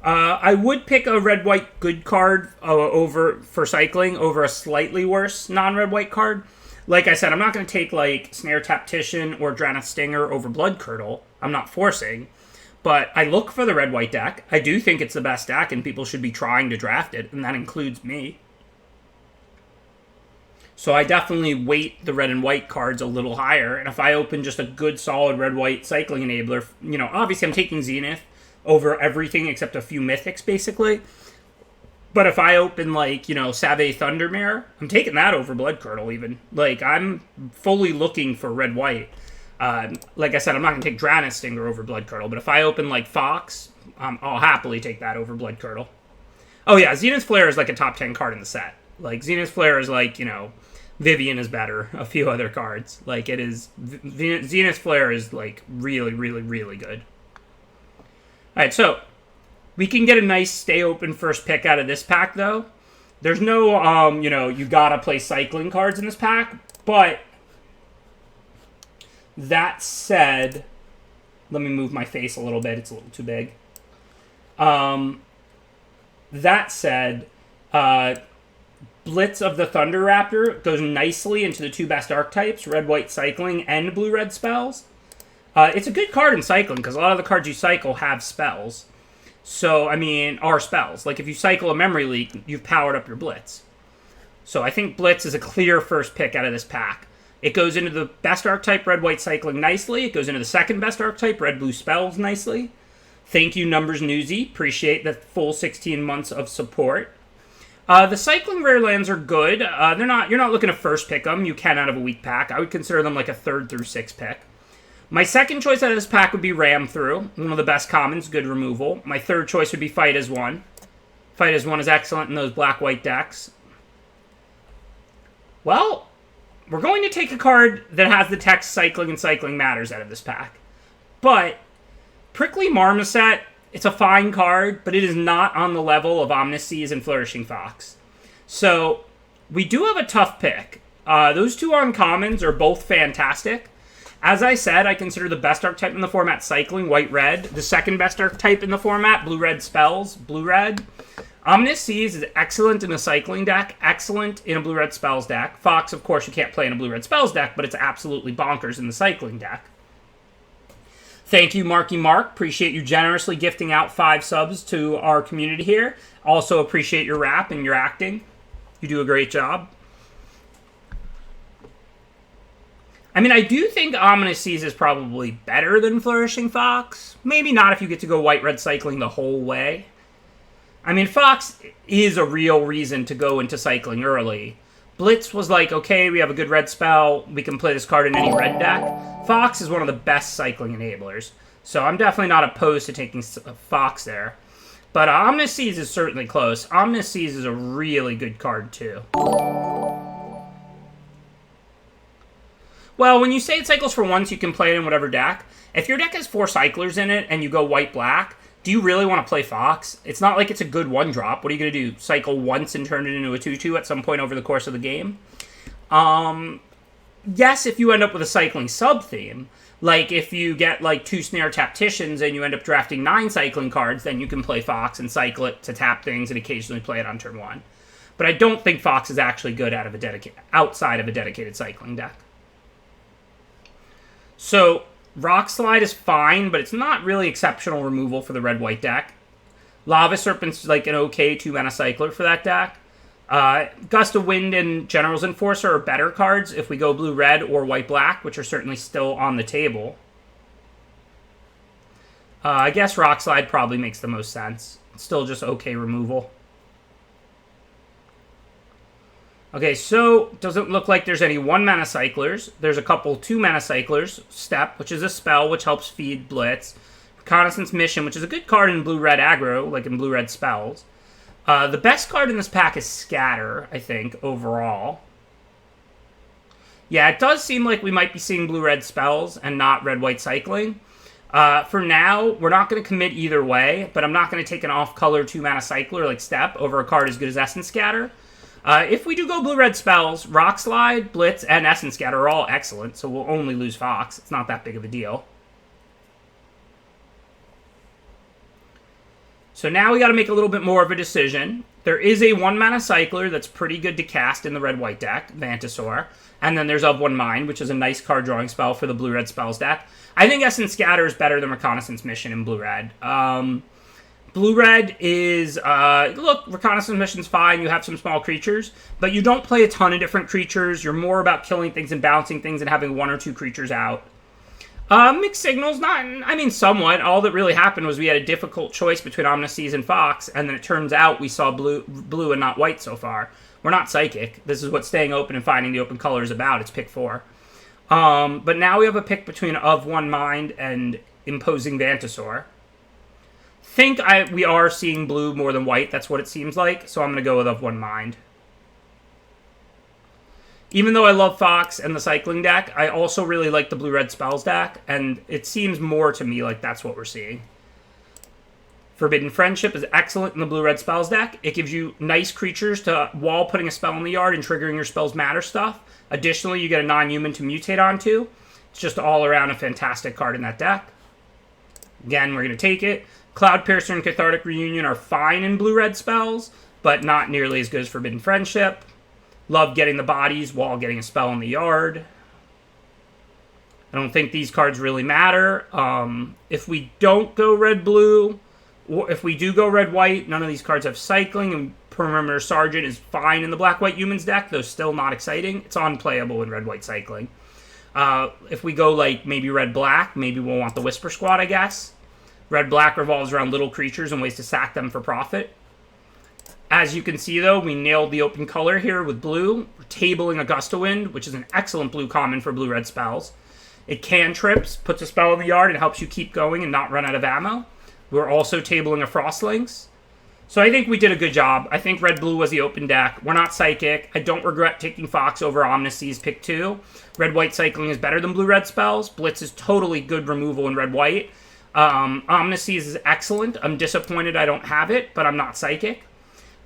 I would pick a red-white good card over for cycling over a slightly worse non-red-white card. Like I said, I'm not going to take like Snare Tactician or Drannith Stinger over Blood Curdle. I'm not forcing. But I look for the red-white deck. I do think it's the best deck, and people should be trying to draft it, and that includes me. So I definitely weight the red and white cards a little higher. And if I open just a good, solid red-white cycling enabler, obviously I'm taking Zenith over everything except a few mythics, basically. But if I open, like, Save Thundermare, I'm taking that over Blood Curdle, even. Like, I'm fully looking for red-white. Like I said, I'm not going to take Drannith Stinger over Blood Curdle, but if I open, like, Fox, I'll happily take that over Blood Curdle. Oh, yeah, Zenith Flare is, like, a top 10 card in the set. Like, Zenith Flare is, like, Vivian is better, a few other cards. Like, it is... Zenith Flare is, like, really, really, really good. Alright, so... we can get a nice stay open first pick out of this pack, though. There's no, you gotta play cycling cards in this pack. But, that said, let me move my face a little bit. It's a little too big. That said, Blitz of the Thunder Raptor goes nicely into the two best archetypes, red-white cycling and blue-red spells. It's a good card in cycling, because a lot of the cards you cycle have spells. So, are spells. Like, if you cycle a Memory Leak, you've powered up your Blitz. So, I think Blitz is a clear first pick out of this pack. It goes into the best archetype, red-white cycling, nicely. It goes into the second best archetype, red-blue spells, nicely. Thank you, Numbers Newsy. Appreciate the full 16 months of support. The cycling rare lands are good. You're not looking to first pick them. You can out of a weak pack. I would consider them like a 3rd through 6th pick. My second choice out of this pack would be Ram Through. One of the best commons, good removal. My third choice would be Fight as One. Fight as One is excellent in those black-white decks. Well, we're going to take a card that has the text Cycling and Cycling Matters out of this pack. But Prickly Marmoset, it's a fine card, but it is not on the level of Omniseas and Flourishing Fox. So, we do have a tough pick. Those two uncommons are both fantastic. As I said, I consider the best archetype in the format Cycling, white-red. The second best archetype in the format, blue-red spells, blue-red. Omniseas is excellent in a Cycling deck, excellent in a blue-red spells deck. Fox, of course, you can't play in a blue-red spells deck, but it's absolutely bonkers in the Cycling deck. Thank you, Marky Mark. Appreciate you generously gifting out 5 subs to our community here. Also appreciate your rap and your acting. You do a great job. I do think Omniseas is probably better than Flourishing Fox. Maybe not if you get to go white-red cycling the whole way. Fox is a real reason to go into cycling early. Blitz was like, okay, we have a good red spell, we can play this card in any red deck. Fox is one of the best cycling enablers. So I'm definitely not opposed to taking Fox there. But Omniseas is certainly close. Omniseas is a really good card, too. Well, when you say it cycles for once, you can play it in whatever deck. If your deck has 4 cyclers in it and you go white-black, do you really want to play Fox? It's not like it's a good 1-drop. What are you going to do? Cycle once and turn it into a 2-2 at some point over the course of the game? Yes, if you end up with a cycling sub-theme. Like, if you get, like, 2 Snare Tacticians and you end up drafting 9 cycling cards, then you can play Fox and cycle it to tap things and occasionally play it on turn 1. But I don't think Fox is actually good outside of a dedicated cycling deck. So, Rock Slide is fine, but it's not really exceptional removal for the red-white deck. Lava Serpent's like an okay 2-mana cycler for that deck. Gust of Wind and General's Enforcer are better cards if we go blue-red or white-black, which are certainly still on the table. I guess Rock Slide probably makes the most sense. It's still just okay removal. Okay, so doesn't look like there's any 1-mana cyclers. There's a couple 2-mana cyclers. Step, which is a spell which helps feed Blitz. Reconnaissance Mission, which is a good card in blue-red aggro, like in blue-red spells. The best card in this pack is Scatter, I think, overall. Yeah, it does seem like we might be seeing blue-red spells and not red-white cycling. For now, we're not going to commit either way, but I'm not going to take an off-color 2-mana cycler like Step over a card as good as Essence Scatter. If we do go blue-red spells, Rock Slide, Blitz, and Essence Scatter are all excellent, so we'll only lose Fox. It's not that big of a deal. So now we got to make a little bit more of a decision. There is a 1-mana cycler that's pretty good to cast in the red-white deck, Vantasaur. And then there's Of One Mind, which is a nice card drawing spell for the blue-red spells deck. I think Essence Scatter is better than Reconnaissance Mission in blue-red. Blue-red is, look, Reconnaissance Mission's fine. You have some small creatures, but you don't play a ton of different creatures. You're more about killing things and bouncing things and having 1 or 2 creatures out. Mixed Signal's not, I mean, somewhat. All that really happened was we had a difficult choice between Omniseas and Fox, and then it turns out we saw blue and not white so far. We're not Psychic. This is what staying open and finding the open color is about. It's pick 4. But now we have a pick between Of One Mind and Imposing Vantasaur. We are seeing blue more than white. That's what it seems like. So I'm going to go with Of One Mind. Even though I love Fox and the cycling deck, I also really like the blue-red spells deck, and it seems more to me like that's what we're seeing. Forbidden Friendship is excellent in the blue-red spells deck. It gives you nice creatures to while putting a spell in the yard and triggering your spells matter stuff. Additionally, you get a non-human to mutate onto. It's just all around a fantastic card in that deck. Again, we're going to take it. Cloud Piercer and Cathartic Reunion are fine in blue-red spells, but not nearly as good as Forbidden Friendship. Love getting the bodies while getting a spell in the yard. I don't think these cards really matter. If we don't go red-blue, or if we do go red-white, none of these cards have cycling, and Perimeter Sergeant is fine in the black-white humans deck, though still not exciting. It's unplayable in red-white cycling. If we go, like, maybe red-black, maybe we'll want the Whisper Squad, I guess. Red-black revolves around little creatures and ways to sack them for profit. As you can see, though, we nailed the open color here with blue. We're tabling a Gust of Wind, which is an excellent blue common for blue-red spells. It cantrips, puts a spell in the yard, and helps you keep going and not run out of ammo. We're also tabling a Frostlings. So I think we did a good job. I think red-blue was the open deck. We're not Psychic. I don't regret taking Fox over Omniseas pick 2. Red-white cycling is better than blue-red spells. Blitz is totally good removal in red-white. Omniseas is excellent. I'm disappointed I don't have it, but I'm not Psychic.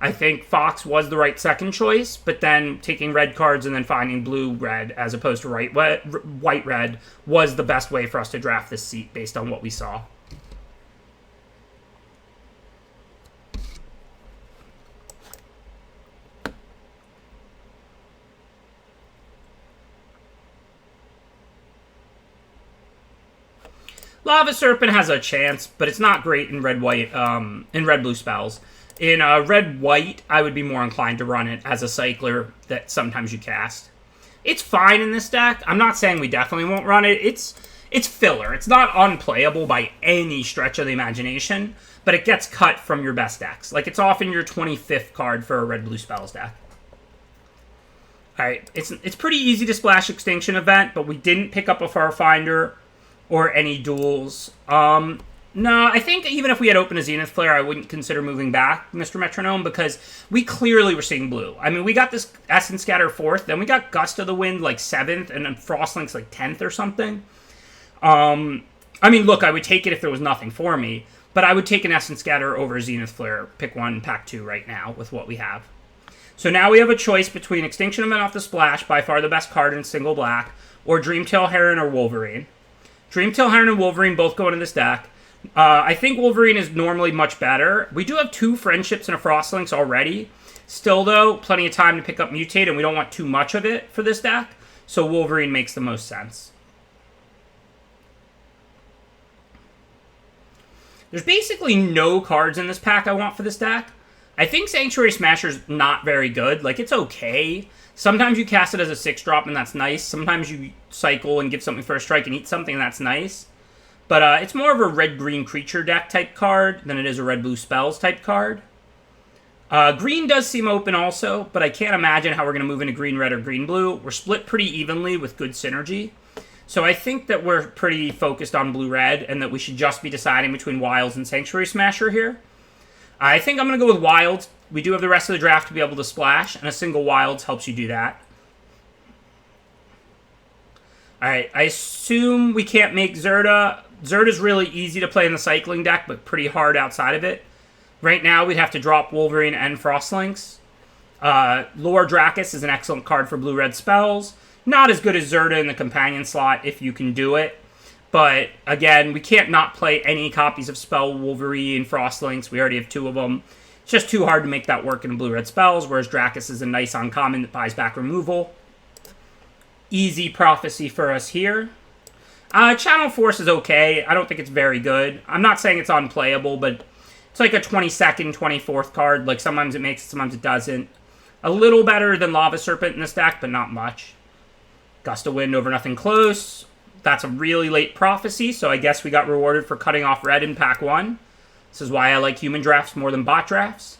I think Fox was the right second choice, but then taking red cards and then finding blue-red as opposed to white-red was the best way for us to draft this seat based on what we saw. Lava Serpent has a chance, but it's not great in red-white, in red-blue spells. In red-white, I would be more inclined to run it as a cycler that sometimes you cast. It's fine in this deck. I'm not saying we definitely won't run it. It's filler. It's not unplayable by any stretch of the imagination, but it gets cut from your best decks. Like, it's often your 25th card for a red-blue spells deck. Alright, it's pretty easy to splash Extinction Event, but we didn't pick up a Farfinder or any duels. No, I think even if we had opened a Zenith Flare, I wouldn't consider moving back, Mr. Metronome, because we clearly were seeing blue. I mean, we got this Essence Scatter 4th, then we got Gust of the Wind, like, 7th, and then Frostlink's, like, 10th or something. I mean, look, I would take it if there was nothing for me, but I would take an Essence Scatter over Zenith Flare, pick 1, pack 2 right now with what we have. So now we have a choice between Extinction Event off the splash, by far the best card in single black, or Dreamtail Heron or Wolverine. Dreamtail Heron and Wolverine both go into this deck. I think Wolverine is normally much better. We do have 2 Friendships and a Frostlinks already. Still, though, plenty of time to pick up Mutate, and we don't want too much of it for this deck, so Wolverine makes the most sense. There's basically no cards in this pack I want for this deck. I think Sanctuary Smasher's not very good. Like, it's okay. Sometimes you cast it as a 6-drop, and that's nice. Sometimes you cycle and give something for a strike and eat something, and that's nice. But it's more of a red-green creature deck type card than it is a red-blue spells type card. Green does seem open also, but I can't imagine how we're going to move into green-red or green-blue. We're split pretty evenly with good synergy. So I think that we're pretty focused on blue-red and that we should just be deciding between Wilds and Sanctuary Smasher here. I think I'm going to go with Wilds. We do have the rest of the draft to be able to splash, and a single Wilds helps you do that. Alright, I assume we can't make Zerda. Zerda's really easy to play in the cycling deck, but pretty hard outside of it. Right now, we'd have to drop Wolverine and Frostlinks. Lore Dracus is an excellent card for blue-red spells. Not as good as Zerda in the companion slot, if you can do it. But, again, we can't not play any copies of Spell, Wolverine, Frostlinks. We already have 2 of them. It's just too hard to make that work in blue-red spells, whereas Dracus is a nice uncommon that buys back removal. Easy Prophecy for us here. Channel Force is okay. I don't think it's very good. I'm not saying it's unplayable, but it's like a 22nd, 24th card. Like, sometimes it makes it, sometimes it doesn't. A little better than Lava Serpent in this deck, but not much. Gust of Wind over Nothing Close. That's a really late Prophecy, so I guess we got rewarded for cutting off red in pack 1. This is why I like human drafts more than bot drafts.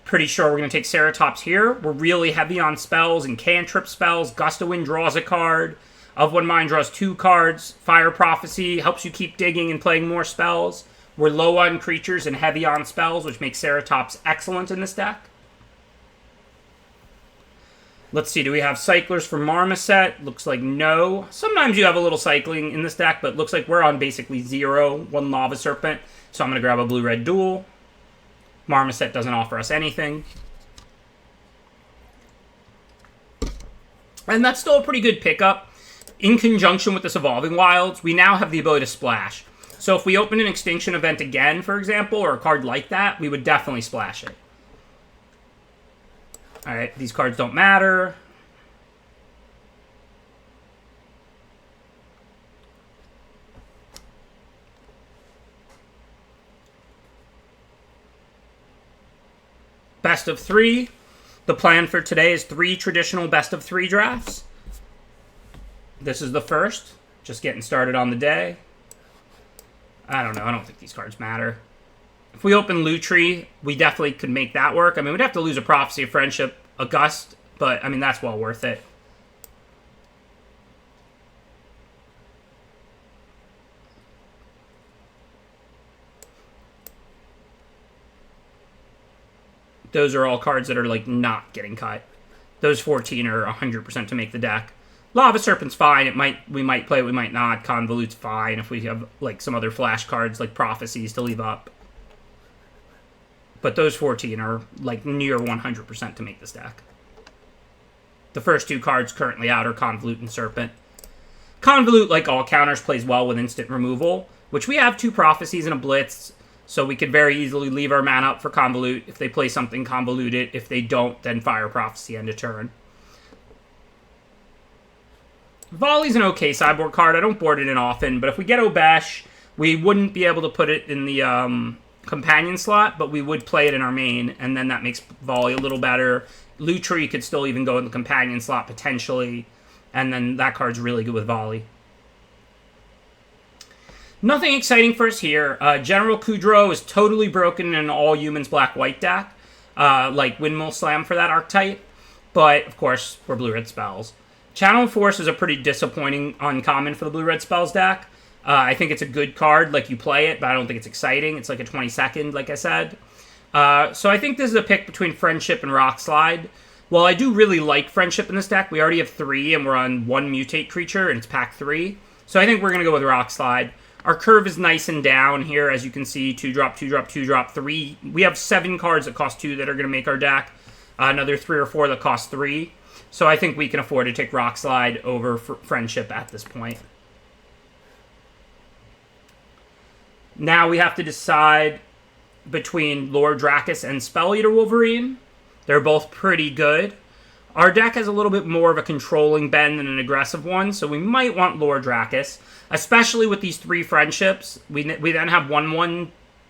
Pretty sure we're going to take Ceratops here. We're really heavy on spells and cantrip spells. Gust of Wind draws a card. Of One Mind draws 2 cards. Fire Prophecy helps you keep digging and playing more spells. We're low on creatures and heavy on spells, which makes Ceratops excellent in this deck. Let's see, do we have cyclers for Marmoset? Looks like no. Sometimes you have a little cycling in this deck, but looks like we're on basically 0, 1 Lava Serpent. So I'm going to grab a blue-red duel. Marmoset doesn't offer us anything. And that's still a pretty good pickup. In conjunction with this Evolving Wilds, we now have the ability to splash. So if we open an Extinction event again, for example, or a card like that, we would definitely splash it. Alright, these cards don't matter. Best of 3. The plan for today is 3 traditional best of 3 drafts. This is the first. Just getting started on the day. I don't know. I don't think these cards matter. If we open Lutri, we definitely could make that work. I mean, we'd have to lose a Prophecy of Friendship, a Gust, but, I mean, that's well worth it. Those are all cards that are, like, not getting cut. Those 14 are 100% to make the deck. Lava Serpent's fine. We might play it, we might not. Convolute's fine if we have, like, some other flash cards, like Prophecies, to leave up. But those 14 are, like, near 100% to make this deck. The first 2 cards currently out are Convolute and Serpent. Convolute, like all counters, plays well with instant removal, which we have 2 Prophecies and a Blitz, so we could very easily leave our mana up for Convolute. If they play something, Convolute it. If they don't, then Fire Prophecy end of turn. Volley's an okay sideboard card. I don't board it in often, but if we get Obesh, we wouldn't be able to put it in the companion slot, but we would play it in our main, and then that makes Volley a little better. Lutri could still even go in the companion slot, potentially, and then that card's really good with Volley. Nothing exciting for us here. General Kudrow is totally broken in an all-humans black-white deck, like Windmill Slam for that archetype, but, of course, we're blue-red spells. Channel Force is a pretty disappointing uncommon for the blue-red spells deck. I think it's a good card, like you play it, but I don't think it's exciting. It's like a 22nd, like I said. So I think this is a pick between Friendship and Rock Slide. Well, I do really like Friendship in this deck. We already have 3, and we're on 1 Mutate creature, and it's pack 3. So I think we're going to go with Rock Slide. Our curve is nice and down here, as you can see. 2-drop, 2-drop, 2-drop, 3. We have 7 cards that cost 2 that are going to make our deck. Another 3 or 4 that cost 3. So I think we can afford to take Rock Slide over Friendship at this point. Now we have to decide between Lord Dracus and Spell Eater Wolverine. They're both pretty good. Our deck has a little bit more of a controlling bend than an aggressive one, so we might want Lord Dracus, especially with these 3 friendships. We then have 1/1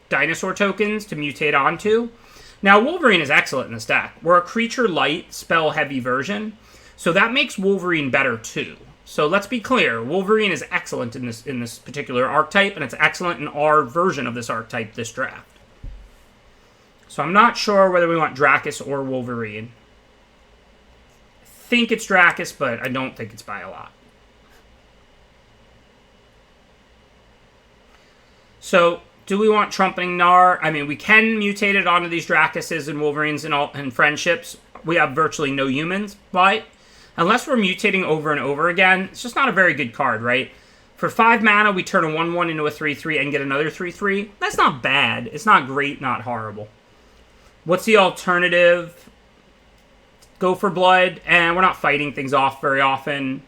dinosaur tokens to mutate onto. Now, Wolverine is excellent in this deck. We're a creature light, spell heavy version, so that makes Wolverine better too. So let's be clear, Wolverine is excellent in this particular archetype, and it's excellent in our version of this archetype this draft. So I'm not sure whether we want Dracus or Wolverine. I think it's Dracus, but I don't think it's by a lot. So, do we want Trumpeting Gnar? I mean, we can mutate it onto these Dracuses and Wolverines and Friendships. We have virtually no humans, but unless we're mutating over and over again, it's just not a very good card, right? For 5 mana, we turn a 1/1 into a 3/3 and get another 3/3. That's not bad. It's not great, not horrible. What's the alternative? Go for blood, and we're not fighting things off very often.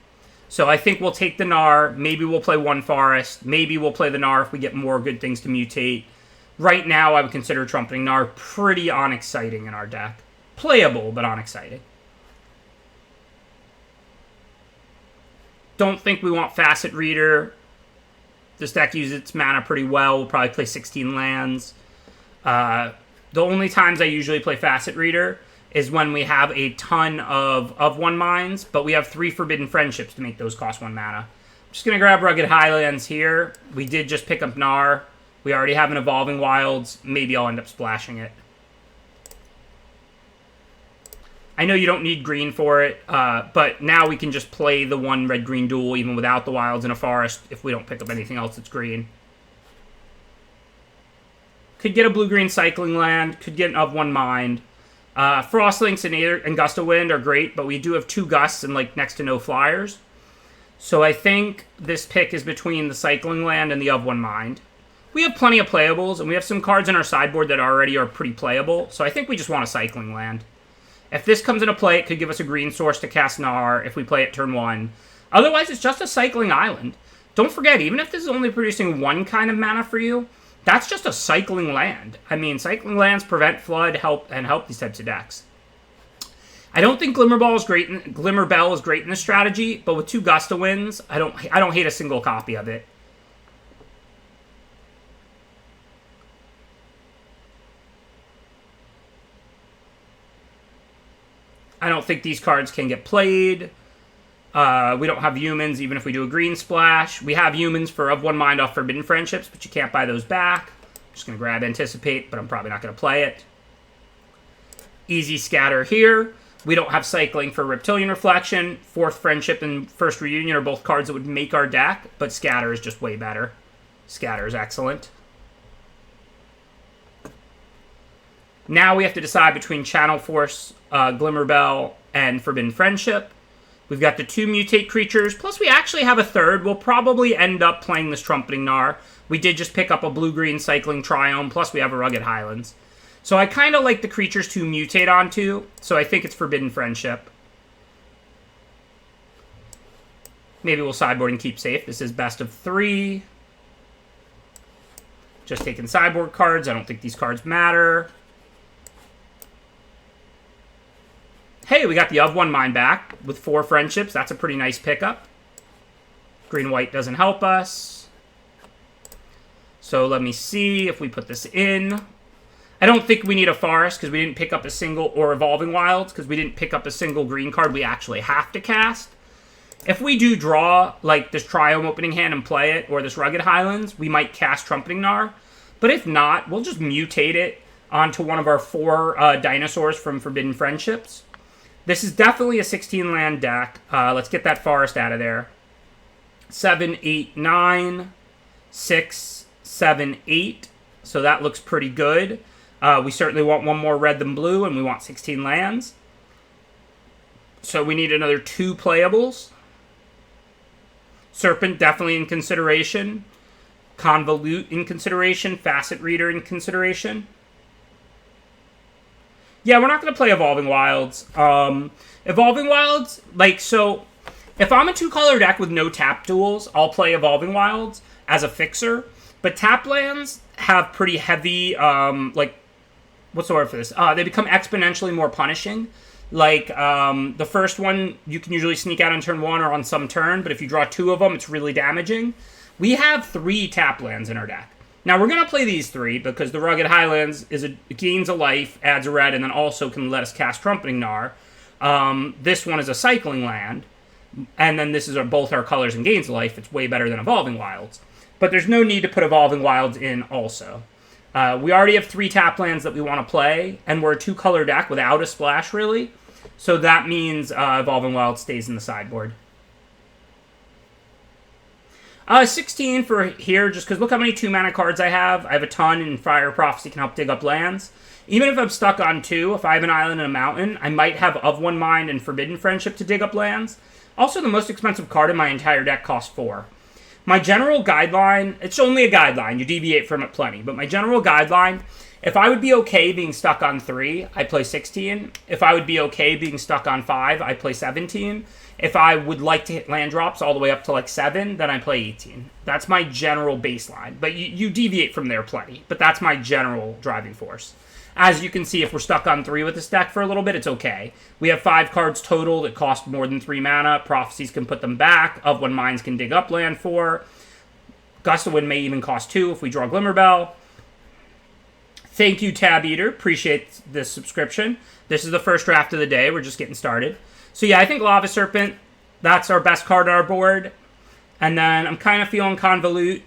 So I think we'll take the Gnar. Maybe we'll play one Forest. Maybe we'll play the Gnar if we get more good things to mutate. Right now, I would consider Trumpeting Gnar pretty unexciting in our deck. Playable, but unexciting. Don't think we want Facet Reader. This deck uses its mana pretty well. We'll probably play 16 lands. The only times I usually play Facet Reader is when we have a ton of 1 mines, but we have 3 Forbidden Friendships to make those cost 1 mana. I'm just going to grab Rugged Highlands here. We did just pick up Gnar. We already have an Evolving Wilds. Maybe I'll end up splashing it. I know you don't need green for it, but now we can just play the 1 red-green duel even without the wilds in a forest if we don't pick up anything else that's green. Could get a blue-green cycling land. Could get an of 1 mind. Frostlinks and Gust of Wind are great, but we do have 2 gusts and like next to no flyers. So I think this pick is between the cycling land and the of 1 mind. We have plenty of playables, and we have some cards in our sideboard that already are pretty playable, so I think we just want a cycling land. If this comes into play, it could give us a green source to cast Gnar if we play it turn 1. Otherwise, it's just a cycling island. Don't forget, even if this is only producing 1 kind of mana for you, that's just a cycling land. I mean, cycling lands prevent flood, help these types of decks. I don't think Glimmerbell is great in this strategy, but with 2 Gust of Winds, I don't hate a single copy of it. I don't think these cards can get played. We don't have humans, even if we do a green splash. We have humans for of 1 mind off Forbidden Friendships, but you can't buy those back. I'm just going to grab Anticipate, but I'm probably not going to play it. Easy Scatter here. We don't have Cycling for Reptilian Reflection. 4th Friendship and First Reunion are both cards that would make our deck, but Scatter is just way better. Scatter is excellent. Now we have to decide between Channel Force, Glimmerbell, and Forbidden Friendship. We've got the 2 mutate creatures, plus we actually have a 3rd. We'll probably end up playing this Trumpeting Gnar. We did just pick up a blue-green cycling Triome, plus we have a Rugged Highlands. So I kind of like the creatures to mutate onto, so I think it's Forbidden Friendship. Maybe we'll sideboard and keep safe. This is best of 3. Just taking sideboard cards. I don't think these cards matter. Hey, we got the of 1 mind back with 4 friendships. That's a pretty nice pickup. Green-white doesn't help us. So let me see if we put this in. I don't think we need a forest because we didn't pick up a single, or Evolving Wilds because we didn't pick up a single green card we actually have to cast. If we do draw like this Triome opening hand and play it, or this Rugged Highlands, we might cast Trumpeting Gnar. But if not, we'll just mutate it onto one of our 4 dinosaurs from Forbidden Friendships. This is definitely a 16-land deck. Let's get that forest out of there. 7, 8, 9, 6, 7, 8. So that looks pretty good. We certainly want 1 more red than blue, and we want 16 lands. So we need another 2 playables. Serpent definitely in consideration. Convolute in consideration. Facet Reader in consideration. Yeah, we're not going to play Evolving Wilds. Evolving Wilds, so if I'm a 2-color deck with no tap duels, I'll play Evolving Wilds as a fixer. But tap lands have pretty heavy, what's the word for this? They become exponentially more punishing. The first one, you can usually sneak out on turn 1 or on some turn, but if you draw 2 of them, it's really damaging. We have 3 tap lands in our deck. Now, we're going to play these 3 because the Rugged Highlands gains a life, adds a red, and then also can let us cast Trumpeting Gnar. This one is a cycling land, and then this is both our colors and gains a life. It's way better than Evolving Wilds. But there's no need to put Evolving Wilds in also. We already have 3 tap lands that we want to play, and we're a 2-color deck without a splash, really. So that means Evolving Wilds stays in the sideboard. 16 for here, just because look how many 2-mana cards I have. I have a ton, and Fire Prophecy can help dig up lands. Even if I'm stuck on 2, if I have an island and a mountain, I might have of 1 mind and Forbidden Friendship to dig up lands. Also, the most expensive card in my entire deck costs 4. My general guideline, it's only a guideline, you deviate from it plenty, but my general guideline If I would be okay being stuck on 3, I play 16. If I would be okay being stuck on 5, I play 17. If I would like to hit land drops all the way up to like 7, then I play 18. That's my general baseline. But you deviate from there plenty. But that's my general driving force. As you can see, if we're stuck on 3 with this deck for a little bit, it's okay. We have 5 cards total that cost more than 3 mana. Prophecies can put them back. Of When Minds can dig up land 4. Gust of Wind may even cost 2 if we draw Glimmerbell. Thank you, Tab Eater. Appreciate this subscription. This is the first draft of the day. We're just getting started. So yeah, I think Lava Serpent, that's our best card on our board. And then I'm kind of feeling Convolute.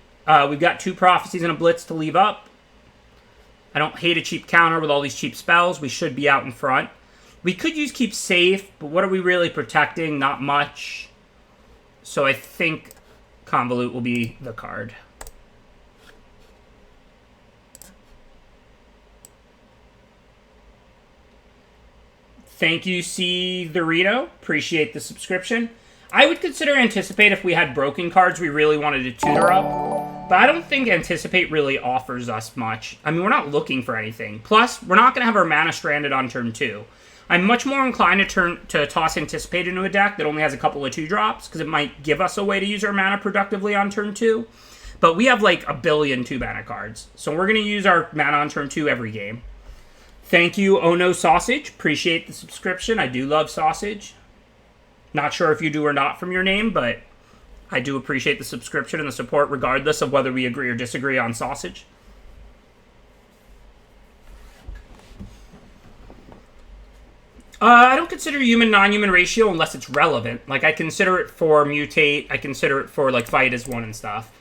We've got 2 Prophecies and a Blitz to leave up. I don't hate a cheap counter with all these cheap spells. We should be out in front. We could use Keep Safe, but what are we really protecting? Not much. So I think Convolute will be the card. Thank you, C. Dorito. Appreciate the subscription. I would consider Anticipate if we had broken cards we really wanted to tutor up. But I don't think Anticipate really offers us much. I mean, we're not looking for anything. Plus, we're not going to have our mana stranded on turn 2. I'm much more inclined to toss Anticipate into a deck that only has a couple of 2-drops, because it might give us a way to use our mana productively on turn 2. But we have like a billion 2-mana cards. So we're going to use our mana on turn 2 every game. Thank you, Oh No Sausage. Appreciate the subscription. I do love sausage. Not sure if you do or not from your name, but I do appreciate the subscription and the support regardless of whether we agree or disagree on sausage. I don't consider human-non-human ratio unless it's relevant. Like, I consider it for mutate. I consider it for, like, fight as one and stuff.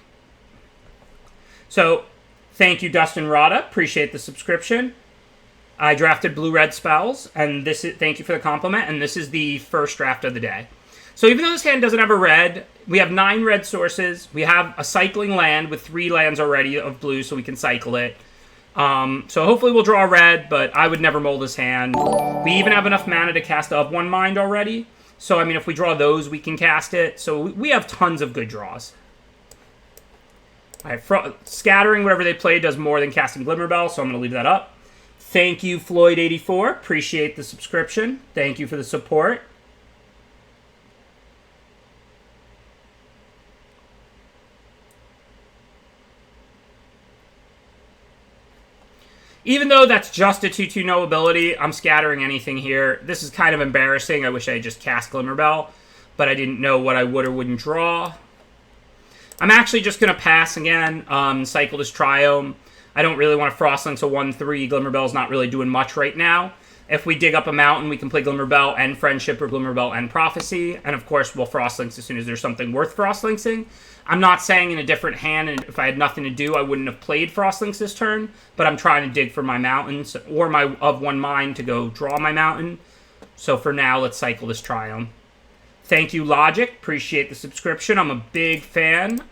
So, thank you, Dustin Rada. Appreciate the subscription. I drafted blue-red spells, and this is, thank you for the compliment, and this is the first draft of the day. So even though this hand doesn't have a red, we have 9 red sources. We have a cycling land with 3 lands already of blue, so we can cycle it. So hopefully we'll draw a red, but I would never mull this hand. We even have enough mana to cast Of One Mind already. So, I mean, if we draw those, we can cast it. So we have tons of good draws. All right, scattering whatever they play does more than casting Glimmerbell, so I'm going to leave that up. Thank you, Floyd84. Appreciate the subscription. Thank you for the support. Even though that's just a 2/2 no ability, I'm scattering anything here. This is kind of embarrassing. I wish I had just cast Glimmerbell, but I didn't know what I would or wouldn't draw. I'm actually just going to pass again. Cycle this Triome. I don't really want to Frostlink, so 1/3. Glimmerbell's not really doing much right now. If we dig up a mountain, we can play Glimmerbell and Friendship or Glimmerbell and Prophecy. And of course, we'll Frostlinks as soon as there's something worth Frostlinksing. I'm not saying in a different hand, and if I had nothing to do, I wouldn't have played Frostlinks this turn. But I'm trying to dig for my mountains or my Of One Mind to go draw my mountain. So for now, let's cycle this Triome. Thank you, Logic. Appreciate the subscription. I'm a big fan.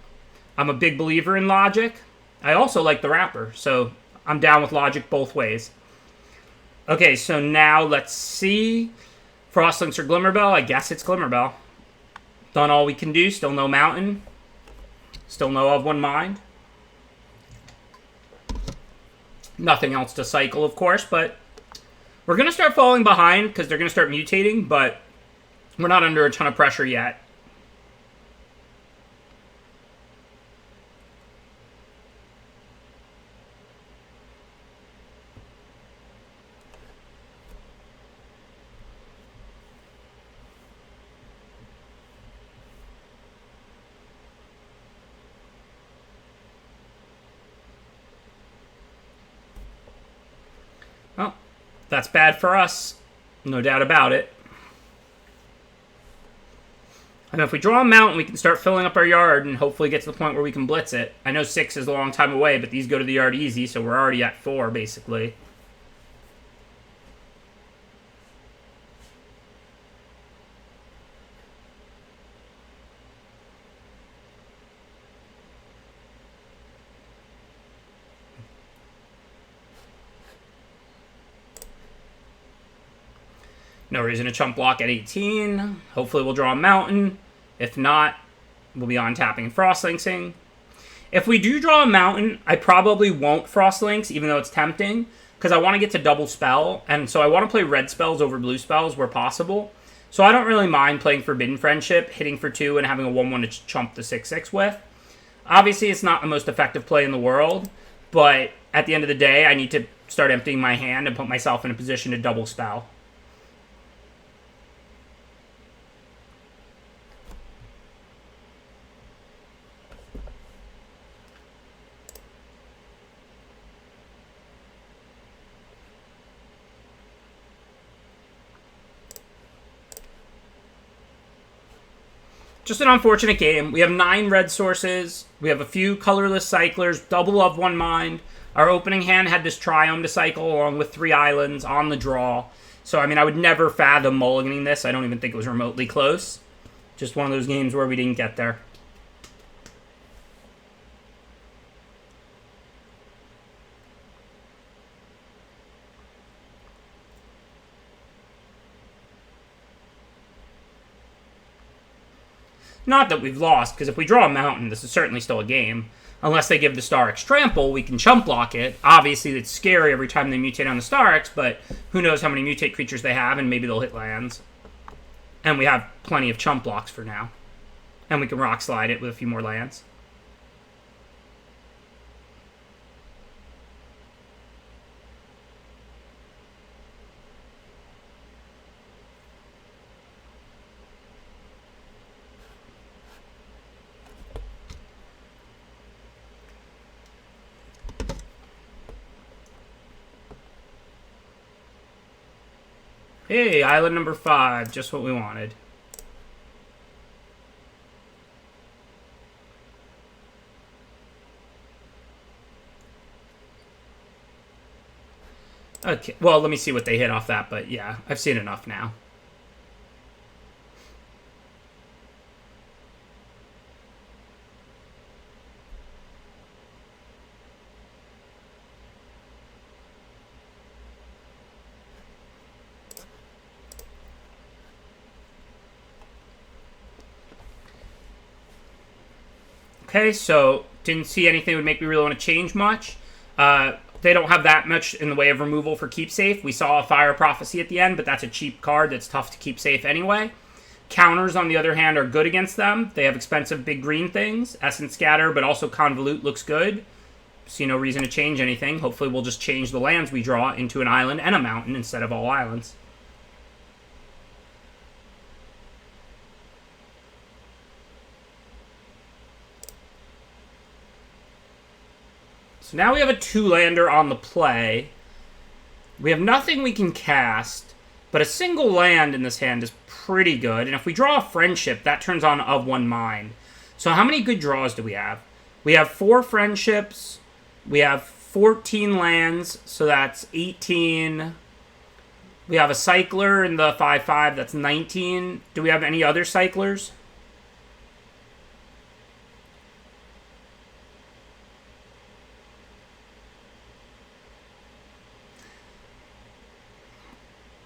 I'm a big believer in Logic. I also like the wrapper, so I'm down with Logic both ways. Okay, so now let's see. Frostlinks or Glimmerbell? I guess it's Glimmerbell. Done all we can do. Still no mountain. Still no Of One Mind. Nothing else to cycle, of course, but we're going to start falling behind because they're going to start mutating, but we're not under a ton of pressure yet. Well, that's bad for us. No doubt about it. And if we draw a mountain, we can start filling up our yard and hopefully get to the point where we can blitz it. I know 6 is a long time away, but these go to the yard easy, so we're already at 4, basically. No reason to chump block at 18. Hopefully we'll draw a mountain. If not, we'll be on tapping and Frostlinksing. If we do draw a mountain, I probably won't Frost Links, even though it's tempting, because I want to get to double spell, and so I want to play red spells over blue spells where possible. So I don't really mind playing Forbidden Friendship, hitting for 2, and having a 1-1 to chump the 6-6 with. Obviously, it's not the most effective play in the world, but at the end of the day, I need to start emptying my hand and put myself in a position to double spell. Just an unfortunate game. We have 9 red sources. We have a few colorless cyclers, double of 1 mind. Our opening hand had this Triome to cycle along with 3 islands on the draw. So, I mean, I would never fathom mulliganing this. I don't even think it was remotely close. Just one of those games where we didn't get there. Not that we've lost, because if we draw a mountain, this is certainly still a game. Unless they give the Starix trample, we can chump block it. Obviously, it's scary every time they mutate on the Starix, but who knows how many mutate creatures they have, and maybe they'll hit lands. And we have plenty of chump blocks for now. And we can rock slide it with a few more lands. Hey, island number 5, just what we wanted. Okay, well, let me see what they hit off that, but yeah, I've seen enough now. Okay, so didn't see anything that would make me really want to change much. They don't have that much in the way of removal for keep safe. We saw a Fire Prophecy at the end, but that's a cheap card that's tough to keep safe anyway. Counters, on the other hand, are good against them. They have expensive big green things. Essence Scatter, but also Convolute looks good. See no reason to change anything. Hopefully we'll just change the lands we draw into an island and a mountain instead of all islands. So now we have a 2-lander on the play. We have nothing we can cast, but a single land in this hand is pretty good. And if we draw a Friendship, that turns on of 1 mind. So how many good draws do we have? We have 4 Friendships. We have 14 lands, so that's 18. We have a Cycler in the 5/5, that's 19. Do we have any other Cyclers?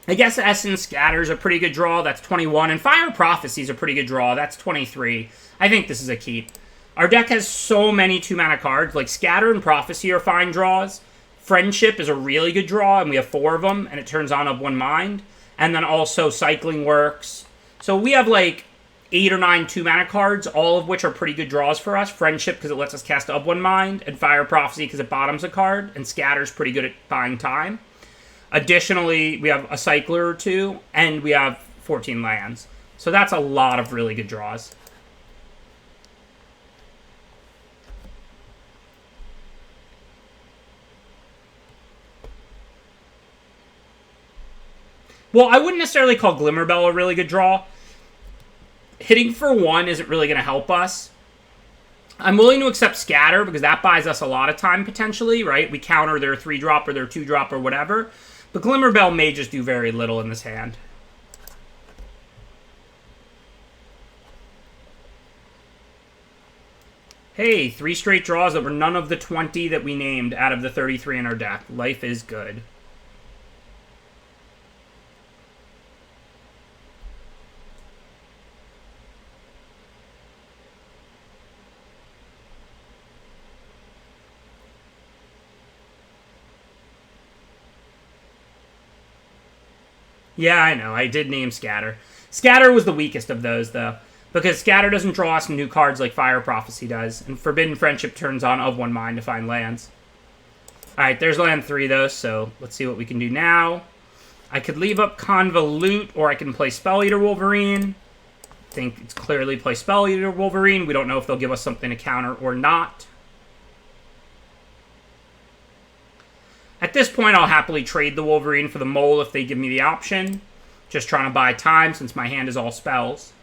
I guess Essence Scatter's a pretty good draw. That's 21. And Fire Prophecy's a pretty good draw. That's 23. I think this is a keep. Our deck has so many 2-mana cards. Like, Scatter and Prophecy are fine draws. Friendship is a really good draw, and we have 4 of them, and it turns on of 1 mind. And then also Cycling works. So we have, like, 8 or 9 2-mana cards, all of which are pretty good draws for us. Friendship, because it lets us cast of 1 mind. And Fire Prophecy, because it bottoms a card. And Scatter's pretty good at buying time. Additionally, we have a Cycler or 2, and we have 14 lands. So that's a lot of really good draws. Well, I wouldn't necessarily call Glimmerbell a really good draw. Hitting for 1 isn't really going to help us. I'm willing to accept Scatter, because that buys us a lot of time, potentially, right? We counter their 3-drop or their 2-drop or whatever. But Glimmerbell may just do very little in this hand. Hey, 3 straight draws that were none of the 20 that we named out of the 33 in our deck. Life is good. Yeah, I know. I did name Scatter. Scatter was the weakest of those, though, because Scatter doesn't draw us new cards like Fire Prophecy does, and Forbidden Friendship turns on Of One Mind to find lands. Alright, there's land 3, though, so let's see what we can do now. I could leave up Convolute, or I can play Spell Eater Wolverine. I think it's clearly play Spell Eater Wolverine. We don't know if they'll give us something to counter or not. At this point, I'll happily trade the Wolverine for the Mole if they give me the option. Just trying to buy time since my hand is all spells.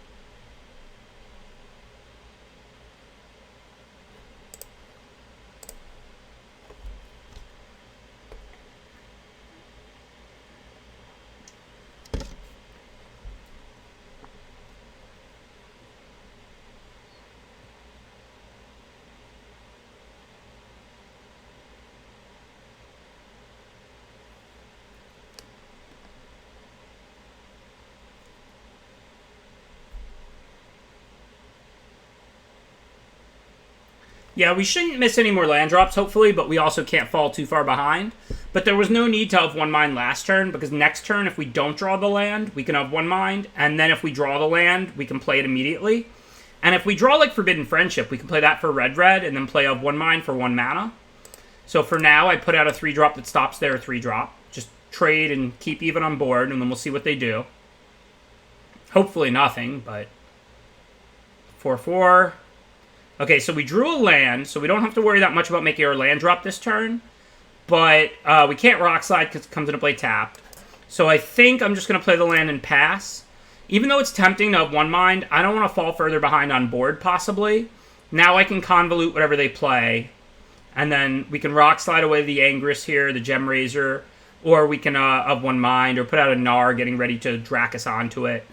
Yeah, we shouldn't miss any more land drops, hopefully, but we also can't fall too far behind. But there was no need to Of One Mind last turn, because next turn, if we don't draw the land, we can Of One Mind, and then if we draw the land, we can play it immediately. And if we draw, like, Forbidden Friendship, we can play that for red, and then play Of One Mind for 1 mana. So for now, I put out a 3-drop that stops their 3-drop. Just trade and keep even on board, and then we'll see what they do. Hopefully nothing, but 4/4... Okay, so we drew a land, so we don't have to worry that much about making our land drop this turn. But we can't Rock Slide because it comes into play tapped. So I think I'm just going to play the land and pass. Even though it's tempting to have One Mind, I don't want to fall further behind on board, possibly. Now I can Convolute whatever they play. And then we can Rock Slide away the Angress here, the Gem Razor. Or we can Of One Mind, or put out a Gnar getting ready to Dracus onto it.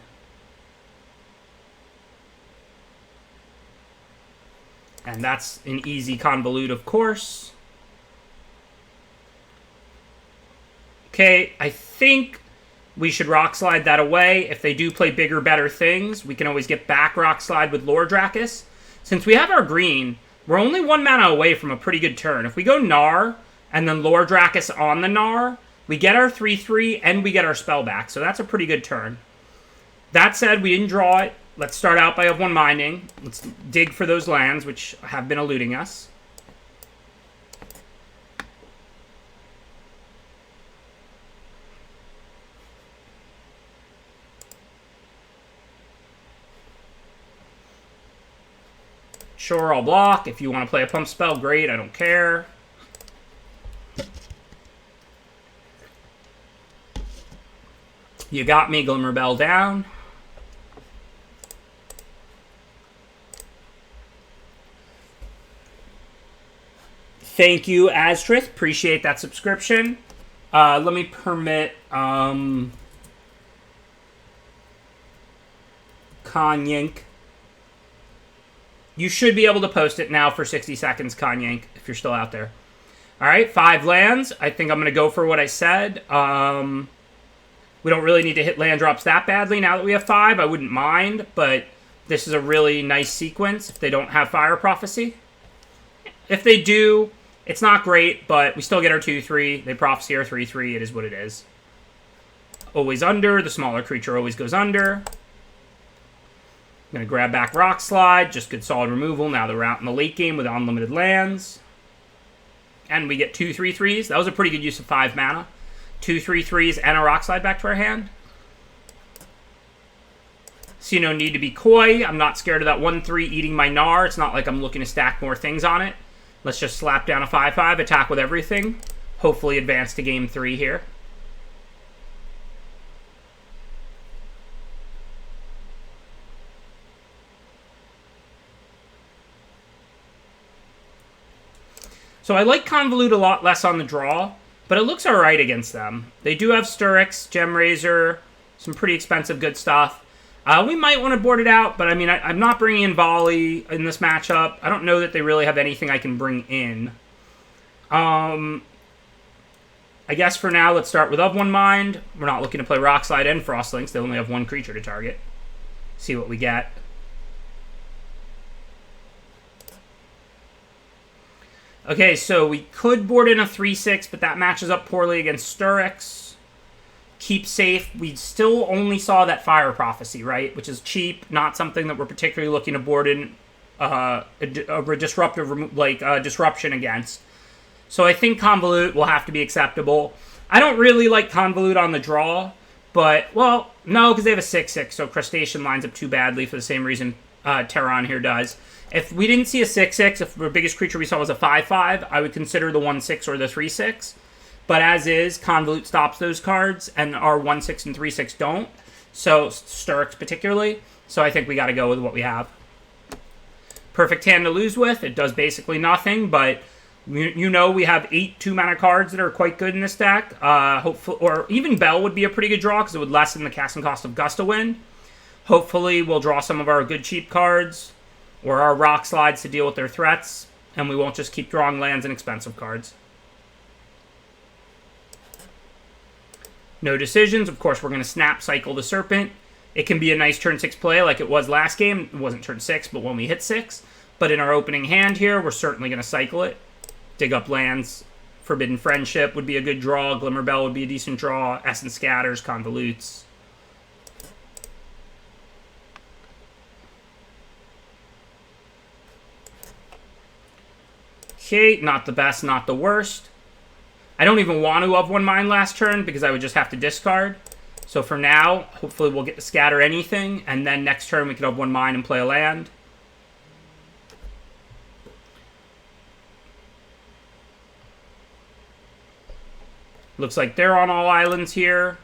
And that's an easy Convolute, of course. Okay, I think we should Rock Slide that away. If they do play bigger, better things, we can always get back Rock Slide with Lord Dracus. Since we have our green, we're only 1 mana away from a pretty good turn. If we go Gnar, and then Lord Dracus on the Gnar, we get our 3/3, and we get our spell back. So that's a pretty good turn. That said, we didn't draw it. Let's start out by Of One Minding. Let's dig for those lands, which have been eluding us. Sure, I'll block. If you want to play a pump spell, great. I don't care. You got me, Glimmerbell down. Thank you, Astrith. Appreciate that subscription. Let me permit Kanyink. You should be able to post it now for 60 seconds, Kanyink, if you're still out there. All right, 5 lands. I think I'm going to go for what I said. We don't really need to hit land drops that badly now that we have 5. I wouldn't mind, but this is a really nice sequence if they don't have Fire Prophecy. If they do, it's not great, but we still get our 2/3. They Prophecy our 3/3. It is what it is. Always under. The smaller creature always goes under. I'm going to grab back Rock Slide. Just good solid removal now that we're out in the late game with unlimited lands. And we get 2 3/3s. That was a pretty good use of 5 mana. 2 3/3s and a Rock Slide back to our hand. See no need to be coy. I'm not scared of that 1/3 eating my Gnar. It's not like I'm looking to stack more things on it. Let's just slap down a 5/5, attack with everything. Hopefully advance to game 3 here. So I like Convolute a lot less on the draw, but it looks alright against them. They do have Sturix, Gem Razor, some pretty expensive good stuff. We might want to board it out, but I mean, I'm not bringing in Volley in this matchup. I don't know that they really have anything I can bring in. I guess for now, let's start with Of One Mind. We're not looking to play Rock Slide and Frostlinks. They only have 1 creature to target. See what we get. Okay, so we could board in a 3/6, but that matches up poorly against Sturix. keep safe. We still only saw that Fire Prophecy, right? Which is cheap, not something that we're particularly looking to board in a disruptive, disruption against. So I think Convolute will have to be acceptable. I don't really like Convolute on the draw, but, well, no, because they have a 6/6, so Crustacean lines up too badly for the same reason Terran here does. If we didn't see a 6/6, if the biggest creature we saw was a 5/5, I would consider the 1/6 or the 3/6. But as is, Convolute stops those cards, and our 1/6 and 3/6 don't. So, Sturix particularly. So I think we got to go with what we have. Perfect hand to lose with. It does basically nothing, but you know we have 8 2-mana cards that are quite good in this deck. Hopefully, or even Bell would be a pretty good draw because it would lessen the casting cost of Gust to Wind. Hopefully, we'll draw some of our good cheap cards or our Rock Slides to deal with their threats, and we won't just keep drawing lands and expensive cards. No decisions. Of course, we're going to Snap Cycle the Serpent. It can be a nice turn 6 play like it was last game. It wasn't turn 6, but when we hit 6. But in our opening hand here, we're certainly going to cycle it. Dig up lands. Forbidden Friendship would be a good draw. Glimmerbell would be a decent draw. Essence Scatters, Convolutes. Okay, not the best, not the worst. I don't even want to of one mine last turn because I would just have to discard. So for now, hopefully we'll get to scatter anything, and then next turn we can have one mine and play a land. Looks like they're on all islands here.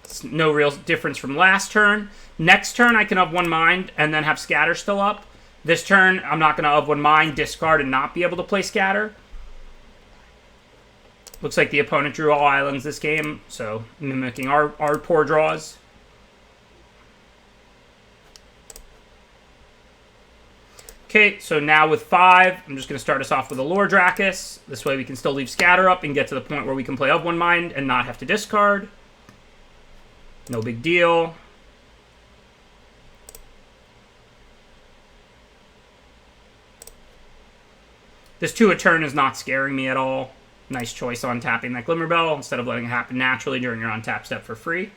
It's no real difference from last turn. Next turn I can have one mine and then have scatter still up. This turn I'm not going to have one mine, discard, and not be able to play scatter. Looks like the opponent drew all islands this game, so mimicking our poor draws. Okay, so now with 5, I'm just going to start us off with a Lore Dracus. This way we can still leave scatter up and get to the point where we can play of one mind and not have to discard. No big deal. This 2 a turn is not scaring me at all. Nice choice on tapping that Glimmerbell instead of letting it happen naturally during your on-tap step for free.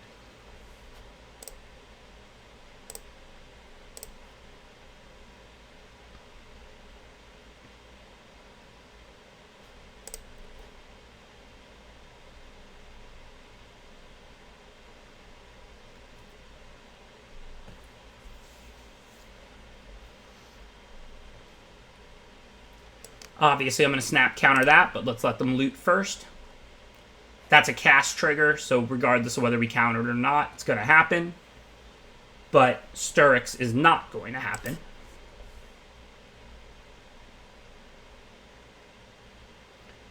Obviously, I'm going to snap counter that, but let's let them loot first. That's a cast trigger, so regardless of whether we counter it or not, it's going to happen. But Sturix is not going to happen.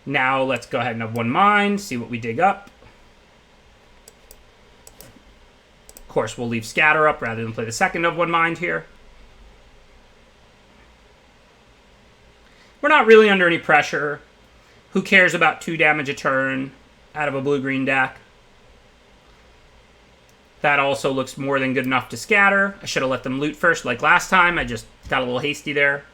Now let's go ahead and have one mine, see what we dig up. Of course, we'll leave scatter up rather than play the second of one mind here. We're not really under any pressure. Who cares about 2 damage a turn out of a blue-green deck? That also looks more than good enough to scatter. I should have let them loot first like last time. I just got a little hasty there.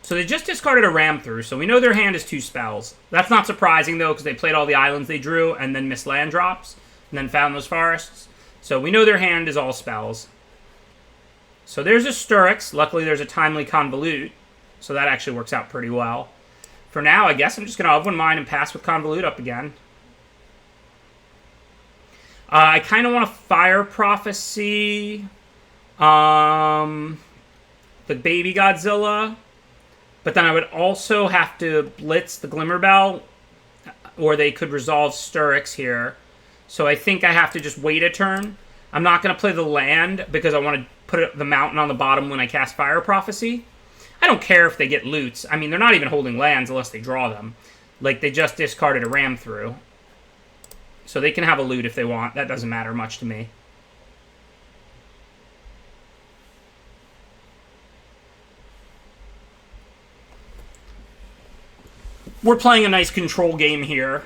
So they just discarded a Ram Through, so we know their hand is 2 spells. That's not surprising, though, because they played all the islands they drew and then missed land drops. And then found those forests. So we know their hand is all spells. So there's a Sturix. Luckily, there's a timely Convolute. So that actually works out pretty well. For now, I guess I'm just going to have one mine and pass with Convolute up again. I kind of want to Fire Prophecy the Baby Godzilla. But then I would also have to Blitz the Glimmerbell. Or they could resolve Sturix here. So I think I have to just wait a turn. I'm not going to play the land because I want to put the mountain on the bottom when I cast Fire Prophecy. I don't care if they get loots. I mean, they're not even holding lands unless they draw them. Like, they just discarded a Ram Through. So they can have a loot if they want. That doesn't matter much to me. We're playing a nice control game here.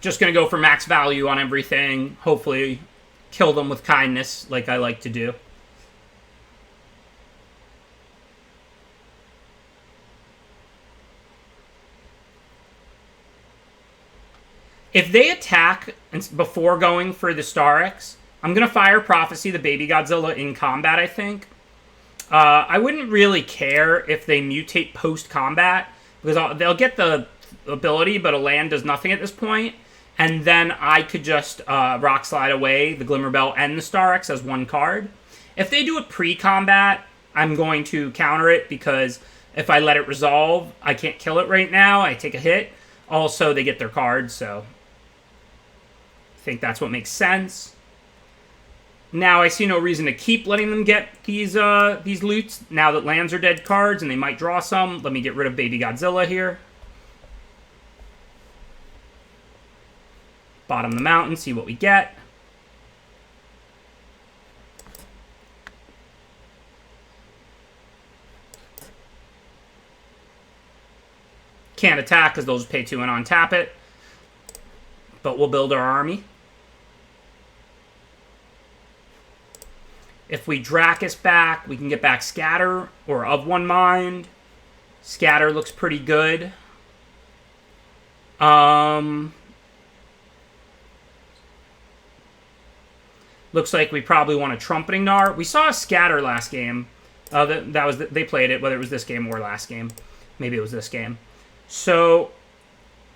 Just going to go for max value on everything. Hopefully kill them with kindness like I like to do. If they attack before going for the Starix, I'm going to fire Prophecy, the Baby Godzilla, in combat, I think. I wouldn't really care if they mutate post-combat, because they'll get the ability, but a land does nothing at this point. And then I could just Rock Slide away the Glimmerbell and the Starix as one card. If they do it pre-combat, I'm going to counter it, because if I let it resolve, I can't kill it right now. I take a hit. Also, they get their cards, so I think that's what makes sense. Now I see no reason to keep letting them get these loots now that lands are dead cards and they might draw some. Let me get rid of Baby Godzilla here. Bottom the mountain, see what we get. Can't attack because they'll just pay 2 and untap it. But we'll build our army. If we Dracus back, we can get back Scatter or Of One Mind. Scatter looks pretty good. Looks like we probably want a Trumpeting Gnar. We saw a Scatter last game. They played it, whether it was this game or last game. Maybe it was this game. So,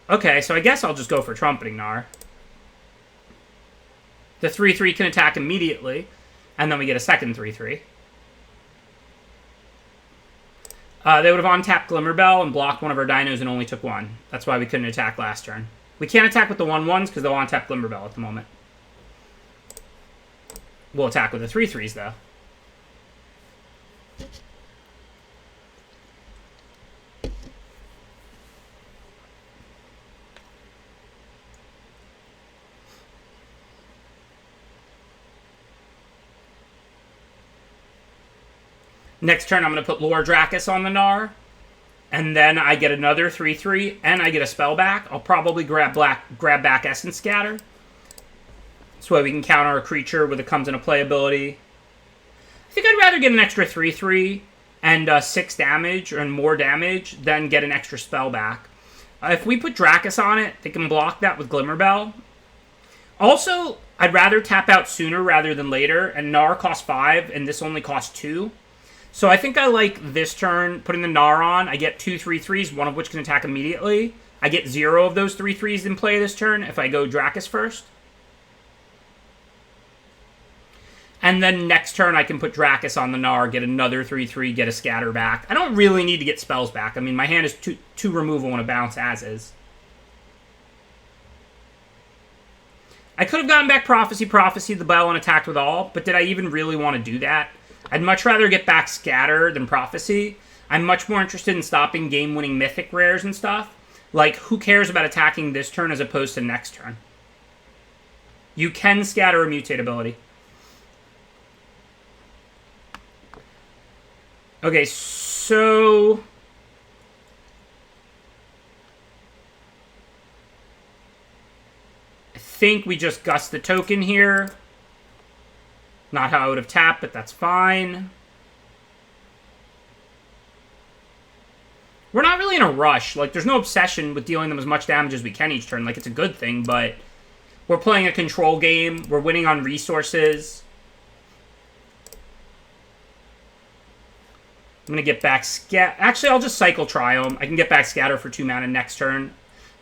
okay, so I guess I'll just go for Trumpeting Gnar. The 3/3 can attack immediately, and then we get a second 3/3. They would have untapped Glimmerbell and blocked one of our dinos and only took 1. That's why we couldn't attack last turn. We can't attack with the 1/1s because they'll untap Glimmerbell at the moment. We'll attack with the 3/3s, though. Next turn, I'm going to put Lord Dracus on the Gnar. And then I get another 3/3, and I get a spell back. I'll probably grab back Essence Scatter. This way we can counter a creature when it comes into play ability. I think I'd rather get an extra 3/3 and 6 damage or more damage than get an extra spell back. If we put Dracus on it, they can block that with Glimmerbell. Also, I'd rather tap out sooner rather than later, and Gnar costs 5, and this only costs 2. So I think I like this turn, putting the Gnar on. I get 2 3/3s, one of which can attack immediately. I get 0 of those 3/3s in play this turn if I go Dracus first. And then next turn I can put Dracus on the Gnar, get another 3/3, get a Scatter back. I don't really need to get spells back. I mean, my hand is 2 removal and a bounce as is. I could have gotten back Prophecy the Bell, and attacked with all, but did I even really want to do that? I'd much rather get back Scatter than Prophecy. I'm much more interested in stopping game-winning Mythic rares and stuff. Like, who cares about attacking this turn as opposed to next turn? You can Scatter a Mutate ability. Okay, so I think we just gust the token here. Not how I would have tapped, but that's fine. We're not really in a rush. Like, there's no obsession with dealing them as much damage as we can each turn. Like, it's a good thing, but we're playing a control game. We're winning on resources. I'm going to get back Scatter. Actually, I'll just cycle Triome. I can get back Scatter for 2 mana next turn.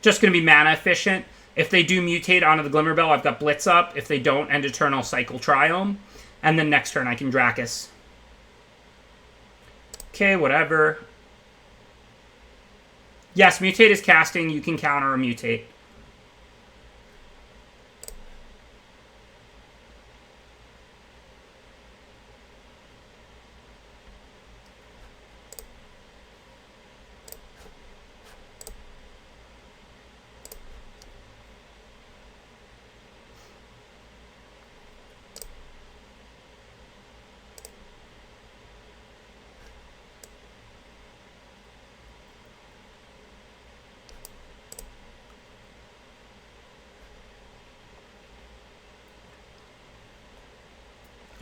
Just going to be mana efficient. If they do mutate onto the Glimmerbell, I've got Blitz up. If they don't, end of turn, I'll cycle Triome. And then next turn, I can Dracus. Okay, whatever. Yes, Mutate is casting. You can counter a Mutate.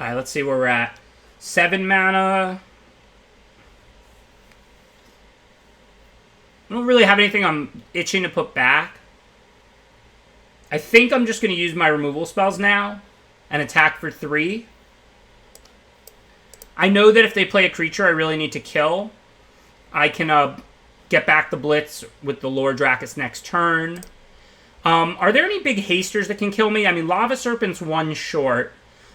Alright, let's see where we're at. 7 mana. I don't really have anything I'm itching to put back. I think I'm just going to use my removal spells now and attack for 3. I know that if they play a creature I really need to kill, I can get back the Blitz with the Lord Drakus next turn. Are there any big hasters that can kill me? I mean, Lava Serpent's 1 short,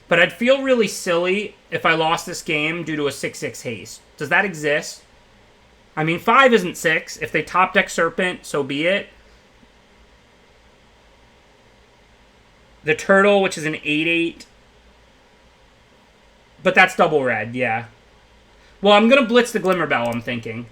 but I'd feel really silly if I lost this game due to a 6/6 haste. Does that exist? I mean, 5 isn't 6. If they top deck Serpent, so be it. The Turtle, which is an 8/8. But that's double red, yeah. Well, I'm going to Blitz the Glimmerbell, I'm thinking.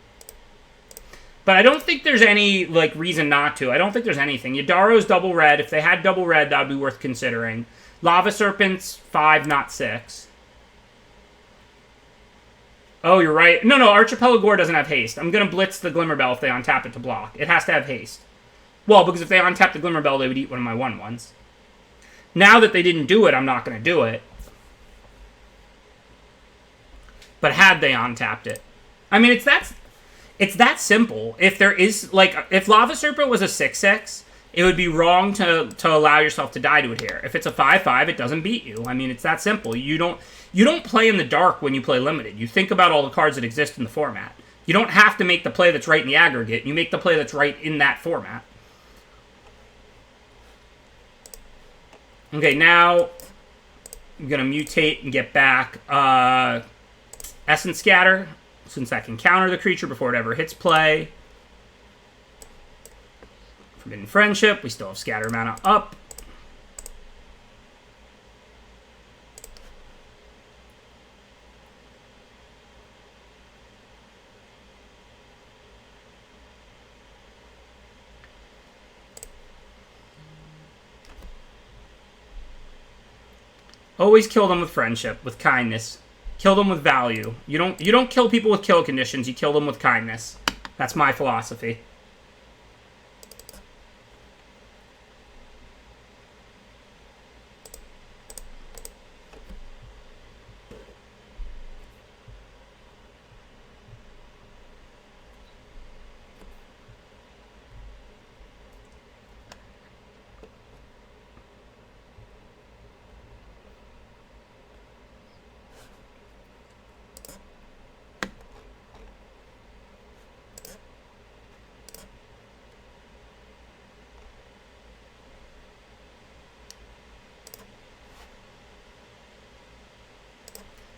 But I don't think there's any, like, reason not to. I don't think there's anything. Yadaro's double red. If they had double red, that would be worth considering. Lava Serpent's 5, not 6. Oh, you're right. No, Archipelagore doesn't have haste. I'm going to Blitz the Glimmerbell if they untap it to block. It has to have haste. Well, because if they untap the Glimmerbell, they would eat one of my 1/1s. Now that they didn't do it, I'm not going to do it. But had they untapped it, I mean, it's that simple. If there is, like, if Lava Serpent was a 6/6, it would be wrong to allow yourself to die to it here. If it's a 5/5, it doesn't beat you. I mean, it's that simple. You don't play in the dark when you play limited. You think about all the cards that exist in the format. You don't have to make the play that's right in the aggregate. You make the play that's right in that format. Okay, now I'm going to mutate and get back Essence Scatter, since that can counter the creature before it ever hits play. Forbidden Friendship, we still have Scatter mana up. Always kill them with friendship, with kindness. Kill them with value. You don't kill people with kill conditions, you kill them with kindness. That's my philosophy.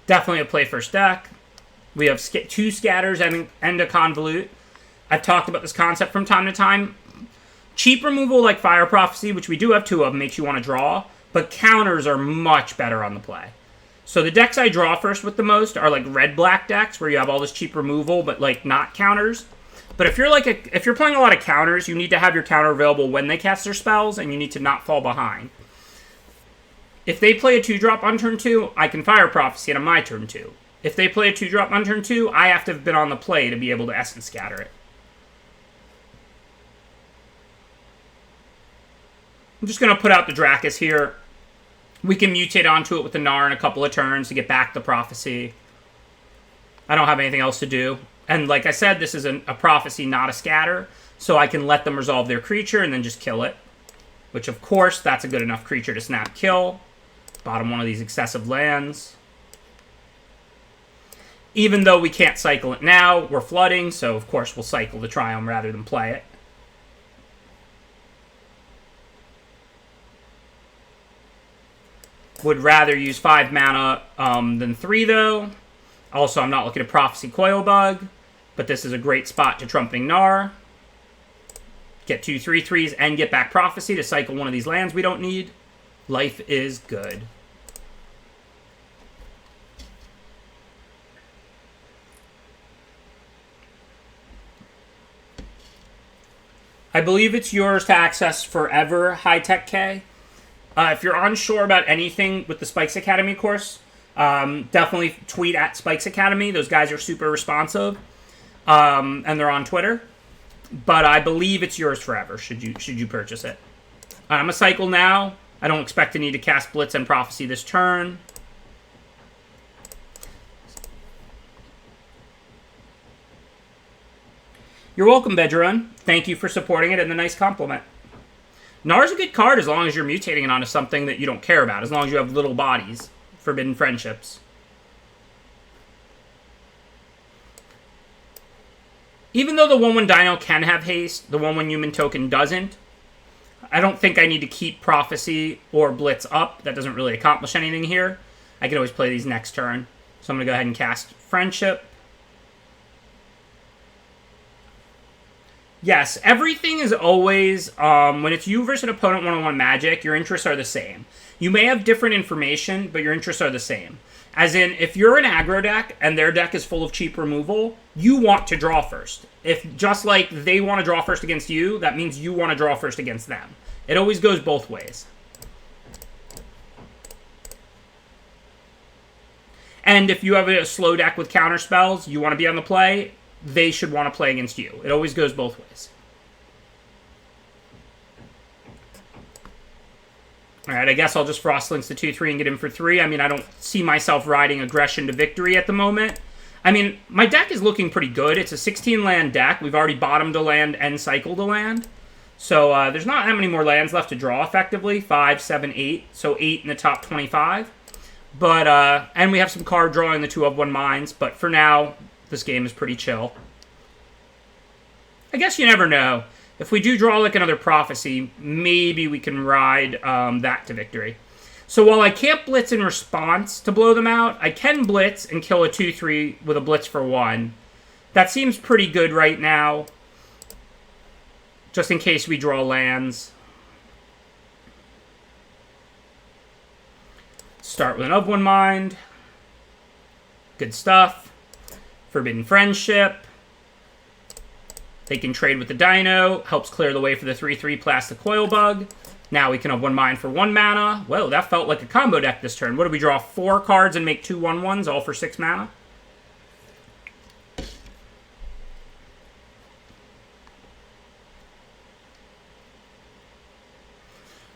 Definitely a play first deck. We have 2 scatters and a convolute. I've talked about this concept from time to time. Cheap removal like Fire Prophecy, which we do have 2 of, makes you want to draw, but counters are much better on the play. So the decks I draw first with the most are like red-black decks, where you have all this cheap removal, but like not counters. But if you're playing a lot of counters, you need to have your counter available when they cast their spells, and you need to not fall behind. If they play a 2-drop on turn 2, I can Fire Prophecy it on my turn 2. If they play a 2-drop on turn 2, I have to have been on the play to be able to Essence Scatter it. I'm just going to put out the Drakus here. We can mutate onto it with the Gnar in a couple of turns to get back the Prophecy. I don't have anything else to do. And like I said, this is a Prophecy, not a Scatter, so I can let them resolve their creature and then just kill it. Which, of course, that's a good enough creature to snap kill. Bottom one of these excessive lands. Even though we can't cycle it now, we're flooding, so of course we'll cycle the Triumph rather than play it. Would rather use 5 mana than 3, though. Also, I'm not looking at Prophecy Coilbug, but this is a great spot to Trumping Gnar. Get 2 3/3s and get back Prophecy to cycle one of these lands we don't need. Life is good. I believe it's yours to access forever, High Tech K. If you're unsure about anything with the Spikes Academy course, definitely tweet at Spikes Academy. Those guys are super responsive, and they're on Twitter. But I believe it's yours forever, should you purchase it. I'm a cycle now. I don't expect to need to cast Blitz and Prophecy this turn. You're welcome, Bedrun. Thank you for supporting it and the nice compliment. Gnar's a good card as long as you're mutating it onto something that you don't care about, as long as you have little bodies. Forbidden Friendships. Even though the 1/1 Dino can have haste, the 1/1 human token doesn't. I don't think I need to keep Prophecy or Blitz up. That doesn't really accomplish anything here. I can always play these next turn. So I'm going to go ahead and cast Friendship. Yes, everything is always, when it's you versus an opponent 1-on-1 Magic, your interests are the same. You may have different information, but your interests are the same. As in, if you're an aggro deck and their deck is full of cheap removal, you want to draw first. If just like they want to draw first against you, that means you want to draw first against them. It always goes both ways. And if you have a slow deck with counter spells, you want to be on the play, they should want to play against you. It always goes both ways. Alright, I guess I'll just Frostlinks to 2-3 and get him for 3. I mean, I don't see myself riding Aggression to victory at the moment. I mean, my deck is looking pretty good. It's a 16-land deck. We've already bottomed a land and cycled a land. So there's not that many more lands left to draw, effectively. 5, 7, 8. So 8 in the top 25. But, and we have some card drawing the 2/1 Mines. But for now, this game is pretty chill. I guess you never know. If we do draw like another Prophecy, maybe we can ride that to victory. So while I can't Blitz in response to blow them out, I can Blitz and kill a 2-3 with a Blitz for 1. That seems pretty good right now. Just in case we draw lands. Start with an of 1 Mind. Good stuff. Forbidden Friendship. They can trade with the Dino. Helps clear the way for the 3-3 Plastic Coil Bug. Now we can have 1 Mind for 1 mana. Whoa, that felt like a combo deck this turn. What do we draw? 4 cards and make 2 1/1s, all for 6 mana?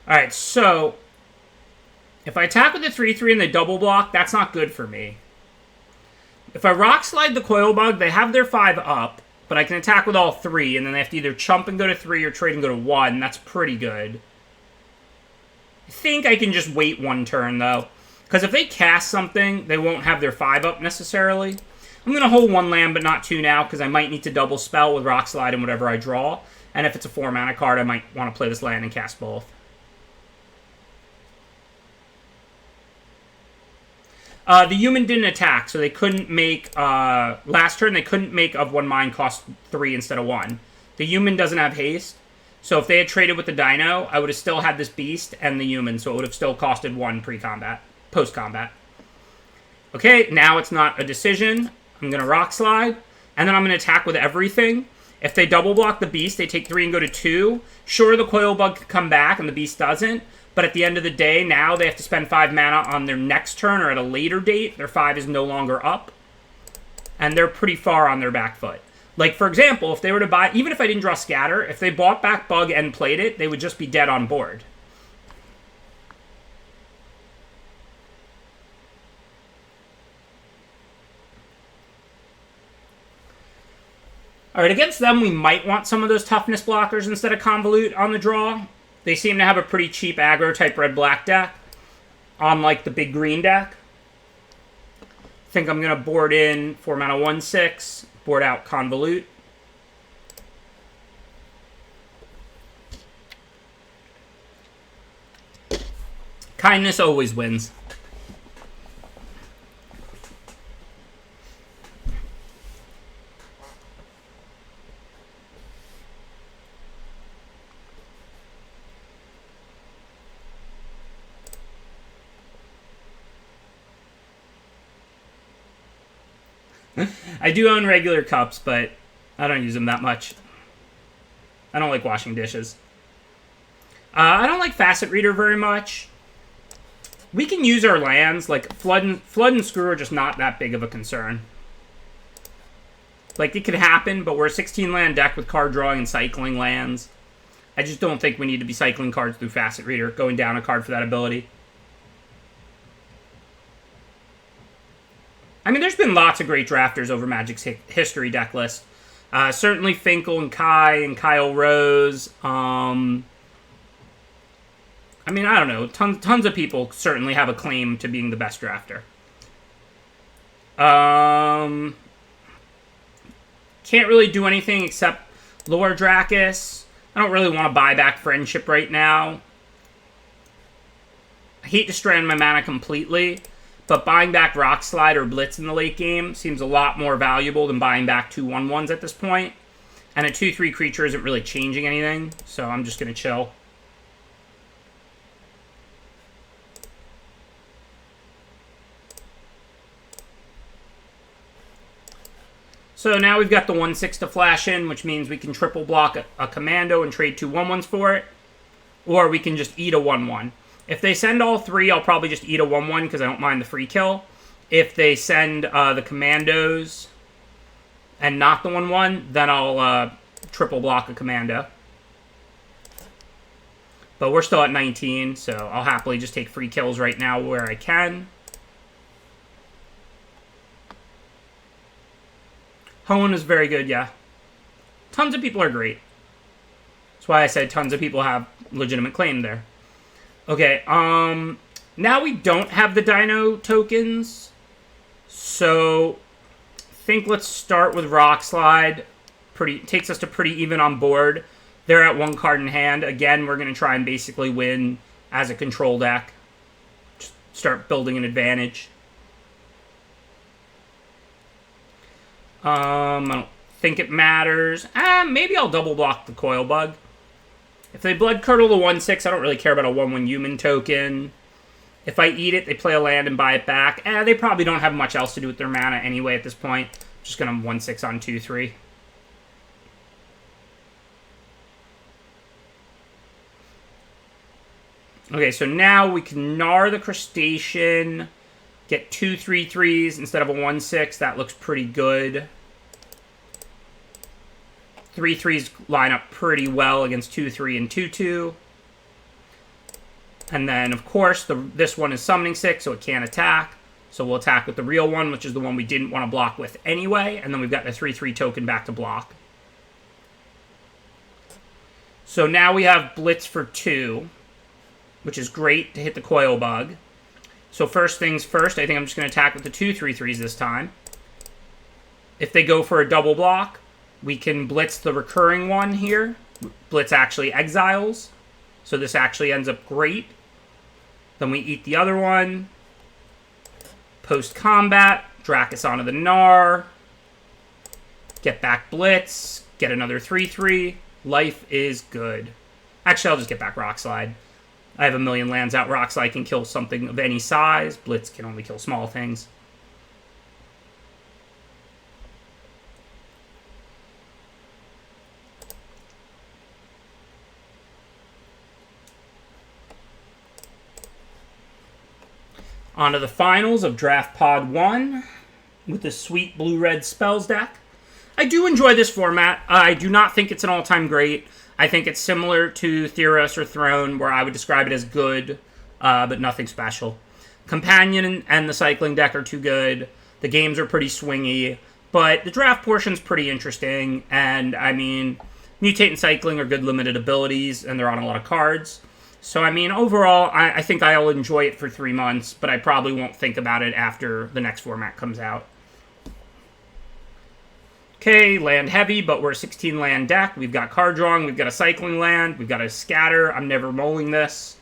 Alright, so if I attack with the 3-3 and they double block, that's not good for me. If I Rock Slide the Coil Bug, they have their 5 up, but I can attack with all 3, and then they have to either chump and go to 3 or trade and go to 1. That's pretty good. I think I can just wait 1 turn, though. Because if they cast something, they won't have their 5 up necessarily. I'm going to hold 1 land, but not 2 now, because I might need to double spell with Rock Slide and whatever I draw. And if it's a 4 mana card, I might want to play this land and cast both. The human didn't attack, so they couldn't make, last turn, they couldn't make of 1 Mind cost 3 instead of 1. The human doesn't have haste, so if they had traded with the Dino, I would have still had this beast and the human, so it would have still costed 1 pre-combat, post-combat. Okay, now it's not a decision. I'm going to Rock Slide, and then I'm going to attack with everything. If they double block the beast, they take 3 and go to 2. Sure, the Coil Bug can come back, and the beast doesn't. But at the end of the day, now they have to spend 5 mana on their next turn or at a later date. Their 5 is no longer up. And they're pretty far on their back foot. Like, for example, if they were to buy... Even if I didn't draw Scatter, if they bought back Bug and played it, they would just be dead on board. Alright, against them, we might want some of those toughness blockers instead of Convolute on the draw. They seem to have a pretty cheap aggro-type red-black deck, unlike the big green deck. I think I'm going to board in 4 mana 1/6, board out Convolute. Kindness always wins. I do own regular cups, but I don't use them that much. I don't like washing dishes. I don't like Facet Reader very much. We can use our lands. Like, Flood and Screw are just not that big of a concern. Like, it could happen, but we're a 16-land deck with card drawing and cycling lands. I just don't think we need to be cycling cards through Facet Reader, going down a card for that ability. I mean, there's been lots of great drafters over Magic's history deck list. Certainly Finkel and Kai and Kyle Rose. I mean, I don't know. Tons of people certainly have a claim to being the best drafter. Can't really do anything except Lore Dracus. I don't really want to buy back Friendship right now. I hate to strand my mana completely, but buying back Rock Slide or Blitz in the late game seems a lot more valuable than buying back 2/1/1s at this point. And a 2/3 creature isn't really changing anything, so I'm just going to chill. So now we've got the 1/6 to flash in, which means we can triple block a commando and trade 2/1/1s for it. Or we can just eat a 1/1. If they send all three, I'll probably just eat a 1/1 because I don't mind the free kill. If they send the commandos and not the 1/1, then I'll triple block a commando. But we're still at 19, so I'll happily just take free kills right now where I can. Hoenn is very good, yeah. Tons of people are great. That's why I said tons of people have legitimate claim there. Okay, now we don't have the dino tokens. So, I think let's start with Rock Slide. Takes us to pretty even on board. They're at 1 card in hand. Again, we're going to try and basically win as a control deck. Just start building an advantage. I don't think it matters. Maybe I'll double block the Coil Bug. If they Blood Curdle the 1/6, I don't really care about a 1/1 human token. If I eat it, they play a land and buy it back. They probably don't have much else to do with their mana anyway at this point. Just gonna 1/6 on 2/3. Okay, so now we can Gnar the Crustacean, get 2 3/3s instead of a 1/6. That looks pretty good. 3/3s line up pretty well against 2/3 and 2/2. And then, of course, this one is Summoning 6, so it can't attack. So we'll attack with the real one, which is the one we didn't want to block with anyway. And then we've got the 3/3 token back to block. So now we have Blitz for 2, which is great to hit the Coil Bug. So first things first, I think I'm just going to attack with the 2 3/3s this time. If they go for a double block, we can Blitz the recurring one here. Blitz actually exiles. So this actually ends up great. Then we eat the other one. Post-combat, Dracus onto the Gnar. Get back Blitz. Get another 3/3. Life is good. Actually, I'll just get back Rock Slide. I have a million lands out. Rock Slide can kill something of any size. Blitz can only kill small things. On to the finals of Draft Pod 1 with the sweet blue-red spells deck. I do enjoy this format. I do not think it's an all-time great. I think it's similar to Theros or Throne, where I would describe it as good, but nothing special. Companion and the cycling deck are too good. The games are pretty swingy, but the draft portion's pretty interesting. And, I mean, Mutate and Cycling are good limited abilities, and they're on a lot of cards. So, I mean, overall, I think I'll enjoy it for 3 months, but I probably won't think about it after the next format comes out. Okay, land heavy, but we're a 16 land deck. We've got card drawing, we've got a cycling land, we've got a scatter. I'm never mulling this.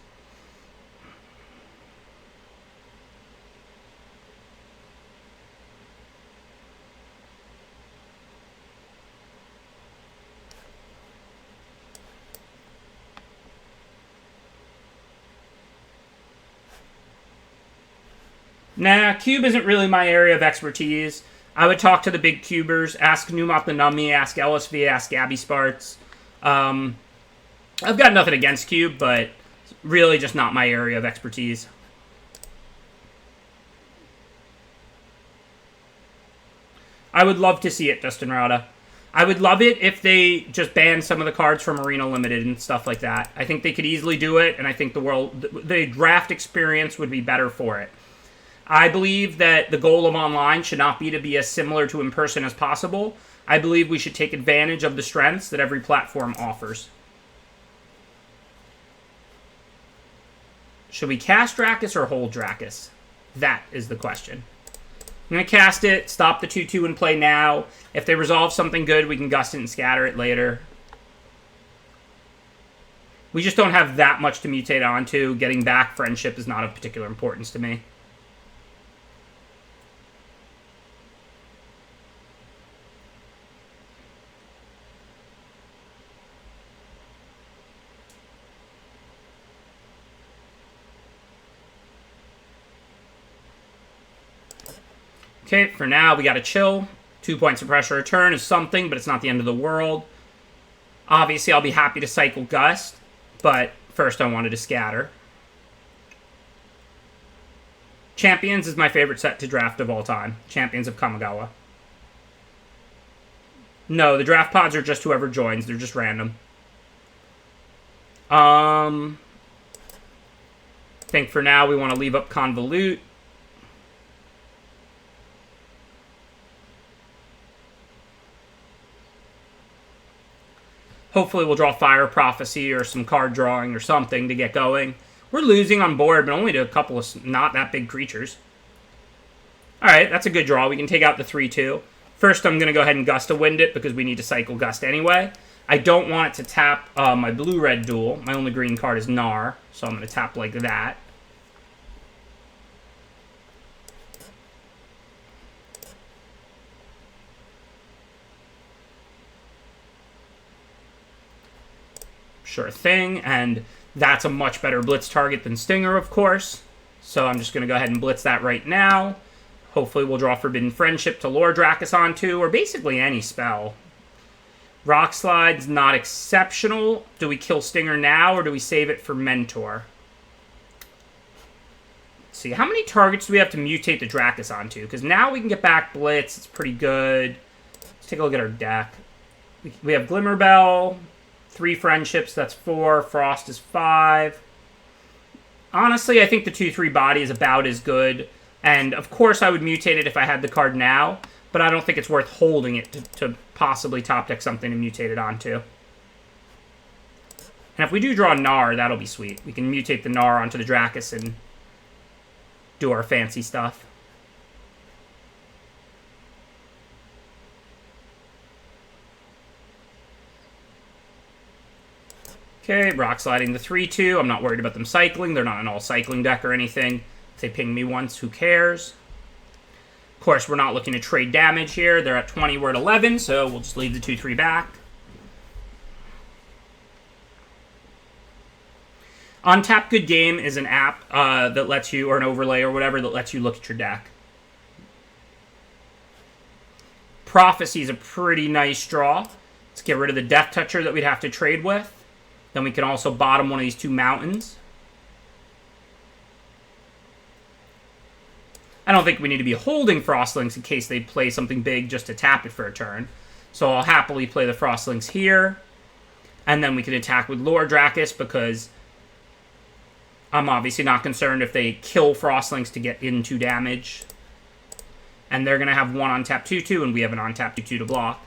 Nah, cube isn't really my area of expertise. I would talk to the big cubers, ask Numot the Nummy, ask LSV, ask Gabby Sparts. I've got nothing against cube, but really just not my area of expertise. I would love to see it, Justin Rada. I would love it if they just banned some of the cards from Arena Limited and stuff like that. I think they could easily do it, and I think the draft experience would be better for it. I believe that the goal of online should not be to be as similar to in-person as possible. I believe we should take advantage of the strengths that every platform offers. Should we cast Dracus or hold Dracus? That is the question. I'm going to cast it, stop the 2-2 and play now. If they resolve something good, we can gust it and scatter it later. We just don't have that much to mutate onto. Getting back Friendship is not of particular importance to me. Okay, for now, we gotta chill. 2 points of pressure a turn is something, but it's not the end of the world. Obviously, I'll be happy to cycle Gust, but first I wanted to scatter. Champions is my favorite set to draft of all time. Champions of Kamigawa. No, the draft pods are just whoever joins. They're just random. I think for now we want to leave up Convolute. Hopefully we'll draw Fire Prophecy or some card drawing or something to get going. We're losing on board, but only to a couple of not that big creatures. Alright, that's a good draw. We can take out the 3-2. First, I'm going to go ahead and Gust to Wind it because we need to cycle Gust anyway. I don't want it to tap my blue-red duel. My only green card is Gnar, so I'm going to tap like that. Sure thing, and that's a much better blitz target than Stinger, of course. So I'm just going to go ahead and blitz that right now. Hopefully we'll draw Forbidden Friendship to lure Dracus onto, or basically any spell. Rock Slide's not exceptional. Do we kill Stinger now, or do we save it for Mentor? Let's see, how many targets do we have to mutate the Dracus onto? Because now we can get back Blitz, it's pretty good. Let's take a look at our deck. We have Glimmerbell, 3 Friendships, that's 4. Frost is 5. Honestly, I think the 2-3 body is about as good. And, of course, I would mutate it if I had the card now. But I don't think it's worth holding it to possibly top deck something to mutate it onto. And if we do draw Gnar, that'll be sweet. We can mutate the Gnar onto the Dracus and do our fancy stuff. Okay, Rock Sliding the 3-2. I'm not worried about them cycling. They're not an all-cycling deck or anything. If they ping me once, who cares? Of course, we're not looking to trade damage here. They're at 20, we're at 11, so we'll just leave the 2-3 back. Untap Good Game is an app that lets you, or an overlay or whatever, that lets you look at your deck. Prophecy is a pretty nice draw. Let's get rid of the Death Toucher that we'd have to trade with. Then we can also bottom one of these 2 mountains. I don't think we need to be holding Frostlinks in case they play something big just to tap it for a turn. So I'll happily play the Frostlinks here. And then we can attack with Lure Dracus because I'm obviously not concerned if they kill Frostlinks to get into damage. And they're going to have 1 on tap 2-2, and we have an on tap 2-2 to block.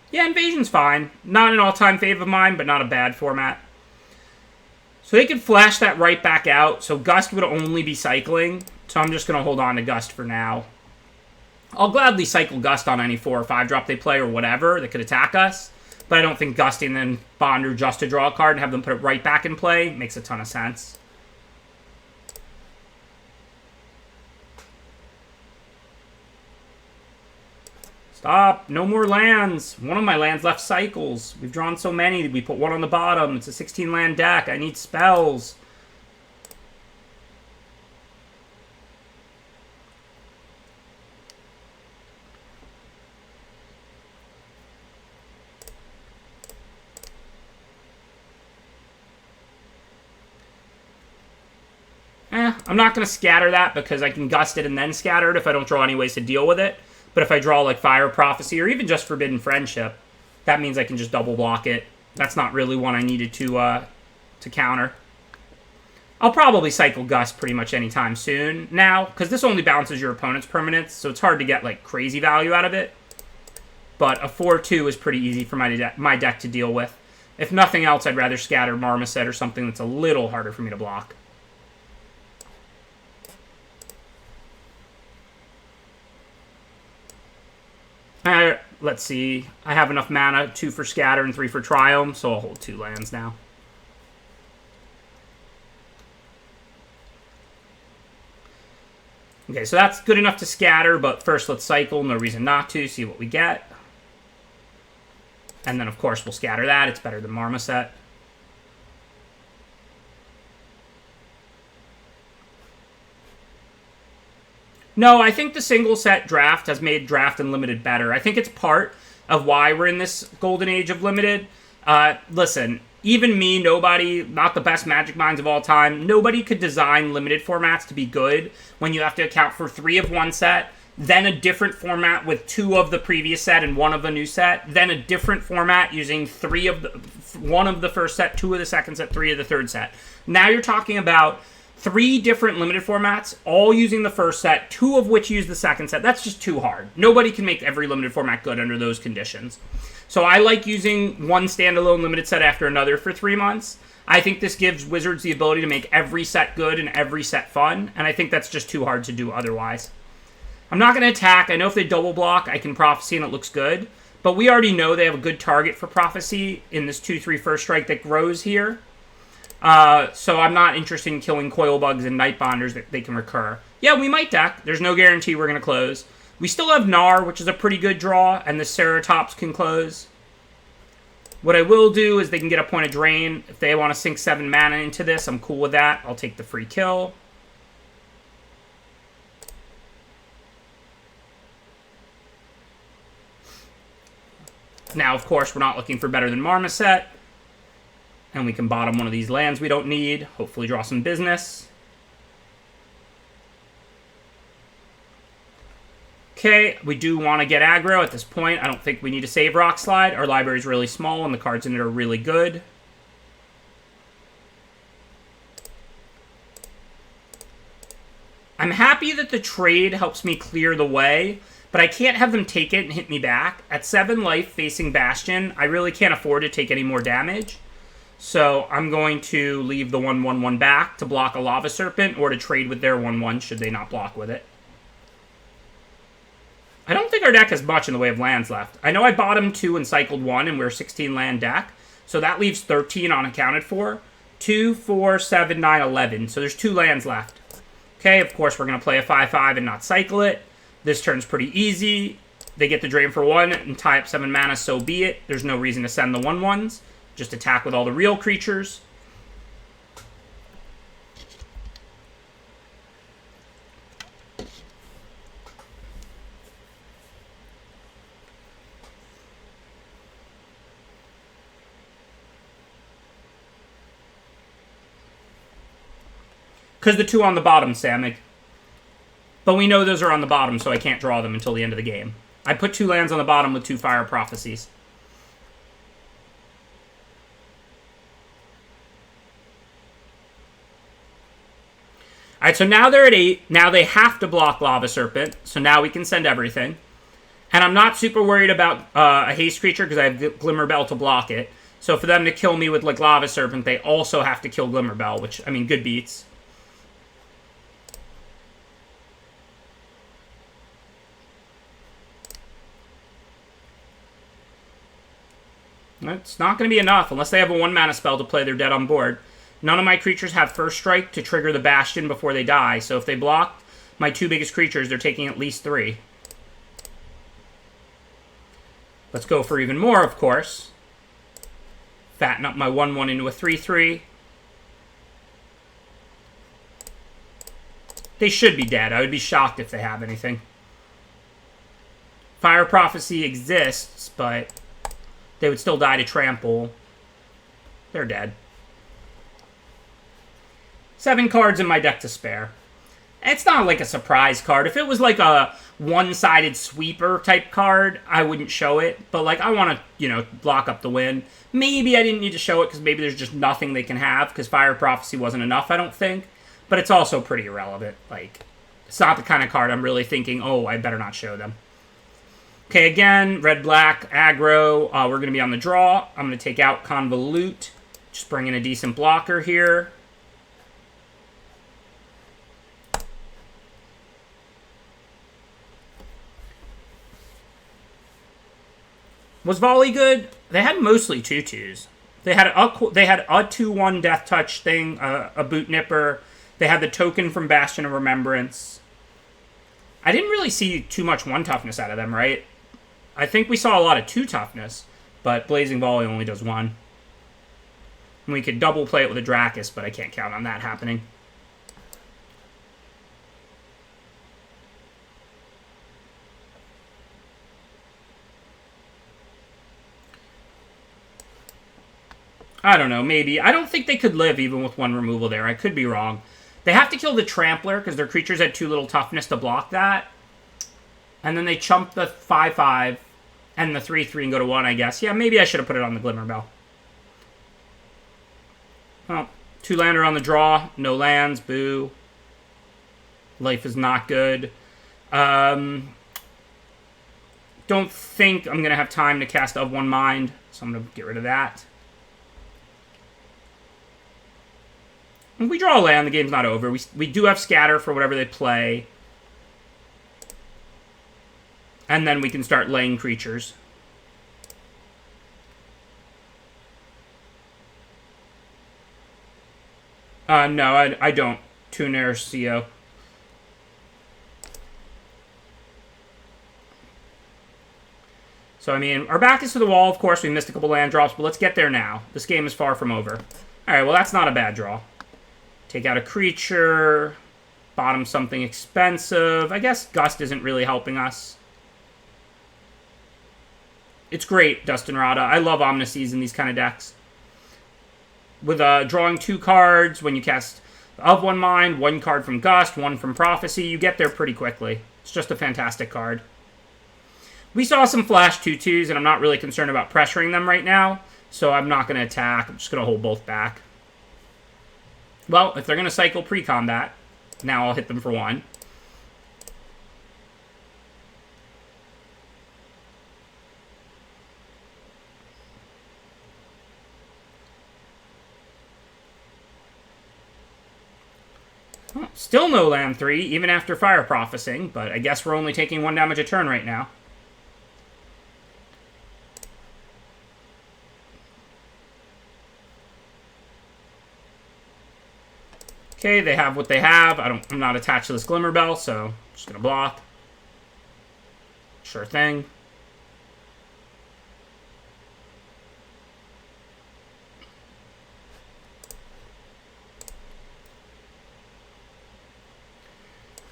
Yeah, Invasion's fine. Not an all-time fave of mine, but not a bad format. So they could flash that right back out, so Gust would only be cycling. So I'm just going to hold on to Gust for now. I'll gladly cycle Gust on any 4 or 5 drop they play or whatever that could attack us. But I don't think gusting then Bonder just to draw a card and have them put it right back in play makes a ton of sense. Stop. No more lands. One of my lands left cycles. We've drawn so many. We put 1 on the bottom. It's a 16-land deck. I need spells. I'm not going to scatter that because I can gust it and then scatter it if I don't draw any ways to deal with it. But if I draw like Fire Prophecy or even just Forbidden Friendship, that means I can just double block it. That's not really one I needed to counter. I'll probably cycle Gust pretty much anytime soon now, because this only bounces your opponent's permanents, so it's hard to get like crazy value out of it. But a 4-2 is pretty easy for my deck to deal with. If nothing else, I'd rather scatter Marmoset or something that's a little harder for me to block. Let's see. I have enough mana, 2 for Scatter and 3 for Triumph, so I'll hold 2 lands now. Okay, so that's good enough to scatter, but first let's cycle. No reason not to. See what we get. And then, of course, we'll scatter that. It's better than Marmoset. No, I think the single set draft has made draft and limited better. I think it's part of why we're in this golden age of limited. Listen, even me, nobody, not the best Magic minds of all time, nobody could design limited formats to be good when you have to account for 3 of one set, then a different format with 2 of the previous set and 1 of the new set, then a different format using 1 of the first set, 2 of the second set, 3 of the third set. Now you're talking about 3 different limited formats, all using the first set, 2 of which use the second set. That's just too hard. Nobody can make every limited format good under those conditions. So I like using one standalone limited set after another for 3 months. I think this gives Wizards the ability to make every set good and every set fun, and I think that's just too hard to do otherwise. I'm not going to attack. I know if they double block, I can Prophecy and it looks good, but we already know they have a good target for Prophecy in this 2/3 first strike that grows here. So I'm not interested in killing Coil Bugs and Night Bonders that they can recur. Yeah, we might deck. There's no guarantee we're going to close. We still have Gnar, which is a pretty good draw, and the Ceratops can close. What I will do is they can get a point of drain. If they want to sink 7 mana into this, I'm cool with that. I'll take the free kill. Now, of course, we're not looking for better than Marmoset. And we can bottom one of these lands we don't need. Hopefully draw some business. Okay, we do want to get aggro at this point. I don't think we need to save Rock Slide. Our library is really small and the cards in it are really good. I'm happy that the trade helps me clear the way, but I can't have them take it and hit me back. At 7 life facing Bastion, I really can't afford to take any more damage. So I'm going to leave the 1/1/1 back to block a Lava Serpent or to trade with their 1/1 should they not block with it. I don't think our deck has much in the way of lands left. I know I bottomed 2 and cycled 1 and we're a 16 land deck. So that leaves 13 unaccounted for. 2, 4, 7, 9, 11. So there's 2 lands left. Okay, of course we're going to play a 5/5 and not cycle it. This turn's pretty easy. They get the drain for 1 and tie up 7 mana, so be it. There's no reason to send the 1/1s. Just attack with all the real creatures. Because the 2 on the bottom, Samick. But we know those are on the bottom, so I can't draw them until the end of the game. I put 2 lands on the bottom with 2 Fire Prophecies. Alright, so now they're at 8. Now they have to block Lava Serpent, so now we can send everything. And I'm not super worried about a haste creature because I have Glimmerbell to block it. So for them to kill me with like Lava Serpent, they also have to kill Glimmerbell, which, I mean, good beats. It's not going to be enough unless they have a 1-mana spell to play their dead on board. None of my creatures have First Strike to trigger the Bastion before they die, so if they block my 2 biggest creatures, they're taking at least 3. Let's go for even more, of course. Fatten up my 1/1 into a 3/3. They should be dead. I would be shocked if they have anything. Fire Prophecy exists, but they would still die to trample. They're dead. 7 cards in my deck to spare. It's not like a surprise card. If it was like a one-sided sweeper type card, I wouldn't show it. But like, I want to, you know, block up the win. Maybe I didn't need to show it because maybe there's just nothing they can have because Fire Prophecy wasn't enough, I don't think. But it's also pretty irrelevant. Like, it's not the kind of card I'm really thinking, oh, I better not show them. Okay, again, red-black, aggro. We're going to be on the draw. I'm going to take out Convolute. Just bring in a decent blocker here. Was volley good? They had mostly tutus. They had a 2-1 death touch thing, a boot nipper. They had the token from Bastion of Remembrance. I didn't really see too much 1 toughness out of them, right? I think we saw a lot of 2 toughness, but Blazing Volley only does 1. And we could double play it with a Dracus, but I can't count on that happening. I don't know, maybe. I don't think they could live even with 1 removal there. I could be wrong. They have to kill the Trampler because their creatures had 2 little toughness to block that. And then they chump the 5/5 and the 3/3 and go to 1, I guess. Yeah, maybe I should have put it on the Glimmerbell. Well, 2-lander on the draw. No lands. Boo. Life is not good. Don't think I'm going to have time to cast Of One Mind, so I'm going to get rid of that. If we draw a land, the game's not over. We do have Scatter for whatever they play. And then we can start laying creatures. No, I don't. Tuner CO. So, I mean, our back is to the wall, of course. We missed a couple land drops, but let's get there now. This game is far from over. Alright, well, that's not a bad draw. Take out a creature. Bottom something expensive. I guess Gust isn't really helping us. It's great, Dustin Rada. I love Omniseas in these kind of decks. With drawing 2 cards, when you cast Of One Mind, 1 card from Gust, 1 from Prophecy, you get there pretty quickly. It's just a fantastic card. We saw some flash 2/2s, and I'm not really concerned about pressuring them right now, so I'm not going to attack. I'm just going to hold both back. Well, if they're going to cycle pre-combat, now I'll hit them for 1. Well, still no land 3, even after Fire Prophesying, but I guess we're only taking 1 damage a turn right now. Okay, they have what they have. I'm not attached to this Glimmerbell, so I'm just gonna block. Sure thing.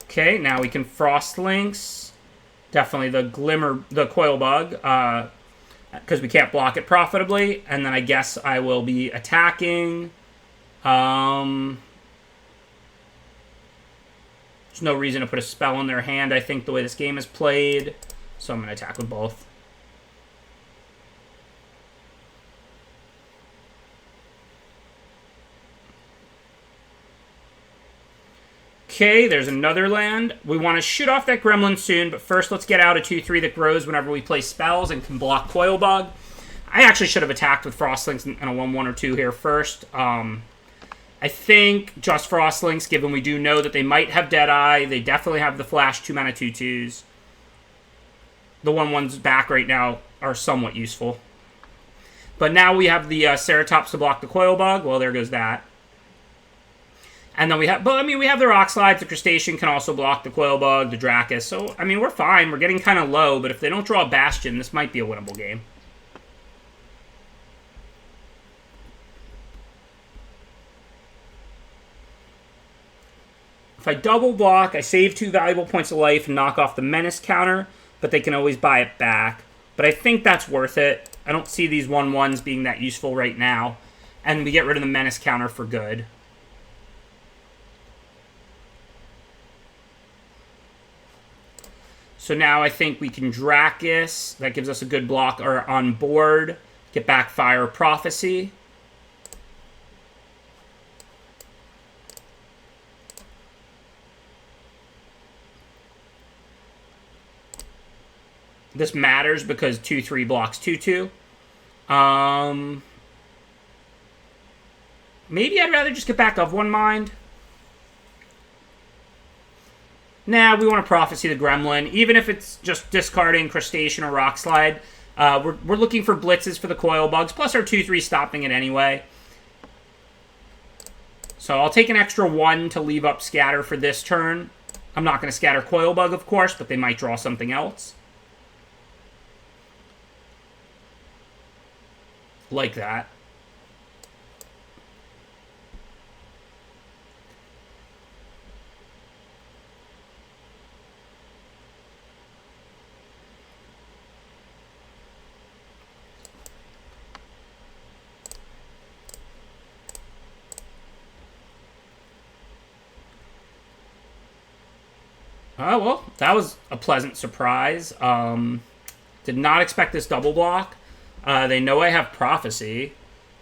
Okay, now we can Frost Links. Definitely the Coil Bug, because we can't block it profitably. And then I guess I will be attacking. There's no reason to put a spell in their hand, I think, the way this game is played. So I'm going to attack with both. Okay, there's another land. We want to shoot off that Gremlin soon, but first let's get out a 2/3 that grows whenever we play spells and can block Coil Bug. I actually should have attacked with Frostlinks and a 1/1 or 2 here first. I think just Frostlinks, given we do know that they might have Deadeye. They definitely have the flash 2-mana 2/2s. The 1/1s back right now are somewhat useful. But now we have the Ceratops to block the Coil Bug. Well, there goes that. And then we have, but I mean, we have the Rock Slides. The Crustacean can also block the Coil Bug, the Dracus. So, I mean, we're fine. We're getting kind of low, but if they don't draw a Bastion, this might be a winnable game. If I double block, I save 2 valuable points of life and knock off the Menace counter, but they can always buy it back. But I think that's worth it. I don't see these 1/1s being that useful right now. And we get rid of the Menace counter for good. So now I think we can Dracus. That gives us a good block on board. Get back Fire Prophecy. This matters because 2-3 blocks 2-2. Maybe I'd rather just get back of one mind. Nah, we want to Prophecy the Gremlin. Even if it's just discarding Crustacean or Rock Slide, we're looking for blitzes for the Coil Bugs, plus our 2-3 stopping it anyway. So I'll take an extra 1 to leave up Scatter for this turn. I'm not going to scatter Coil Bug, of course, but they might draw something else. Like that. Oh, well, that was a pleasant surprise. Did not expect this double block. They know I have Prophecy.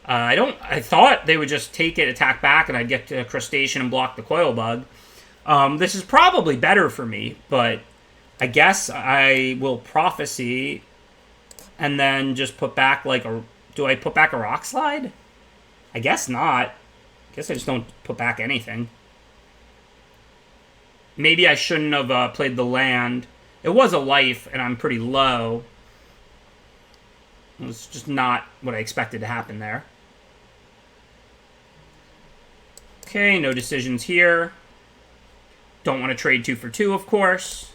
I thought they would just take it, attack back, and I'd get to Crustacean and block the Coil Bug. This is probably better for me, but I guess I will Prophecy and then just put back like a... Do I put back a Rock Slide? I guess not. I guess I just don't put back anything. Maybe I shouldn't have played the land. It was a life, and I'm pretty low. It was just not what I expected to happen there. Okay, no decisions here. Don't want to trade 2 for 2, of course.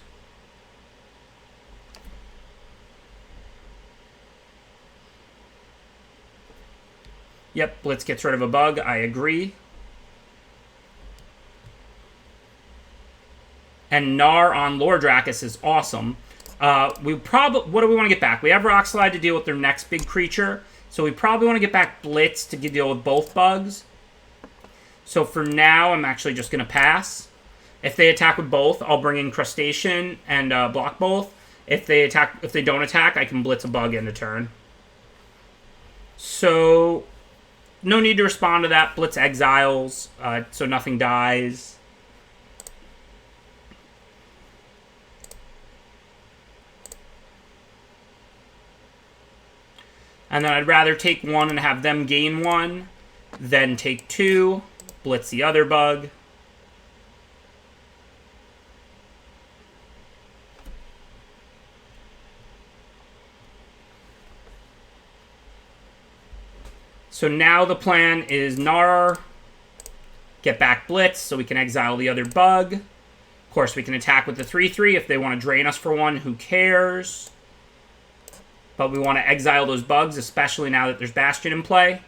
Yep, Blitz gets rid of a bug. I agree. And Gnar on Lordrakis is awesome. What do we want to get back? We have Rock Slide to deal with their next big creature. So we probably want to get back Blitz to deal with both bugs. So for now, I'm actually just going to pass. If they attack with both, I'll bring in Crustacean and block both. If they don't attack, I can Blitz a bug in a turn. So no need to respond to that. Blitz exiles, so nothing dies. And then I'd rather take 1 and have them gain 1 than take 2, Blitz the other bug. So now the plan is Gnar, get back Blitz so we can exile the other bug. Of course, we can attack with the 3-3 if they want to drain us for 1, who cares? But we want to exile those bugs, especially now that there's Bastion in play.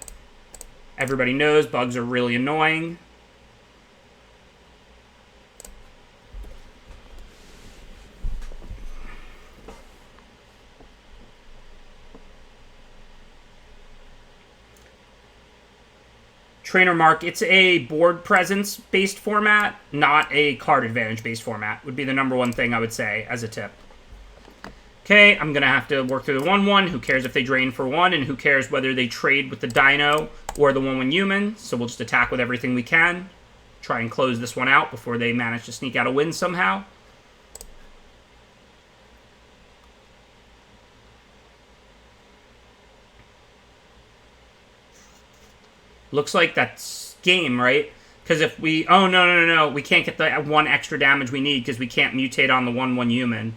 Everybody knows bugs are really annoying. Trainer Mark, it's a board presence-based format, not a card advantage-based format, would be the #1 thing I would say as a tip. Okay, I'm going to have to work through the 1-1. Who cares if they drain for 1, and who cares whether they trade with the Dino or the 1-1 human. So we'll just attack with everything we can. Try and close this one out before they manage to sneak out a win somehow. Looks like that's game, right? Because if we... Oh, no. We can't get the 1 extra damage we need because we can't mutate on the 1-1 human.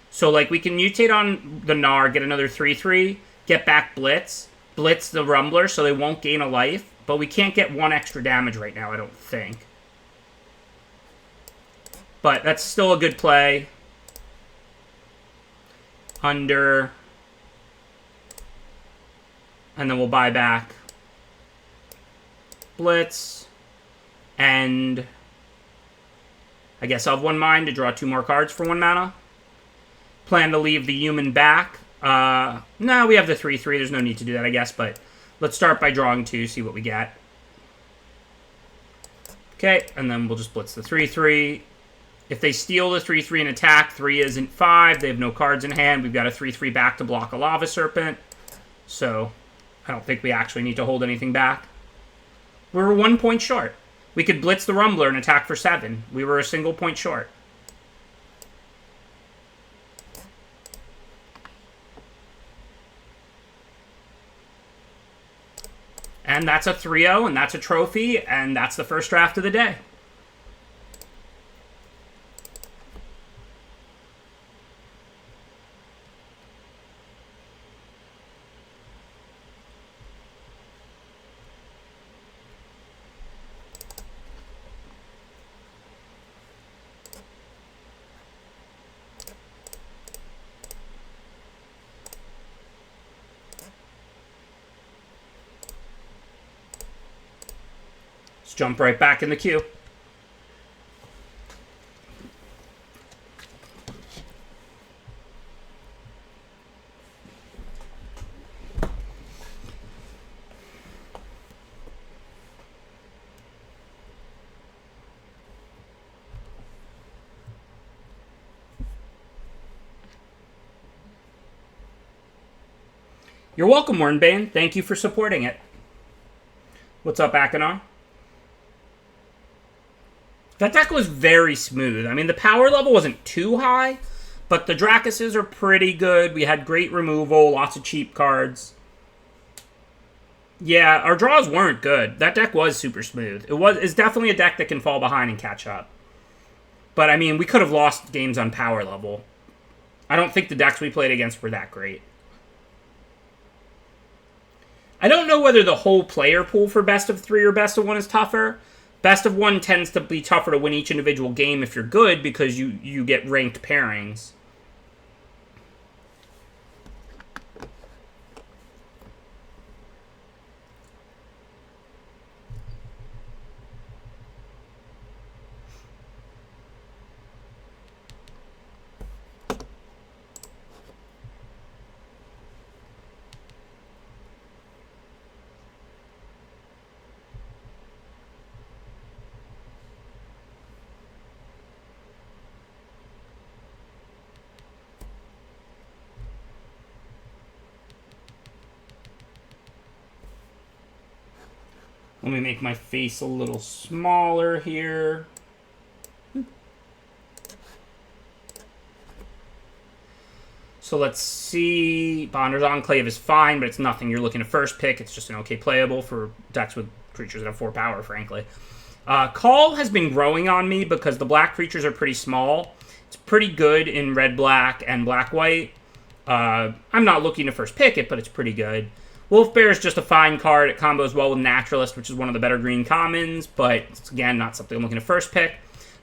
So, like, we can mutate on the Gnar, get another 3-3, get back Blitz, Blitz the Rumbler so they won't gain a life, but we can't get 1 extra damage right now, I don't think. But that's still a good play. Under. And then we'll buy back Blitz. And I guess I'll have 1 mind to draw 2 more cards for 1 mana. Plan to leave the human back. No, we have the 3-3. There's no need to do that, I guess. But let's start by drawing 2, see what we get. Okay, and then we'll just blitz the 3-3. If they steal the 3-3 and attack, 3 isn't 5. They have no cards in hand. We've got a 3-3 back to block a Lava Serpent. So I don't think we actually need to hold anything back. We're 1 point short. We could blitz the Rumbler and attack for 7. We were a single point short. And that's a 3-0, and that's a trophy, and that's the first draft of the day. Let's jump right back in the queue. You're welcome, Warnbane. Thank you for supporting it. What's up, Akinar? That deck was very smooth. I mean, the power level wasn't too high, but the Dracuses are pretty good. We had great removal, lots of cheap cards. Yeah, our draws weren't good. That deck was super smooth. It's definitely a deck that can fall behind and catch up. But, I mean, we could have lost games on power level. I don't think the decks we played against were that great. I don't know whether the whole player pool for best of 3 or best of 1 is tougher. Best of 1 tends to be tougher to win each individual game if you're good because you get ranked pairings. Let me make my face a little smaller here. So let's see. Bonder's Enclave is fine, but it's nothing you're looking to first pick. It's just an okay playable for decks with creatures that have 4 power, frankly. Call has been growing on me because the black creatures are pretty small. It's pretty good in red-black and black-white. I'm not looking to first pick it, but it's pretty good. Wolf Bear is just a fine card. It combos well with Naturalist, which is one of the better green commons, but it's, again, not something I'm looking to first pick.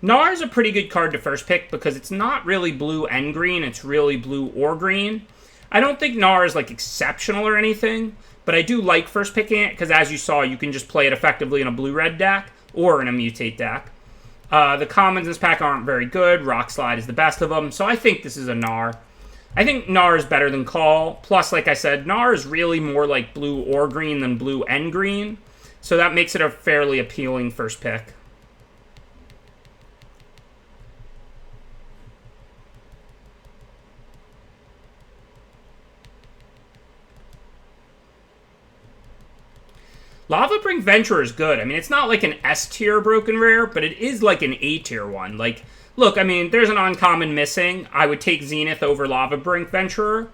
Gnar is a pretty good card to first pick because it's not really blue and green. It's really blue or green. I don't think Gnar is, like, exceptional or anything, but I do like first picking it because, as you saw, you can just play it effectively in a blue-red deck or in a Mutate deck. The commons in this pack aren't very good. Rock Slide is the best of them, so I think this is a Gnar. I think Gnar is better than Call. Plus, like I said, Gnar is really more like blue or green than blue and green. So that makes it a fairly appealing first pick. Lava Brink Venturer is good. I mean, it's not like an S-tier Broken Rare, but it is like an A-tier one. Like, look, I mean, there's an uncommon missing. I would take Zenith over Lava Brink Venturer.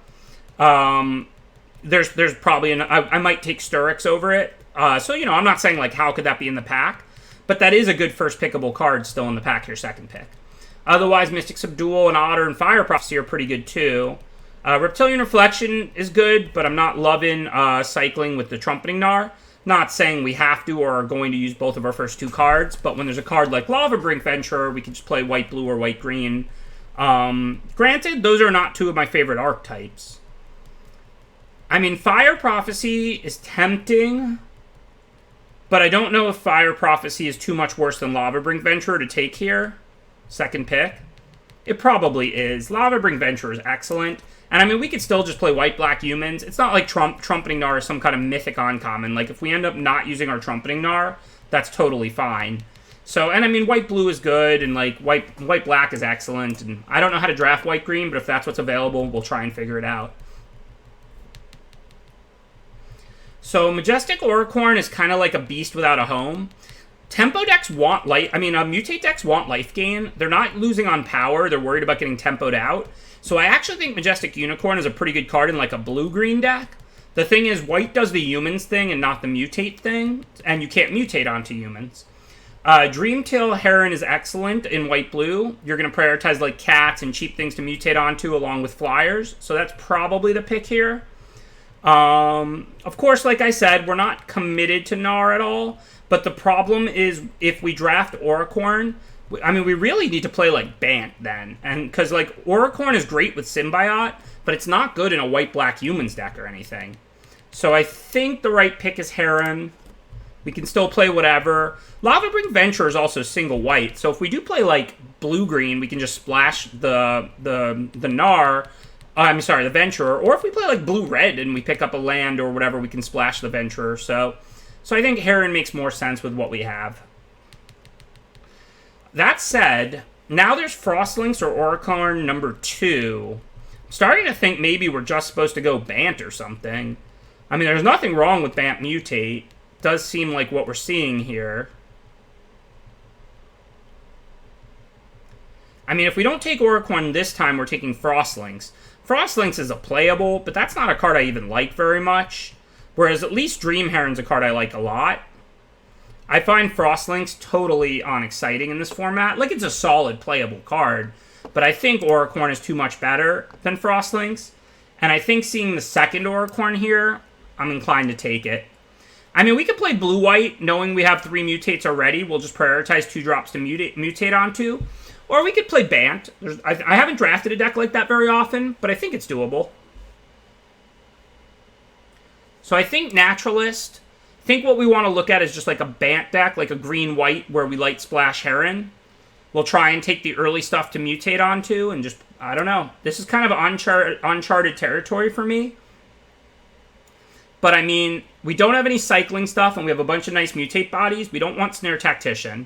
There's probably I might take Sturix over it. So, you know, I'm not saying, like, how could that be in the pack? But that is a good first pickable card still in the pack, your second pick. Otherwise, Mystic Subdual and Otter and Fire Prophecy are pretty good, too. Reptilian Reflection is good, but I'm not loving cycling with the Trumpeting Gnar. Not saying we have to or are going to use both of our first 2 cards, but when there's a card like Lava Brink Venturer, we can just play white-blue or white-green. Granted, those are not 2 of my favorite archetypes. I mean, Fire Prophecy is tempting, but I don't know if Fire Prophecy is too much worse than Lava Brink Venturer to take here. Second pick. It probably is. Lava Brink Venturer is excellent. And I mean, we could still just play white-black humans. It's not like Trumpeting Gnar is some kind of mythic uncommon. Like, if we end up not using our Trumpeting Gnar, that's totally fine. So, and I mean, white-blue is good, and, like, white-black is excellent. And I don't know how to draft white-green, but if that's what's available, we'll try and figure it out. So, Majestic Auricorn is kind of like a beast without a home. Tempo decks want life. I mean, Mutate decks want life gain. They're not losing on power. They're worried about getting tempoed out. So I actually think Majestic Unicorn is a pretty good card in like a blue-green deck. The thing is, white does the humans thing and not the mutate thing, and you can't mutate onto humans. Dreamtail Heron is excellent in white-blue. You're going to prioritize like cats and cheap things to mutate onto along with flyers, so that's probably the pick here. Of course, like I said, we're not committed to Gnar at all, but the problem is if we draft Auricorn, I mean, we really need to play like Bant then, and because like Auricorn is great with Symbiote, but it's not good in a white-black humans deck or anything. So I think the right pick is Heron. We can still play whatever. Lava Bring Venture is also single white, so if we do play like blue-green, we can just splash the Gnar. I'm sorry, the Venturer. Or if we play like blue-red and we pick up a land or whatever, we can splash the Venturer. So I think Heron makes more sense with what we have. That said, now there's Frostlinks or Auricorn number 2. I'm starting to think maybe we're just supposed to go Bant or something. I mean, there's nothing wrong with Bant Mutate. Does seem like what we're seeing here. I mean, if we don't take Auricorn this time, we're taking Frostlinks. Frostlinks is a playable, but that's not a card I even like very much. Whereas at least Dream Heron's a card I like a lot. I find Frostlinks totally unexciting in this format. Like, it's a solid playable card, but I think Auricorn is too much better than Frostlinks. And I think seeing the second Auricorn here, I'm inclined to take it. I mean, we could play blue-white, knowing we have 3 mutates already. We'll just prioritize 2 drops to mutate onto. Or we could play Bant. I haven't drafted a deck like that very often, but I think it's doable. So I think Naturalist. I think what we want to look at is just like a Bant deck, like a green-white, where we light splash Heron. We'll try and take the early stuff to mutate onto, and just, I don't know. This is kind of uncharted territory for me. But I mean, we don't have any cycling stuff, and we have a bunch of nice mutate bodies. We don't want Snare Tactician.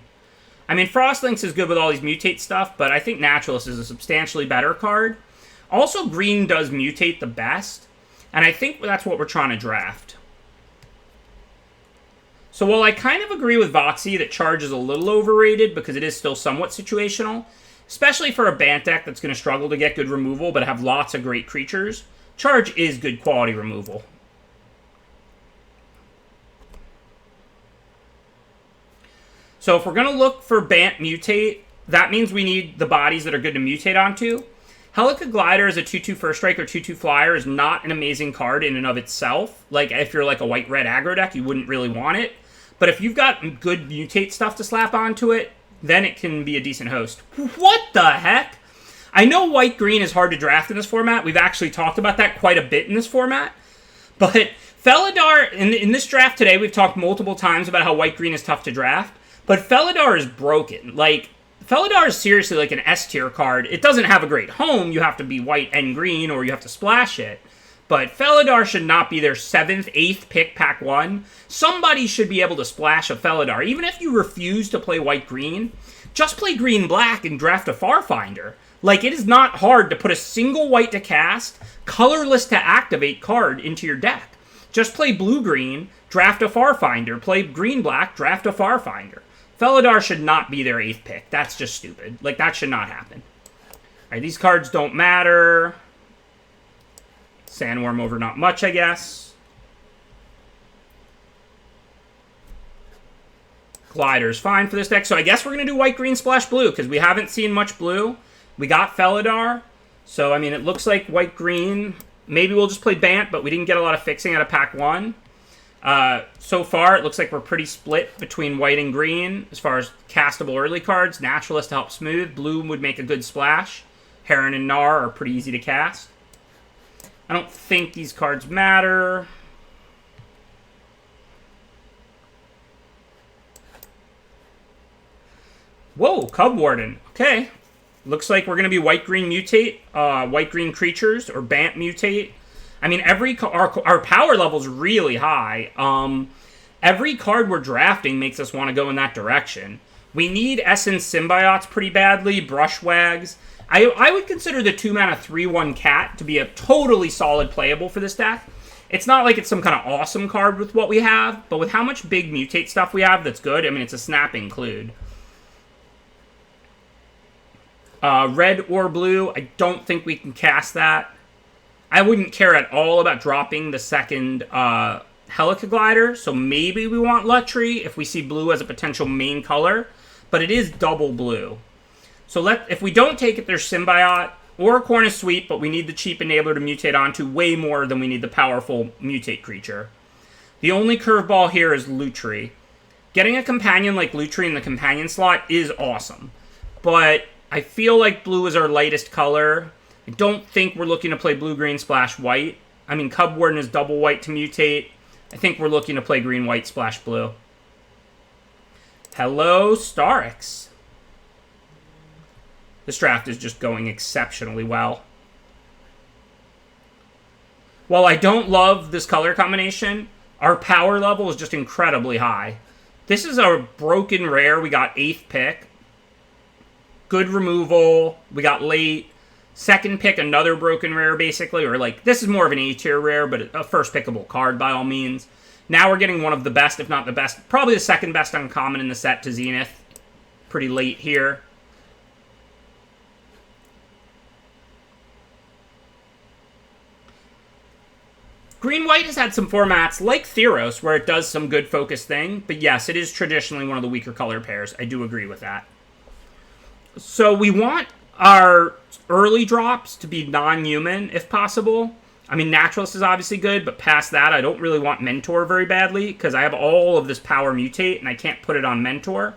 I mean, Frostlinks is good with all these mutate stuff, but I think Naturalist is a substantially better card. Also, green does mutate the best, and I think that's what we're trying to draft. So while I kind of agree with Voxy that Charge is a little overrated because it is still somewhat situational, especially for a Bant deck that's going to struggle to get good removal but have lots of great creatures, Charge is good quality removal. So if we're going to look for Bant Mutate, that means we need the bodies that are good to mutate onto. Helica Glider as a 2/2 first strike or 2/2 flyer is not an amazing card in and of itself. Like, if you're like a white-red aggro deck, you wouldn't really want it. But if you've got good mutate stuff to slap onto it, then it can be a decent host. What the heck? I know white-green is hard to draft in this format. We've actually talked about that quite a bit in this format. But Felidar, in this draft today, we've talked multiple times about how white-green is tough to draft. But Felidar is broken. Like, Felidar is seriously like an S-tier card. It doesn't have a great home. You have to be white and green, or you have to splash it. But Felidar should not be their 7th, 8th pick pack 1. Somebody should be able to splash a Felidar. Even if you refuse to play white-green, just play green-black and draft a Farfinder. Like, it is not hard to put a single white to cast, colorless to activate card into your deck. Just play blue-green, draft a Farfinder. Play green-black, draft a Farfinder. Felidar should not be their 8th pick. That's just stupid. Like, that should not happen. Alright, these cards don't matter. Sandworm over not much, I guess. Glider's fine for this deck. So I guess we're going to do white, green, splash blue, because we haven't seen much blue. We got Felidar. So, I mean, it looks like white, green. Maybe we'll just play Bant, but we didn't get a lot of fixing out of pack 1. So far, it looks like we're pretty split between white and green as far as castable early cards. Naturalist to help smooth. Blue would make a good splash. Heron and Gnar are pretty easy to cast. I don't think these cards matter. Whoa, Cub Warden. Okay. Looks like we're going to be white-green mutate, white-green creatures, or Bant mutate. I mean, our power level's really high. Every card we're drafting makes us want to go in that direction. We need Essence Symbiotes pretty badly, Brushwags. I would consider the 2-mana 3/1 Cat to be a totally solid playable for this deck. It's not like it's some kind of awesome card with what we have, but with how much big mutate stuff we have that's good, I mean, it's a snap include. Red or blue, I don't think we can cast that. I wouldn't care at all about dropping the second Helica Glider, so maybe we want Luttree if we see blue as a potential main color, but it is double blue. So if we don't take it, there's Symbiote. Auricorn is sweet, but we need the cheap enabler to mutate onto way more than we need the powerful mutate creature. The only curveball here is Luttree. Getting a companion like Luttree in the companion slot is awesome, but I feel like blue is our lightest color. I don't think we're looking to play blue-green splash white. I mean, Cub Warden is double white to mutate. I think we're looking to play green-white splash blue. Hello, Starix. This draft is just going exceptionally well. While I don't love this color combination, our power level is just incredibly high. This is a broken rare. We got 8th pick. Good removal. We got late. Second pick, another broken rare, basically. Or, like, this is more of an A-tier rare, but a first pickable card by all means. Now we're getting one of the best, if not the best, probably the second best uncommon in the set to Zenith. Pretty late here. Green-white has had some formats like Theros where it does some good focus thing, but yes, it is traditionally one of the weaker color pairs. I do agree with that. So we want our early drops to be non-human if possible. I mean, Naturalist is obviously good, but past that, I don't really want Mentor very badly because I have all of this power mutate and I can't put it on Mentor.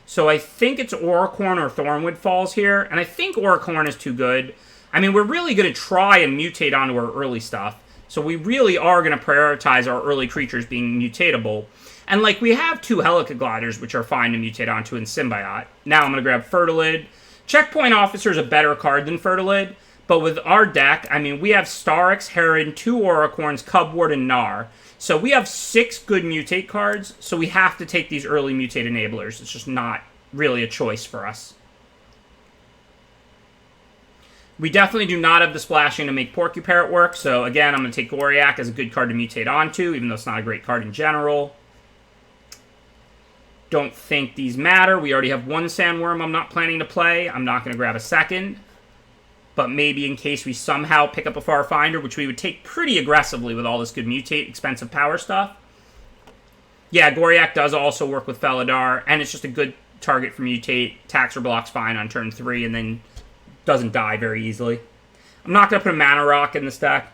So I think it's Auricorn or Thornwood Falls here, and I think Auricorn is too good. I mean, we're really going to try and mutate onto our early stuff. So we really are going to prioritize our early creatures being mutatable. And, like, we have 2 Helica Gliders, which are fine to mutate onto in Symbiote. Now I'm going to grab Fertilid. Checkpoint Officer is a better card than Fertilid. But with our deck, I mean, we have Starix, Heron, 2 Auricorns, Cub Ward, and Gnar. So we have 6 good mutate cards. So we have to take these early mutate enablers. It's just not really a choice for us. We definitely do not have the splashing to make Porcuparrot work, so again, I'm going to take Goriac as a good card to mutate onto, even though it's not a great card in general. Don't think these matter. We already have 1 Sandworm I'm not planning to play. I'm not going to grab a second. But maybe in case we somehow pick up a Farfinder, which we would take pretty aggressively with all this good mutate, expensive power stuff. Yeah, Goriac does also work with Felidar, and it's just a good target for mutate. Tax or blocks fine on turn 3, and then doesn't die very easily. I'm not going to put a Mana Rock in this deck.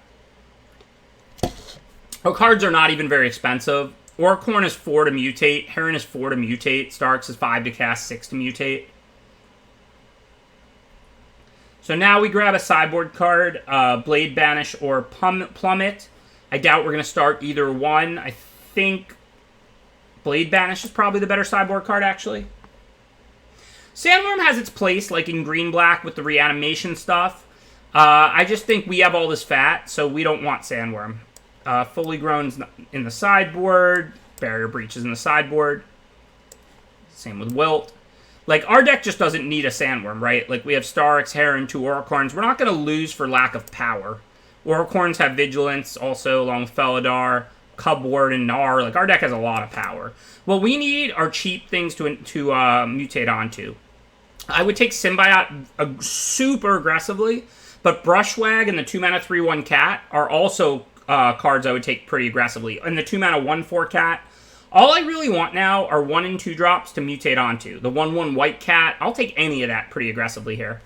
Our cards are not even very expensive. Auricorn is 4 to mutate. Heron is 4 to mutate. Starix is 5 to cast, 6 to mutate. So now we grab a sideboard card, Blade Banish or Plummet. I doubt we're going to start either one. I think Blade Banish is probably the better sideboard card, actually. Sandworm has its place, like in green-black with the reanimation stuff. I just think we have all this fat, so we don't want Sandworm. Fully Grown's in the sideboard. Barrier Breach is in the sideboard. Same with Wilt. Like, our deck just doesn't need a Sandworm, right? Like, we have Starix, Heron, 2 Auricorns. We're not going to lose for lack of power. Auricorns have Vigilance, also, along with Felidar, Cub Ward, and Gnar. Like, our deck has a lot of power. What we need are cheap things to mutate onto. I would take Symbiote super aggressively, but Brushwag and the 2-mana 3/1 Cat are also cards I would take pretty aggressively. And the 2-mana 1/4 Cat, all I really want now are 1 and 2 drops to mutate onto. The 1/1 White Cat, I'll take any of that pretty aggressively here.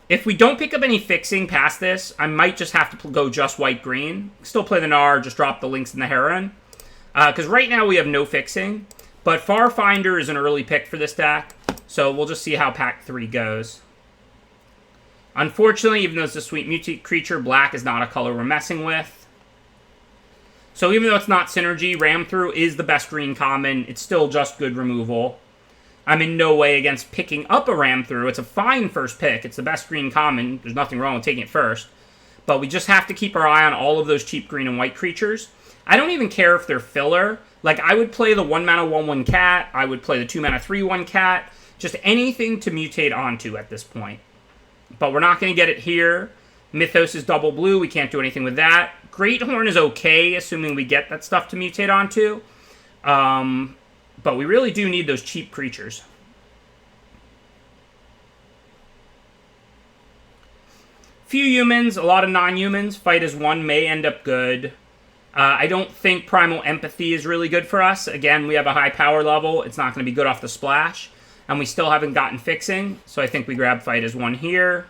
If we don't pick up any fixing past this, I might just have to go just white-green. Still play the Gnar, just drop the Lynx and the Heron. Because right now we have no fixing. But Farfinder is an early pick for this deck. So we'll just see how Pack 3 goes. Unfortunately, even though it's a sweet mutate creature, black is not a color we're messing with. So even though it's not synergy, Ram Through is the best green common. It's still just good removal. I'm in no way against picking up a Ram Through. It's a fine first pick. It's the best green common. There's nothing wrong with taking it first. But we just have to keep our eye on all of those cheap green and white creatures. I don't even care if they're filler. Like, I would play the 1-mana 1/1 Cat. I would play the 2-mana 3/1 Cat. Just anything to mutate onto at this point. But we're not going to get it here. Mythos is double blue. We can't do anything with that. Great Horn is okay, assuming we get that stuff to mutate onto. But we really do need those cheap creatures. Few humans, a lot of non-humans. Fight as one may end up good. I don't think Primal Empathy is really good for us. Again, we have a high power level. It's not going to be good off the splash. And we still haven't gotten Fixing. So I think we grab Fight as one here.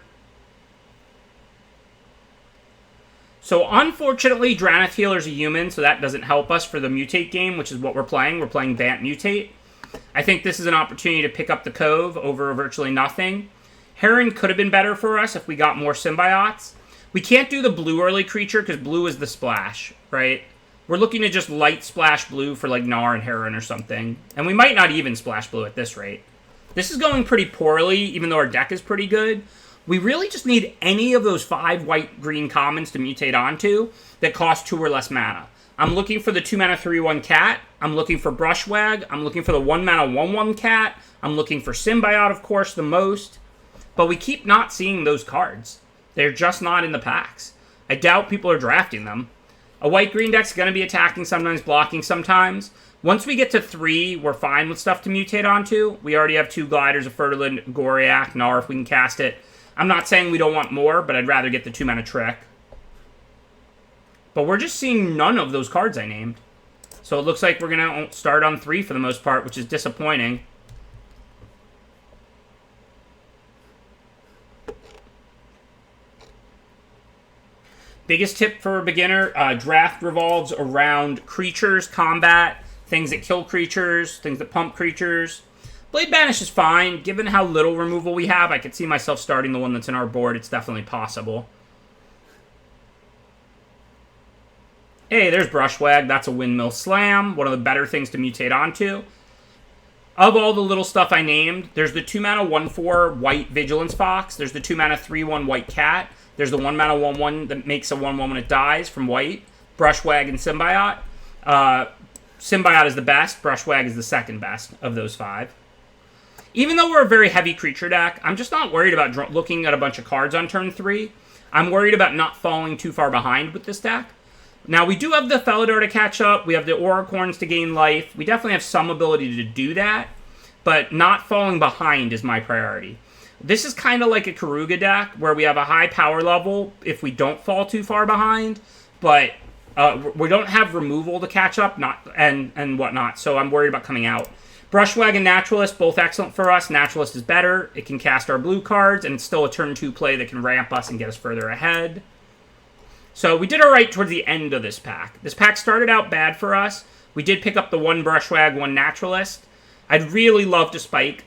So unfortunately, Drannith Healer's a human, so that doesn't help us for the Mutate game, which is what we're playing. We're playing Bant Mutate. I think this is an opportunity to pick up the Cove over virtually nothing. Heron could have been better for us if we got more Symbiotes. We can't do the blue early creature because blue is the splash, right? We're looking to just light splash blue for like Gnar and Heron or something. And we might not even splash blue at this rate. This is going pretty poorly, even though our deck is pretty good. We really just need any of those 5 white-green commons to mutate onto that cost 2 or less mana. I'm looking for the 2-mana 3/1 cat. I'm looking for Brushwag. I'm looking for the 1-mana 1/1 cat. I'm looking for Symbiote, of course, the most. But we keep not seeing those cards. They're just not in the packs. I doubt people are drafting them. A white-green deck's going to be attacking sometimes, blocking sometimes. Once we get to 3, we're fine with stuff to mutate onto. We already have 2 Gliders, a Fertilid, Goriac, Gnar if we can cast it. I'm not saying we don't want more, but I'd rather get the 2-mana trick. But we're just seeing none of those cards I named. So it looks like we're going to start on 3 for the most part, which is disappointing. Biggest tip for a beginner, draft revolves around creatures, combat, things that kill creatures, things that pump creatures. Blade Banish is fine. Given how little removal we have, I could see myself starting the one that's in our board. It's definitely possible. Hey, there's Brushwag. That's a Windmill Slam. One of the better things to mutate onto. Of all the little stuff I named, there's the 2-mana 1/4 white Vigilance Fox. There's the 2-mana 3/1 white cat. There's the 1-mana 1/1 that makes a 1/1 when it dies from white. Brushwag and Symbiote. Symbiote is the best. Brushwag is the second best of those 5. Even though we're a very heavy creature deck, I'm just not worried about looking at a bunch of cards on turn 3. I'm worried about not falling too far behind with this deck. Now, we do have the Felidar to catch up. We have the Auricorns to gain life. We definitely have some ability to do that, but not falling behind is my priority. This is kind of like a Karuga deck, where we have a high power level if we don't fall too far behind, but we don't have removal to catch up and whatnot, so I'm worried about coming out. Brushwag and Naturalist, both excellent for us. Naturalist is better. It can cast our blue cards, and it's still a turn 2 play that can ramp us and get us further ahead. So we did all right towards the end of this pack. This pack started out bad for us. We did pick up the 1 Brushwag, 1 Naturalist. I'd really love to spike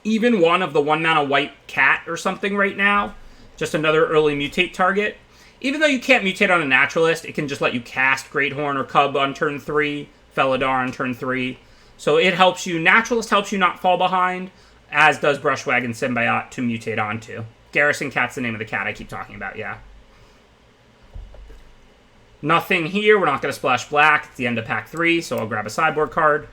even one of the 1-mana white cat or something right now. Just another early mutate target. Even though you can't mutate on a Naturalist, it can just let you cast Greathorn or Cub on turn 3, Felidar on turn 3. So it helps you, Naturalist helps you not fall behind, as does Brushwag and Symbiote to mutate onto. Garrison Cat's the name of the cat I keep talking about, yeah. Nothing here, we're not going to splash black. It's the end of pack 3, so I'll grab a sideboard card.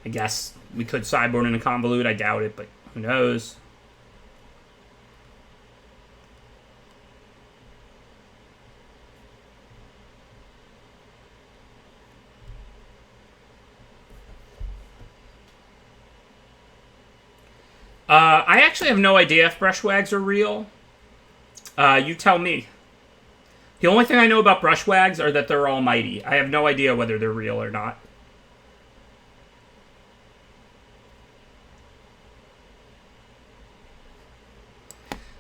I guess we could sideboard in a Convolute, I doubt it, but who knows. I actually have no idea if Brushwags are real. You tell me. The only thing I know about Brushwags are that they're almighty. I have no idea whether they're real or not.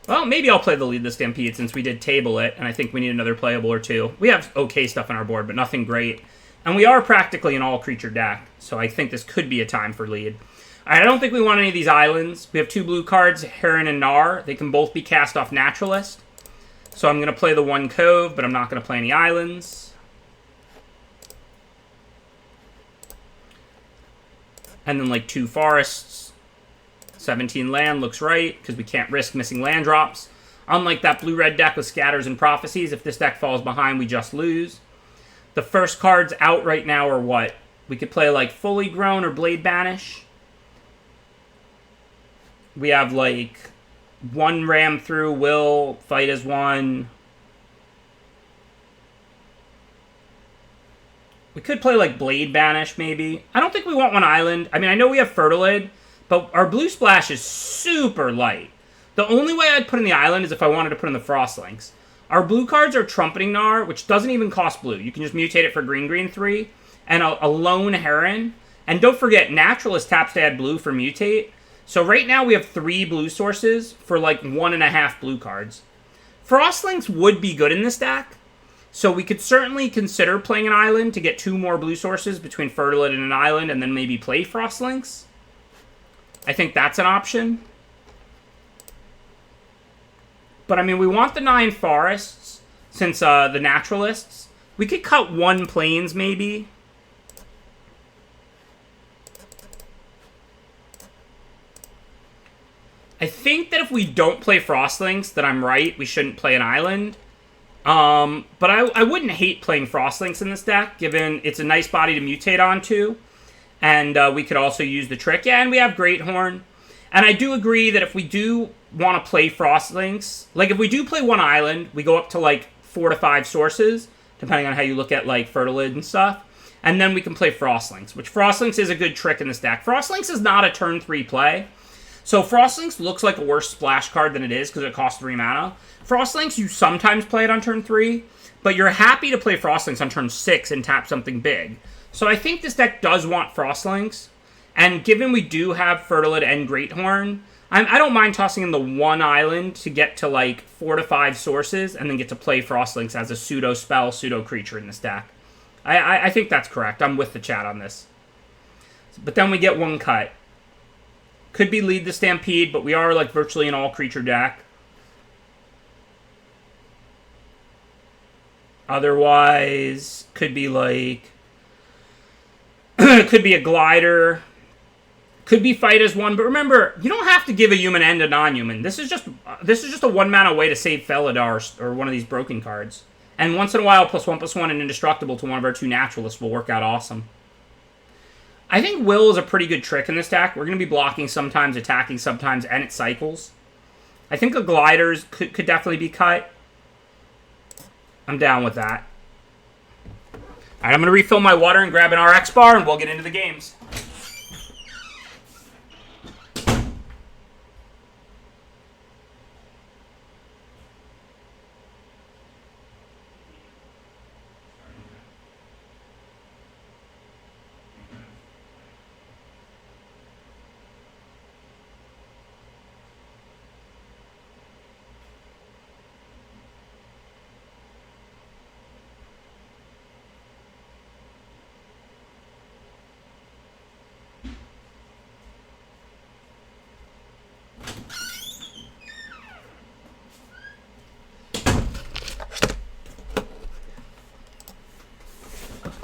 Well, maybe I'll play the Lead the Stampede since we did table it, and I think we need another playable or 2. We have okay stuff on our board, but nothing great. And we are practically an all-creature deck, so I think this could be a time for Lead. I don't think we want any of these islands. We have 2 blue cards, Heron and Gnar. They can both be cast off Naturalist. So I'm going to play the 1 Cove, but I'm not going to play any islands. And then like 2 forests. 17 land looks right, because we can't risk missing land drops. Unlike that blue-red deck with Scatters and Prophecies, if this deck falls behind, we just lose. The first cards out right now are what? We could play like Fully Grown or Blade Banish. We have like 1 Ram Through, Will, Fight as 1. We could play like Blade Banish, maybe. I don't think we want one island. I mean, I know we have Fertilid, but our blue splash is super light. The only way I'd put in the island is if I wanted to put in the Frostlinks. Our blue cards are Trumpeting Gnar, which doesn't even cost blue. You can just mutate it for green 3, and a Lone Heron. And don't forget, Naturalist taps to add blue for mutate. So right now we have 3 blue sources for like 1.5 blue cards. Frostlinks would be good in this deck. So we could certainly consider playing an island to get 2 more blue sources between Fertilid and an island, and then maybe play Frostlinks. I think that's an option. But I mean, we want the 9 forests, since the naturalists. We could cut 1 plains, maybe. I think that if we don't play Frostlinks, that I'm right, we shouldn't play an island. But I wouldn't hate playing Frostlinks in this deck, given it's a nice body to mutate onto. And we could also use the trick. Yeah, and we have Greathorn. And I do agree that if we do want to play Frostlinks, like if we do play one island, we go up to like 4 to 5 sources, depending on how you look at like Fertilid and stuff. And then we can play Frostlinks, which Frostlinks is a good trick in this deck. Frostlinks is not a turn 3 play. So Frostlinks looks like a worse splash card than it is because it costs 3 mana. Frostlinks, you sometimes play it on turn 3, but you're happy to play Frostlinks on turn 6 and tap something big. So I think this deck does want Frostlinks, and given we do have Fertilid and Greathorn, I don't mind tossing in the 1 island to get to like 4 to 5 sources, and then get to play Frostlinks as a pseudo spell, pseudo creature in this deck. I think that's correct. I'm with the chat on this. But then we get 1 cut. Could be Lead the Stampede, but we are like virtually an all creature deck. Otherwise, could be like... could be a Glider. Could be Fight as 1. But remember, you don't have to give a human and a non-human. This is just a 1 mana way to save Felidar or one of these broken cards. And once in a while, +1/+1 and Indestructible to one of our 2 Naturalists will work out awesome. I think Will is a pretty good trick in this deck. We're going to be blocking sometimes, attacking sometimes, and it cycles. I think a Gliders could definitely be cut. I'm down with that. Alright, I'm going to refill my water and grab an RX bar, and we'll get into the games.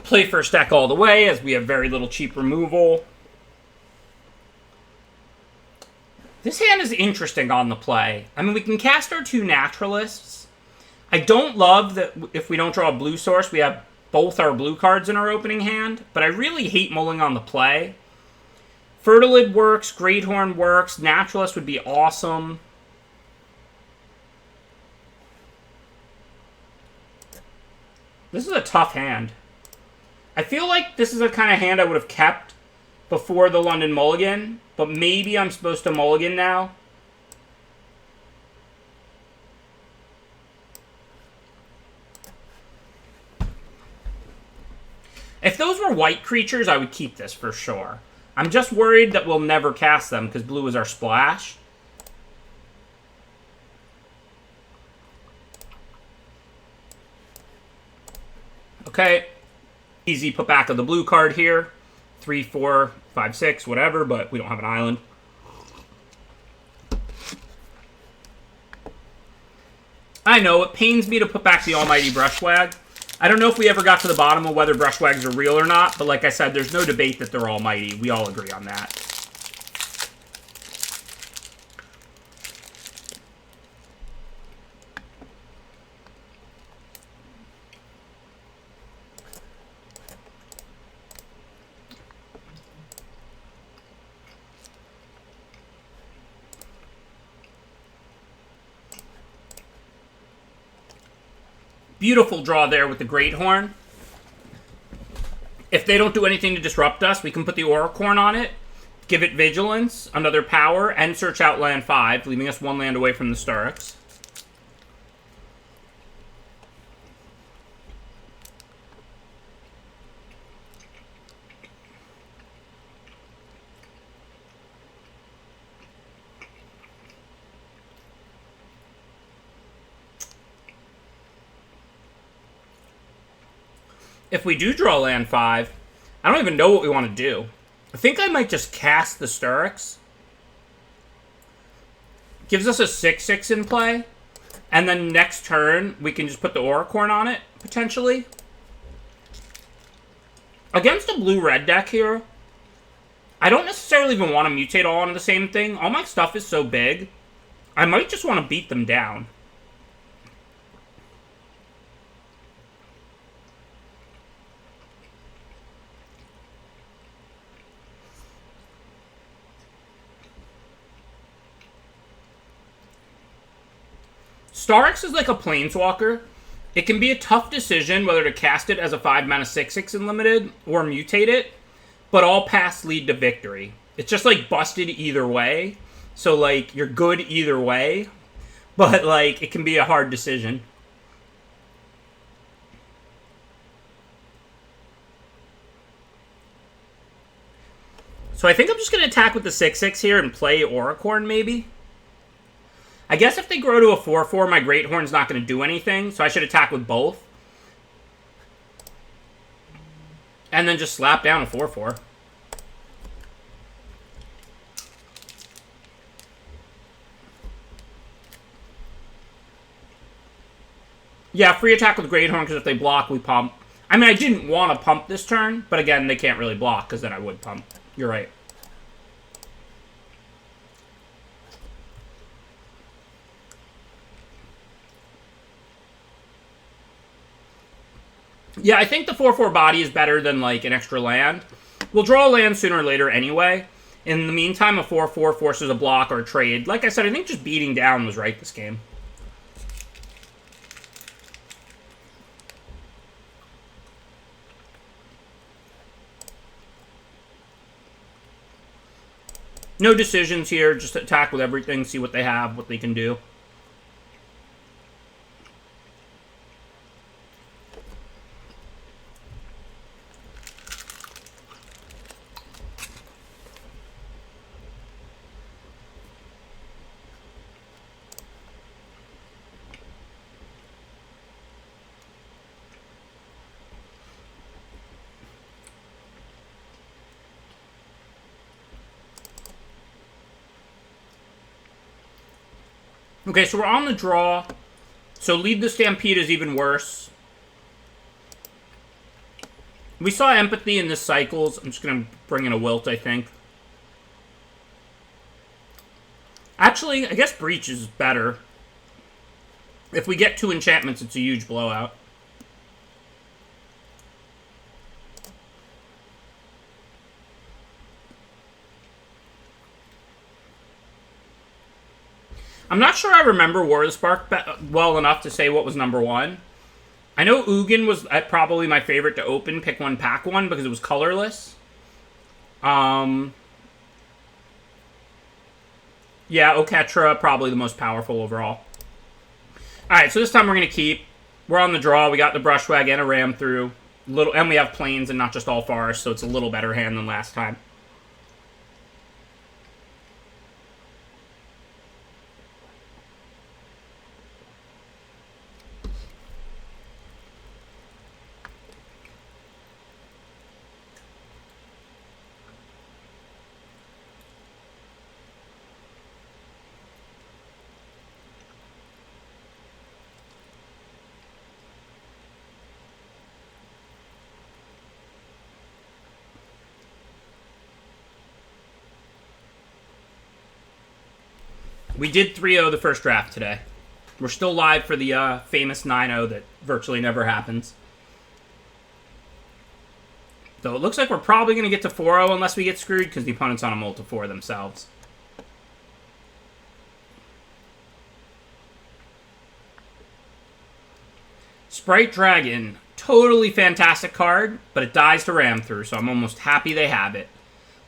Play first deck all the way, as we have very little cheap removal. This hand is interesting on the play. I mean, we can cast our 2 Naturalists. I don't love that if we don't draw a blue source, we have both our blue cards in our opening hand, but I really hate mulling on the play. Fertilid works, Greathorn works, Naturalist would be awesome. This is a tough hand. I feel like this is a kind of hand I would have kept before the London Mulligan, but maybe I'm supposed to mulligan now. If those were white creatures, I would keep this for sure. I'm just worried that we'll never cast them because blue is our splash. Okay. Easy put back of the blue card here. 3, 4, 5, 6, whatever, but we don't have an island. I know, it pains me to put back the almighty Brushwag. I don't know if we ever got to the bottom of whether Brushwags are real or not, but like I said, there's no debate that they're almighty. We all agree on that. Beautiful draw there with the Greathorn. If they don't do anything to disrupt us, we can put the Auricorn on it, give it Vigilance, another power, and search out land 5, leaving us 1 land away from the Sturks. If we do draw land 5, I don't even know what we want to do. I think I might just cast the Sturks. Gives us a 6/6 in play. And then next turn, we can just put the Auricorn on it, potentially. Against a blue-red deck here, I don't necessarily even want to mutate all onto the same thing. All my stuff is so big, I might just want to beat them down. Starix is like a Planeswalker. It can be a tough decision whether to cast it as a 5-mana 6/6 in Limited or mutate it, but all paths lead to victory. It's just like busted either way. So like you're good either way, but like it can be a hard decision. So I think I'm just going to attack with the 6/6 here and play Auricorn maybe. I guess if they grow to a 4/4, my Great Horn's not going to do anything, so I should attack with both. And then just slap down a 4/4. Yeah, free attack with Great Horn, because if they block, we pump. I mean, I didn't want to pump this turn, but again, they can't really block, because then I would pump. You're right. Yeah, I think the 4/4 body is better than, like, an extra land. We'll draw a land sooner or later anyway. In the meantime, a 4/4 forces a block or a trade. Like I said, I think just beating down was right this game. No decisions here, just attack with everything, see what they have, what they can do. Okay, so we're on the draw. So Lead the Stampede is even worse. We saw Empathy in this Cycles. I'm just going to bring in a Wilt, I think. Actually, I guess Breach is better. If we get 2 enchantments, it's a huge blowout. I'm not sure I remember War of the Spark well enough to say what was number 1. I know Ugin was probably my favorite to open, pick 1, pack 1, because it was colorless. Yeah, Oketra, probably the most powerful overall. Alright, so this time we're going to keep. We're on the draw. We got the Brushwag and a Ram through. And we have Plains and not just all forests, so it's a little better hand than last time. We did 3-0 the first draft today. We're still live for the famous 9-0 that virtually never happens. So it looks like we're probably going to get to 4-0 unless we get screwed because the opponent's on a multi-4 themselves. Sprite Dragon, Totally fantastic card, but it dies to ram through, so I'm almost happy they have it.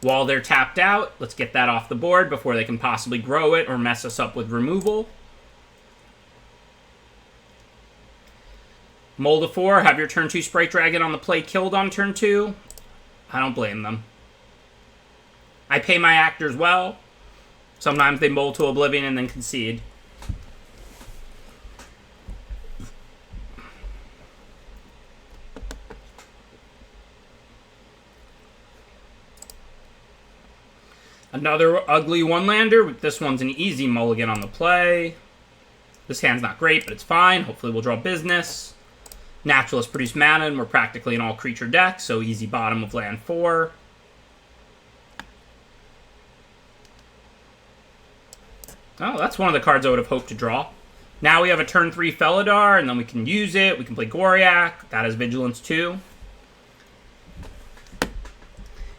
While they're tapped out, let's get that off the board before they can possibly grow it or mess us up with removal. Mold of 4, have your turn 2 Sprite Dragon on the play killed on turn 2. I don't blame them. I pay my actors well. Sometimes they mold to oblivion and then concede. Another ugly one-lander. This one's an easy mulligan on the play. This hand's not great, but it's fine. Hopefully we'll draw business. Naturalists produce mana, and we're practically an all-creature deck, so easy bottom of land 4. Oh, that's one of the cards I would have hoped to draw. Now we have a turn 3 Felidar, and then we can use it. We can play Goriak. That has Vigilance 2.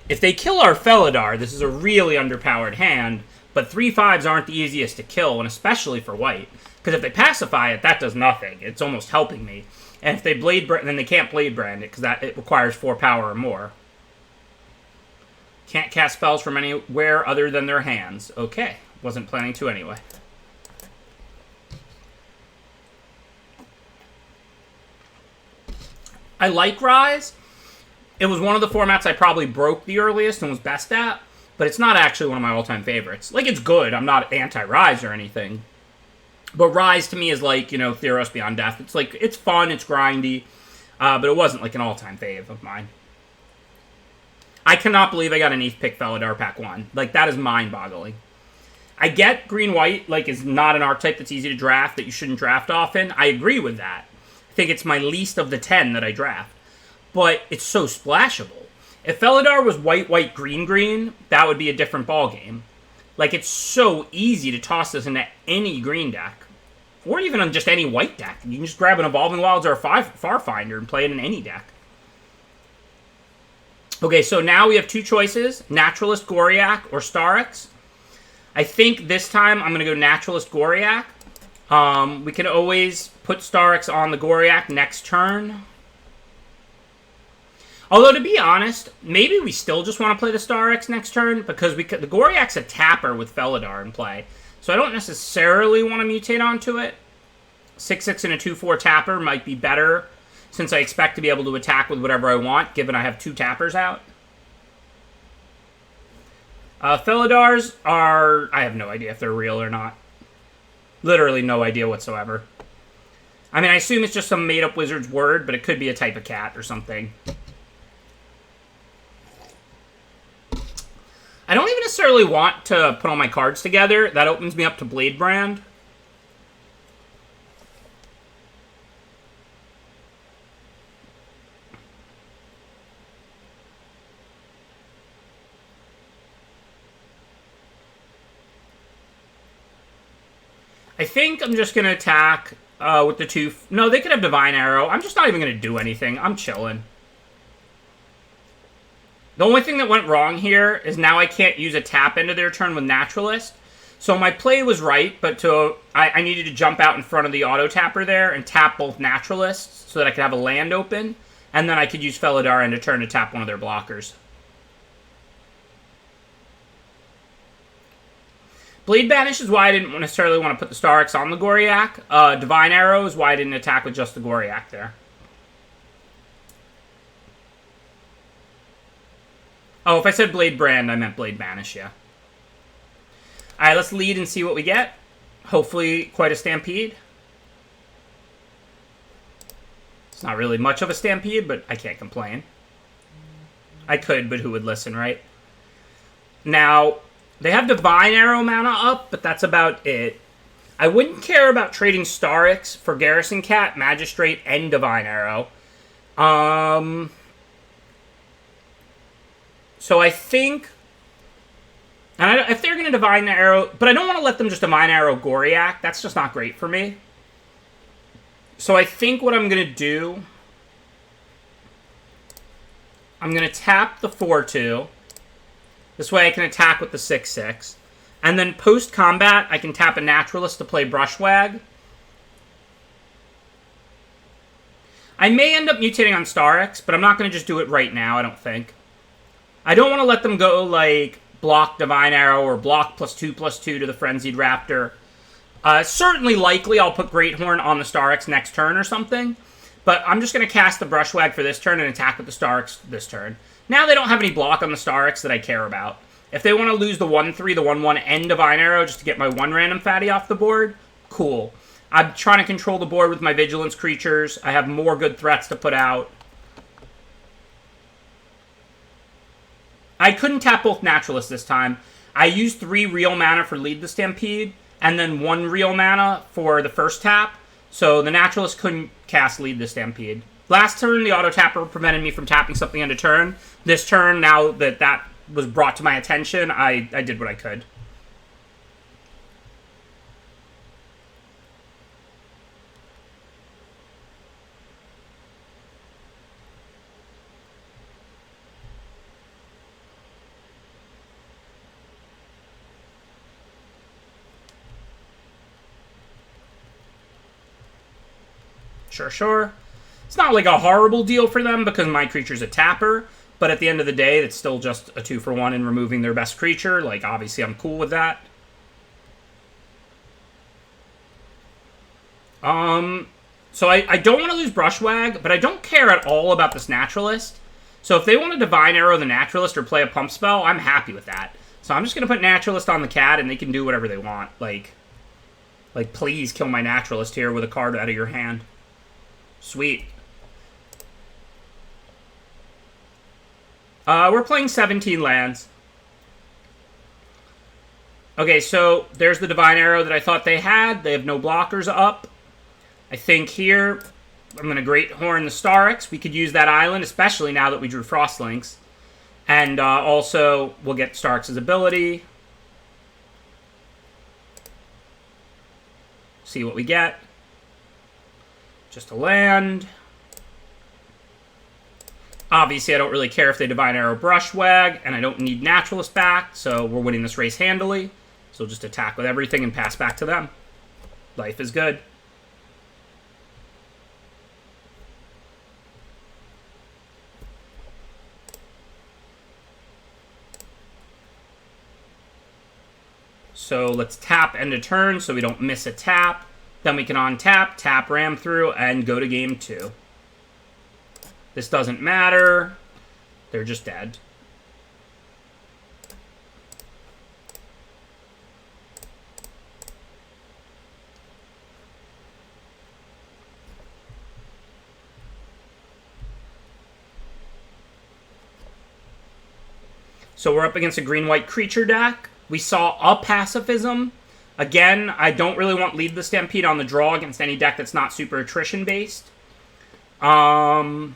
If they kill our Felidar, this is a really underpowered hand, but 3/5s aren't the easiest to kill, and especially for white. Because if they pacify it, that does nothing. It's almost helping me. And if they Blade Brand, then they can't Blade Brand it, because it requires 4 power or more. Can't cast spells from anywhere other than their hands. Okay, wasn't planning to anyway. I like Rise. It was one of the formats I probably broke the earliest and was best at, but it's not actually one of my all-time favorites. Like, it's good. I'm not anti-Rise or anything. But Rise to me is like, you know, Theros Beyond Death. It's like, it's fun, it's grindy, but it wasn't like an all-time fave of mine. I cannot believe I got an 8th pick Felidar pack 1. Like, that is mind-boggling. I get green-white, like, is not an archetype that's easy to draft, that you shouldn't draft often. I agree with that. I think it's my least of the 10 that I draft. But it's so splashable. If Felidar was white, white, green, green, that would be a different ballgame. Like, it's so easy to toss this into any green deck. Or even on just any white deck. You can just grab an Evolving Wilds or a Farfinder and play it in any deck. Okay, so now we have 2 choices. Naturalist, Goriak, or Starix. I think this time I'm going to go Naturalist, Goriak. We can always put Starix on the Goriak next turn. Although, to be honest, maybe we still just want to play the Starix next turn, because the Goriak's a tapper with Felidar in play. So I don't necessarily want to mutate onto it. 6/6 and a 2/4 tapper might be better, since I expect to be able to attack with whatever I want, given I have 2 tappers out. Felidars are... I have no idea if they're real or not. Literally no idea whatsoever. I mean, I assume it's just some made-up wizard's word, but it could be a type of cat or something. I don't even necessarily want to put all my cards together. That opens me up to Blade Brand. I think I'm just going to attack with the 2... No, they could have Divine Arrow. I'm just not even going to do anything. I'm chilling. The only thing that went wrong here is now I can't use a tap into their turn with Naturalist. So my play was right, but I needed to jump out in front of the auto tapper there and tap both Naturalists so that I could have a land open. And then I could use Felidar end of turn to tap one of their blockers. Blade Banish is why I didn't necessarily want to put the Starix on the Goriak. Divine Arrow is why I didn't attack with just the Goriak there. Oh, if I said Blade Brand, I meant Blade Banish, yeah. Alright, let's lead and see what we get. Hopefully, quite a stampede. It's not really much of a stampede, but I can't complain. I could, but who would listen, right? Now, they have Divine Arrow mana up, but that's about it. I wouldn't care about trading Starix for Garrison Cat, Magistrate, and Divine Arrow. So I think... And if they're going to Divine Arrow... But I don't want to let them just Divine Arrow Goriak. That's just not great for me. So I think what I'm going to do... I'm going to tap the 4/2. This way I can attack with the 6/6. And then post-combat, I can tap a Naturalist to play Brushwag. I may end up mutating on Starix, but I'm not going to just do it right now, I don't think. I don't want to let them go, like, block Divine Arrow or block +2/+2 to the Frenzied Raptor. Certainly likely I'll put Great Horn on the Starix next turn or something, but I'm just going to cast the Brushwag for this turn and attack with the Starix this turn. Now they don't have any block on the Starix that I care about. If they want to lose the 1/3, the 1/1, and Divine Arrow just to get my one random fatty off the board, cool. I'm trying to control the board with my Vigilance creatures. I have more good threats to put out. I couldn't tap both Naturalists this time. I used 3 real mana for Lead the Stampede, and then 1 real mana for the first tap, so the Naturalist couldn't cast Lead the Stampede. Last turn, the auto tapper prevented me from tapping something end of turn. This turn, now that that was brought to my attention, I did what I could. Sure. It's not like a horrible deal for them because my creature's a tapper, but at the end of the day, it's still just a 2-for-1 in removing their best creature. Like, obviously, I'm cool with that. So I don't want to lose Brushwag, but I don't care at all about this Naturalist. So if they want to Divine Arrow the Naturalist or play a Pump Spell, I'm happy with that. So I'm just going to put Naturalist on the cat, and they can do whatever they want. Like, please kill my Naturalist here with a card out of your hand. Sweet. We're playing 17 lands. Okay, so there's the Divine Arrow that I thought they had. They have no blockers up. I think here I'm going to Great Horn the Starix. We could use that island, especially now that we drew Frostlinks. And also, we'll get Starix's ability. See what we get. Just a land. Obviously, I don't really care if they Divine Arrow Brushwag, and I don't need Naturalist back, so we're winning this race handily. So we'll just attack with everything and pass back to them. Life is good. So let's tap end of turn so we don't miss a tap. Then we can untap, tap Ram through, and go to game 2. This doesn't matter. They're just dead. So we're up against a green-white creature deck. We saw a Pacifism. Again, I don't really want Lead the Stampede on the draw against any deck that's not super attrition-based. Or,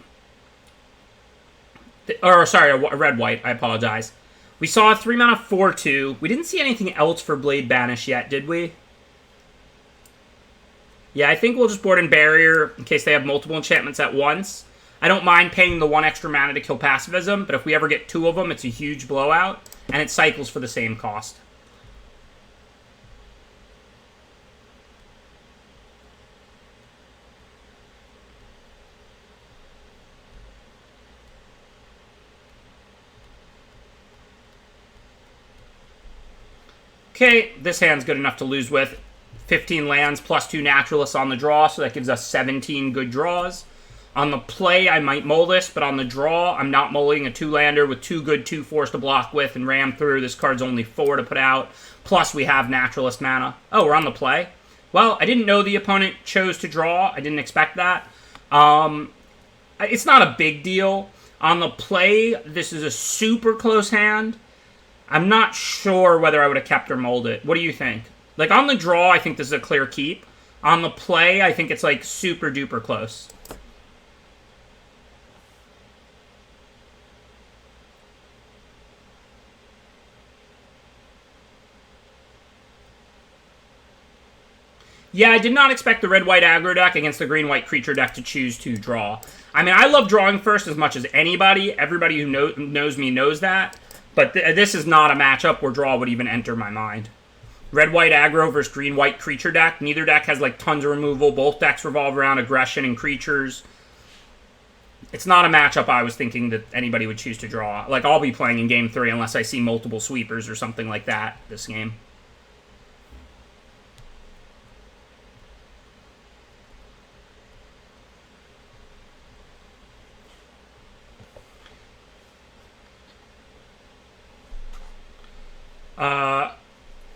sorry, a red-white. I apologize. We saw a 3-mana 4/2. We didn't see anything else for Blade Banish yet, did we? Yeah, I think we'll just board in Barrier in case they have multiple enchantments at once. I don't mind paying the 1 extra mana to kill Pacifism, but if we ever get 2 of them, it's a huge blowout, and it cycles for the same cost. Okay, this hand's good enough to lose with. 15 lands plus 2 Naturalists on the draw, so that gives us 17 good draws. On the play, I might mull this, but on the draw, I'm not mulling a 2-lander with 2 good 2/4s to block with and ram through. This card's only 4 to put out, plus we have Naturalist mana. Oh, we're on the play? Well, I didn't know the opponent chose to draw. I didn't expect that. It's not a big deal. On the play, this is a super close hand. I'm not sure whether I would have kept or mulled it. What do you think? Like, on the draw, I think this is a clear keep. On the play, I think it's, like, super duper close. Yeah, I did not expect the red-white aggro deck against the green-white creature deck to choose to draw. I mean, I love drawing first as much as anybody. Everybody who knows me knows that. But this is not a matchup where draw would even enter my mind. Red-white aggro versus green-white creature deck. Neither deck has, like, tons of removal. Both decks revolve around aggression and creatures. It's not a matchup I was thinking that anybody would choose to draw. Like, I'll be playing in Game 3 unless I see multiple sweepers or something like that this game.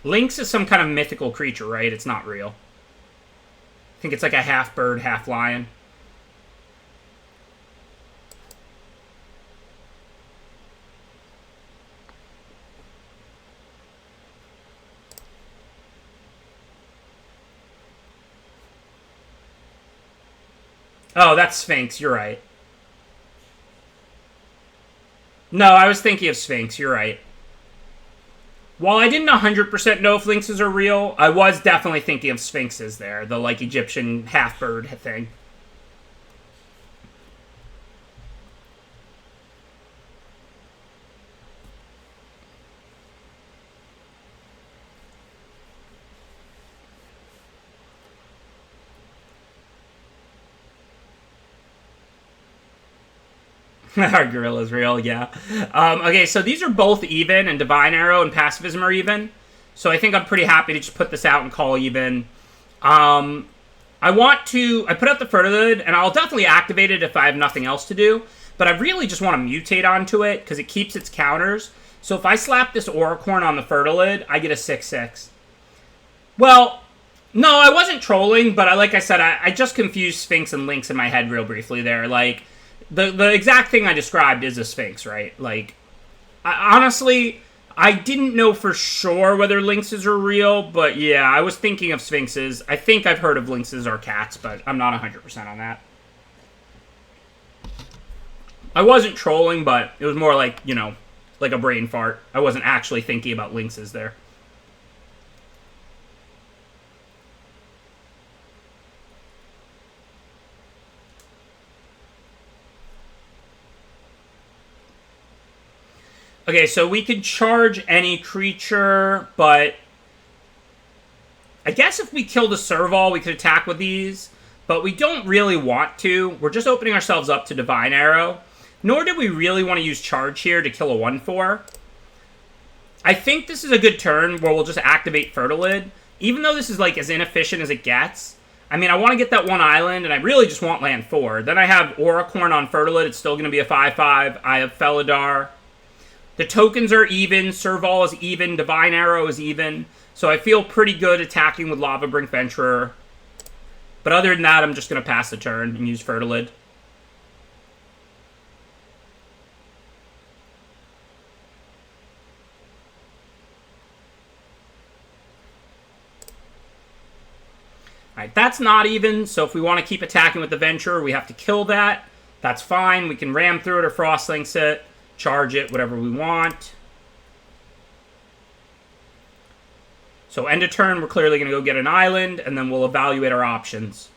Lynx is some kind of mythical creature, right? It's not real. I think it's like a half bird, half lion. Oh, that's Sphinx. You're right. No, I was thinking of Sphinx. You're right. While I didn't 100% know if lynxes are real, I was definitely thinking of sphinxes there. The, like, Egyptian half-bird thing. Our gorilla's real, yeah. Okay, so these are both even, and Divine Arrow and Pacifism are even. So I think I'm pretty happy to just put this out and call even. I put out the Fertilid, and I'll definitely activate it if I have nothing else to do. But I really just want to mutate onto it, because it keeps its counters. So if I slap this Auricorn on the Fertilid, I get a 6/6. Well, no, I wasn't trolling, but like I said, I just confused Sphinx and Lynx in my head real briefly there. Like, the exact thing I described is a Sphinx, right? Like, honestly, I didn't know for sure whether lynxes are real, but yeah, I was thinking of Sphinxes. I think I've heard of lynxes or cats, but I'm not 100% on that. I wasn't trolling, but it was more like, you know, like a brain fart. I wasn't actually thinking about lynxes there. Okay, so we could charge any creature, but I guess if we killed a Serval, we could attack with these, but we don't really want to. We're just opening ourselves up to Divine Arrow, nor do we really want to use charge here to kill a 1/4. I think this is a good turn where we'll just activate Fertilid, even though this is like as inefficient as it gets. I mean, I want to get that one island, and I really just want land 4. Then I have Auricorn on Fertilid. It's still going to be a 5/5. I have Felidar. The tokens are even, Serval is even, Divine Arrow is even, so I feel pretty good attacking with Lava Brink Venturer. But other than that, I'm just going to pass the turn and use Fertilid. Alright, that's not even, so if we want to keep attacking with the Venturer, we have to kill that. That's fine, we can ram through it or Frostlinks it. Charge it, whatever we want. So end of turn, we're clearly going to go get an island, and then we'll evaluate our options.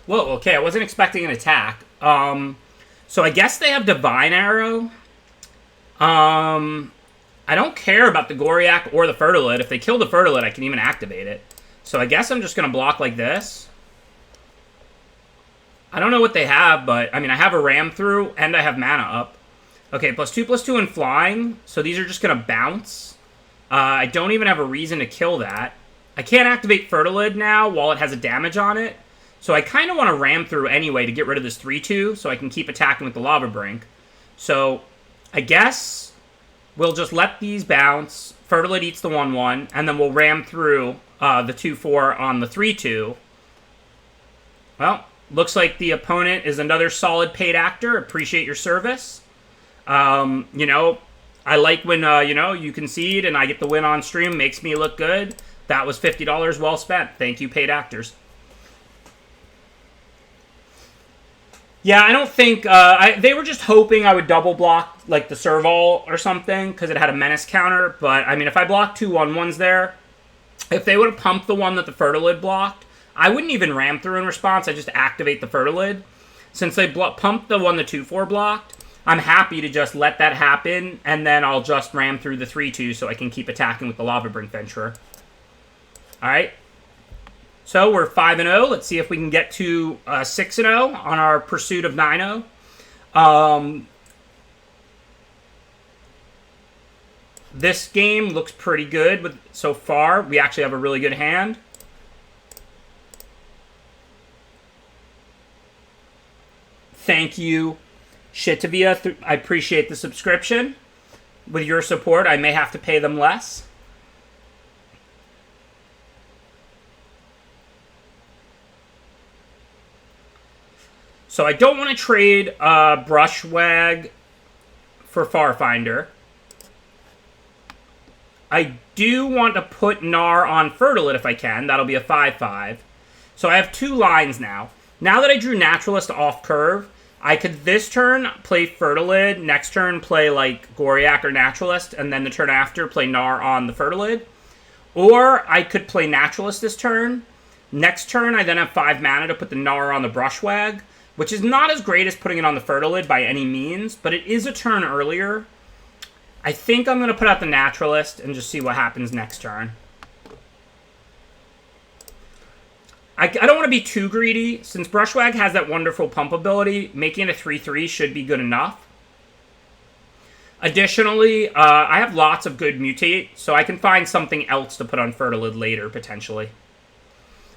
Whoa, okay, I wasn't expecting an attack. So I guess they have Divine Arrow. I don't care about the Goriak or the Fertilid. If they kill the Fertilid, I can even activate it. So I guess I'm just going to block like this. I don't know what they have, but, I mean, I have a Ram through, and I have mana up. Okay, +2/+2 and flying. So these are just going to bounce. I don't even have a reason to kill that. I can't activate Fertilid now while it has a damage on it. So I kind of want to ram through anyway to get rid of this 3/2 so I can keep attacking with the Lava Brink. So I guess we'll just let these bounce. Fertilid eats the 1/1, and then we'll ram through the 2/4 on the 3/2. Well, looks like the opponent is another solid paid actor. Appreciate your service. You know, I like when, you know, you concede and I get the win on stream. Makes me look good. That was $50 well spent. Thank you, paid actors. Yeah, I don't think... they were just hoping I would double block, like, the Serval or something, because it had a Menace counter. But, I mean, if I blocked 2 1/1s there, if they would have pumped the one that the Fertilid blocked, I wouldn't even ram through in response. I just activate the Fertilid. Since they pumped the 1/2/4 blocked, I'm happy to just let that happen, and then I'll just ram through the 3/2 so I can keep attacking with the Lava Brink Venturer. Alright. So we're 5-0. Let's see if we can get to 6-0 on our pursuit of 9-0. This game looks pretty good so far. We actually have a really good hand. Thank you, Shitavia. I appreciate the subscription. With your support, I may have to pay them less. So I don't want to trade Brushwag for Farfinder. I do want to put Gnar on Fertilid if I can. That'll be a 5/5. So I have 2 lines now. Now that I drew Naturalist off curve, I could this turn play Fertilid, next turn play like Goriak or Naturalist, and then the turn after play Gnar on the Fertilid. Or I could play Naturalist this turn. Next turn I then have 5 mana to put the Gnar on the Brushwag, which is not as great as putting it on the Fertilid by any means, but it is a turn earlier. I think I'm going to put out the Naturalist and just see what happens next turn. I don't want to be too greedy. Since Brushwag has that wonderful pump ability, making it a 3/3 should be good enough. Additionally, I have lots of good mutate, so I can find something else to put on Fertilid later, potentially.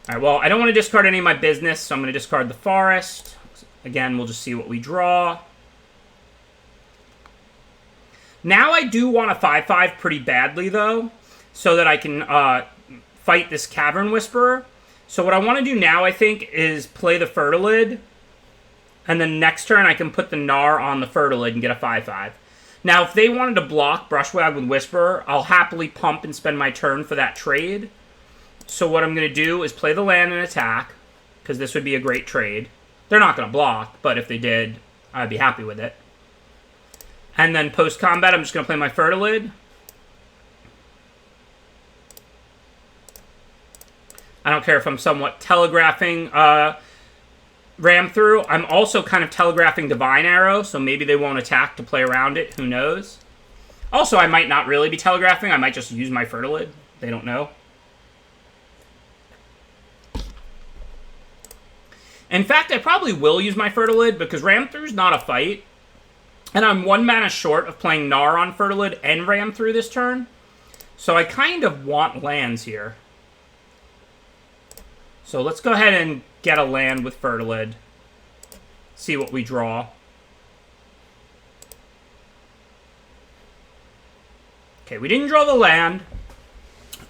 Alright, well, I don't want to discard any of my business, so I'm going to discard the Forest. Again, we'll just see what we draw. Now I do want a 5/5 pretty badly, though, so that I can fight this Cavern Whisperer. So what I want to do now, I think, is play the Fertilid, and then next turn I can put the Gnar on the Fertilid and get a 5/5. Now, if they wanted to block Brushwag with Whisperer, I'll happily pump and spend my turn for that trade. So what I'm going to do is play the land and attack, because this would be a great trade. They're not going to block, but if they did, I'd be happy with it. And then post-combat, I'm just going to play my Fertilid. I don't care if I'm somewhat telegraphing Ram through. I'm also kind of telegraphing Divine Arrow, so maybe they won't attack to play around it. Who knows? Also, I might not really be telegraphing. I might just use my Fertilid. They don't know. In fact, I probably will use my Fertilid because Ram Through's not a fight. And I'm 1 mana short of playing Gnar on Fertilid and Ram Through this turn. So I kind of want lands here. So let's go ahead and get a land with Fertilid. See what we draw. Okay, we didn't draw the land.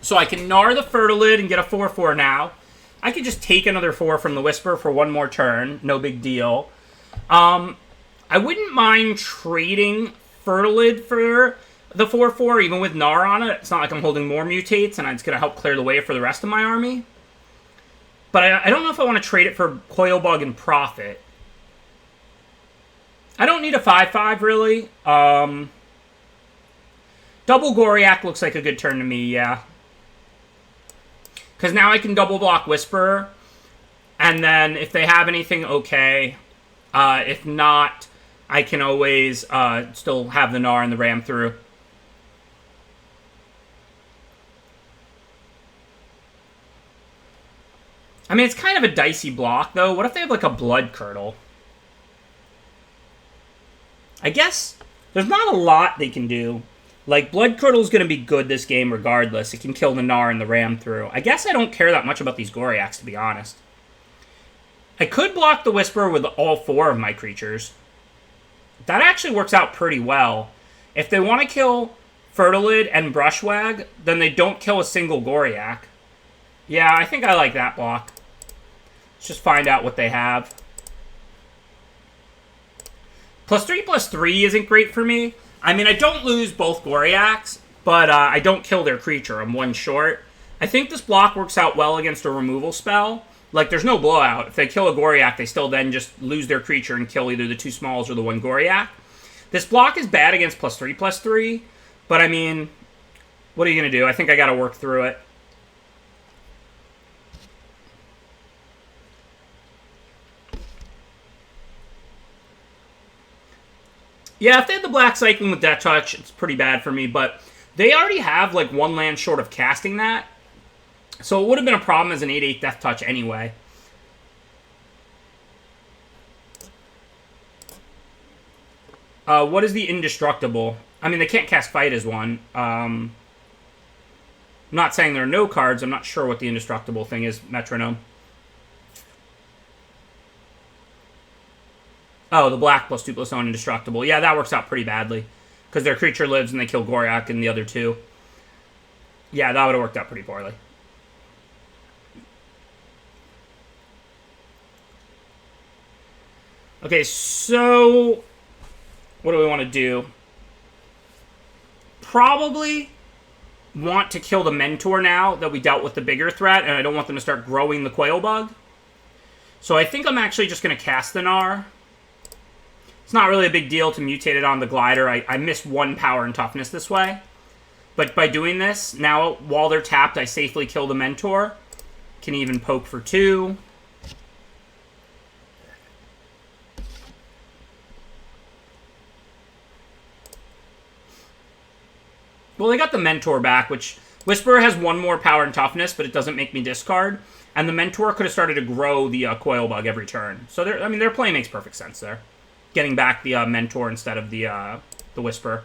So I can Gnar the Fertilid and get a 4/4 now. I could just take another 4 from the Whisper for 1 more turn. No big deal. I wouldn't mind trading Fertilid for the 4/4, even with Gnar on it. It's not like I'm holding more mutates, and it's going to help clear the way for the rest of my army. But I don't know if I want to trade it for Coilbug and Profit. I don't need a 5/5, really. Double Goriak looks like a good turn to me, yeah. Because now I can double block Whisperer. And then if they have anything, okay. If not, I can always still have the Gnar and the Ram through. I mean, it's kind of a dicey block, though. What if they have, like, a Blood Curdle? I guess there's not a lot they can do. Like, Blood Curdle's going to be good this game regardless. It can kill the Gnar and the Ram through. I guess I don't care that much about these Goriaks, to be honest. I could block the Whisperer with all 4 of my creatures. That actually works out pretty well. If they want to kill Fertilid and Brushwag, then they don't kill a single Goriak. Yeah, I think I like that block. Let's just find out what they have. +3/+3 isn't great for me. I mean, I don't lose both Goriaks, but I don't kill their creature. I'm 1 short. I think this block works out well against a removal spell. Like, there's no blowout. If they kill a Goriak, they still then just lose their creature and kill either the 2 smalls or the 1 Goriak. This block is bad against +3/+3, but I mean, what are you going to do? I think I got to work through it. Yeah, if they had the black cycling with Death Touch, it's pretty bad for me, but they already have like 1 land short of casting that. So it would have been a problem as an 8/8 Death Touch anyway. What is the indestructible? I mean, they can't cast Fight as one. I'm not saying there are no cards. I'm not sure what the indestructible thing is, Metronome. Oh, the black +2/+1 indestructible. Yeah, that works out pretty badly. Because their creature lives and they kill Goriak and the other two. Yeah, that would have worked out pretty poorly. Okay, so what do we want to do? Probably want to kill the Mentor now that we dealt with the bigger threat, and I don't want them to start growing the Quail Bug. So I think I'm actually just going to cast the Gnar. It's not really a big deal to mutate it on the Glider. I missed 1 power and toughness this way. But by doing this, now while they're tapped, I safely kill the Mentor. Can even poke for 2. Well, they got the Mentor back, which Whisperer has 1 more power and toughness, but it doesn't make me discard. And the Mentor could have started to grow the Coil Bug every turn. So, their play makes perfect sense there. Getting back the Mentor instead of the Whisperer.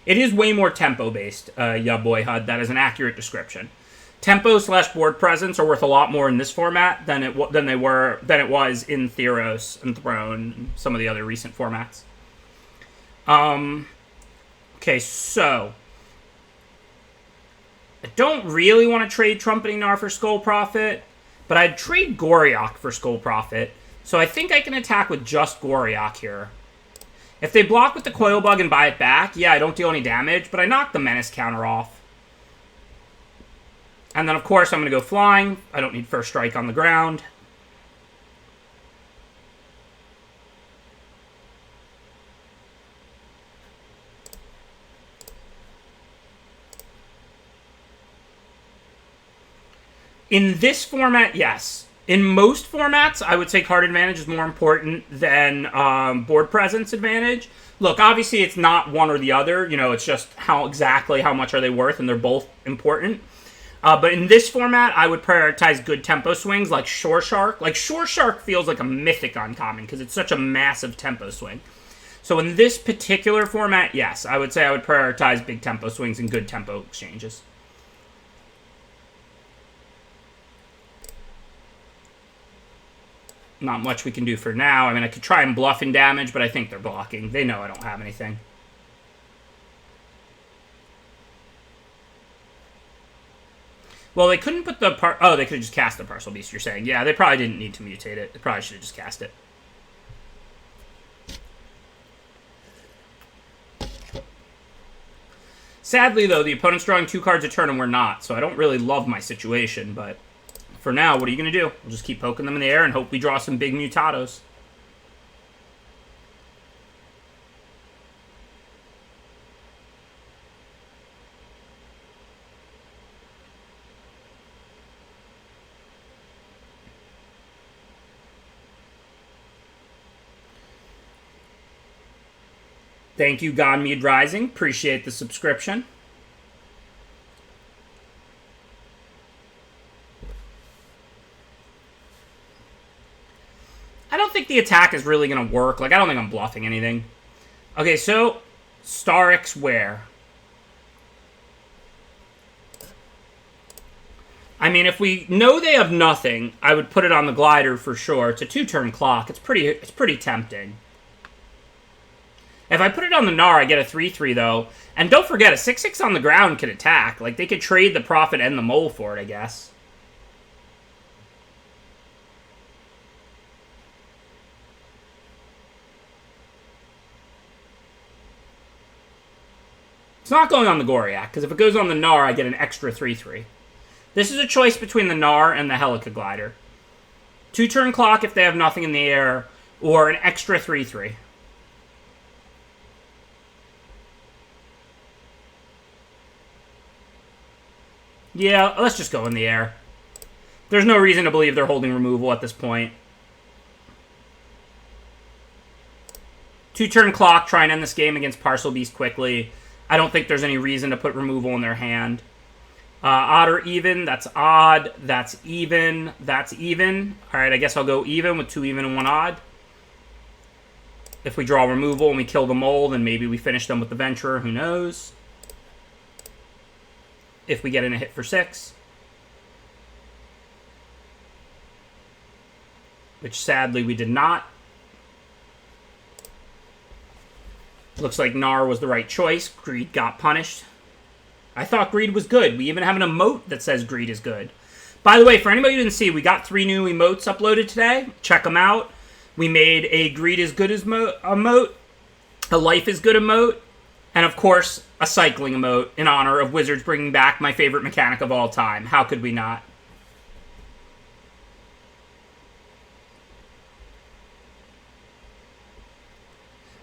It is way more tempo-based, yeah, boy, HUD. That is an accurate description. Tempo/board presence are worth a lot more in this format than it was in Theros and Throne and some of the other recent formats. Okay, so I don't really want to trade Trumpeting Gnar for Skull Prophet, but I'd trade Goriak for Skull Prophet, so I think I can attack with just Goriak here. If they block with the Coil Bug and buy it back, yeah, I don't deal any damage, but I knock the Menace counter off. And then, of course, I'm going to go flying. I don't need First Strike on the ground. In this format, yes. In most formats, I would say card advantage is more important than board presence advantage. Look, obviously it's not one or the other. You know, it's just exactly how much are they worth, and they're both important. But in this format, I would prioritize good tempo swings like Shore Shark. Like, Shore Shark feels like a mythic uncommon because it's such a massive tempo swing. So in this particular format, yes, I would say I would prioritize big tempo swings and good tempo exchanges. Not much we can do for now. I mean, I could try and bluff in damage, but I think they're blocking. They know I don't have anything. Well, they couldn't put the oh, they could have just cast the Parcel Beast, you're saying. Yeah, they probably didn't need to mutate it. They probably should have just cast it. Sadly, though, the opponent's drawing 2 cards a turn and we're not, so I don't really love my situation, but for now, what are you going to do? We'll just keep poking them in the air and hope we draw some big mutados. Thank you, Ganmead Rising. Appreciate the subscription. I don't think the attack is really going to work. Like, I don't think I'm bluffing anything. Okay, so Starix where? I mean, if we know they have nothing, I would put it on the Glider for sure. It's a 2-turn clock. It's pretty tempting. If I put it on the Gnar, I get a 3/3, though. And don't forget, a 6/6 on the ground can attack. Like, they could trade the Prophet and the Mole for it, I guess. It's not going on the Goriak, because if it goes on the Gnar, I get an extra 3/3. This is a choice between the Gnar and the Helica Glider. 2-turn clock if they have nothing in the air, or an extra 3/3. Yeah, let's just go in the air. There's no reason to believe they're holding removal at this point. 2-turn clock, try and end this game against Parcel Beast quickly. I don't think there's any reason to put removal in their hand. Odd or even, that's odd, that's even, that's even. Alright, I guess I'll go even with 2 even and 1 odd. If we draw removal and we kill the mole, then maybe we finish them with the Venturer, who knows. If we get in a hit for 6. Which sadly we did not. Looks like Gnar was the right choice. Greed got punished. I thought Greed was good. We even have an emote that says Greed is good. By the way, for anybody who didn't see, we got 3 new emotes uploaded today. Check them out. We made a Greed is good emote, a Life is good emote, and of course, a cycling emote in honor of Wizards bringing back my favorite mechanic of all time. How could we not?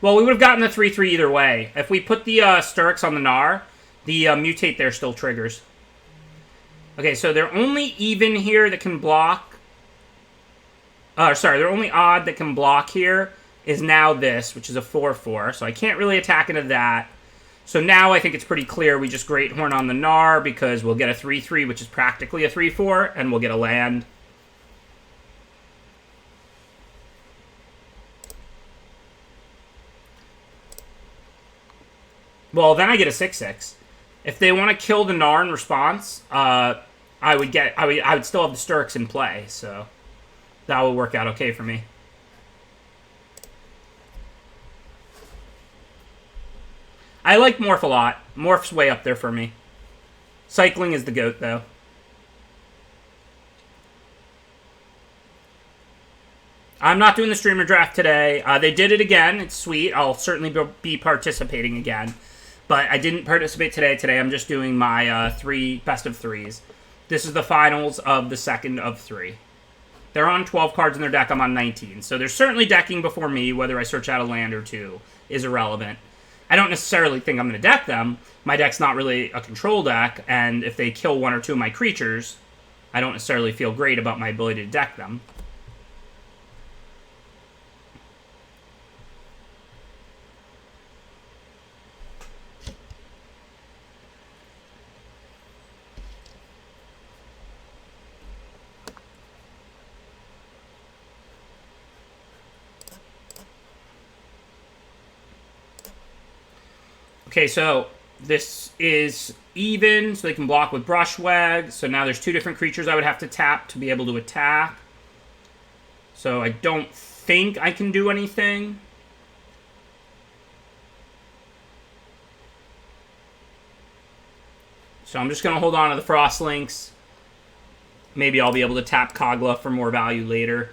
Well, we would have gotten the 3-3 either way. If we put the Sturks on the Gnar, the mutate there still triggers. Okay, so they're only even here that can block. Sorry, they're only odd that can block here is now this, which is a 4-4. So I can't really attack into that. So now I think it's pretty clear we just Great Horn on the Gnar because we'll get a 3-3, which is practically a 3-4, and we'll get a land. Well, then I get a 6-6. If they want to kill the Gnar in response, I would still have the Sturks in play, so that will work out okay for me. I like Morph a lot. Morph's way up there for me. Cycling is the GOAT, though. I'm not doing the streamer draft today. They did it again. It's sweet. I'll certainly be participating again. But I didn't participate today. Today I'm just doing my 3 best of 3s. This is the finals of the second of 3. They're on 12 cards in their deck. I'm on 19. So they're certainly decking before me. Whether I search out a land or 2 is irrelevant. I don't necessarily think I'm going to deck them. My deck's not really a control deck. And if they kill 1 or 2 of my creatures, I don't necessarily feel great about my ability to deck them. Okay, so this is even, so they can block with Brushwag. So now there's 2 different creatures I would have to tap to be able to attack. So I don't think I can do anything. So I'm just going to hold on to the Frostlinks. Maybe I'll be able to tap Kogla for more value later.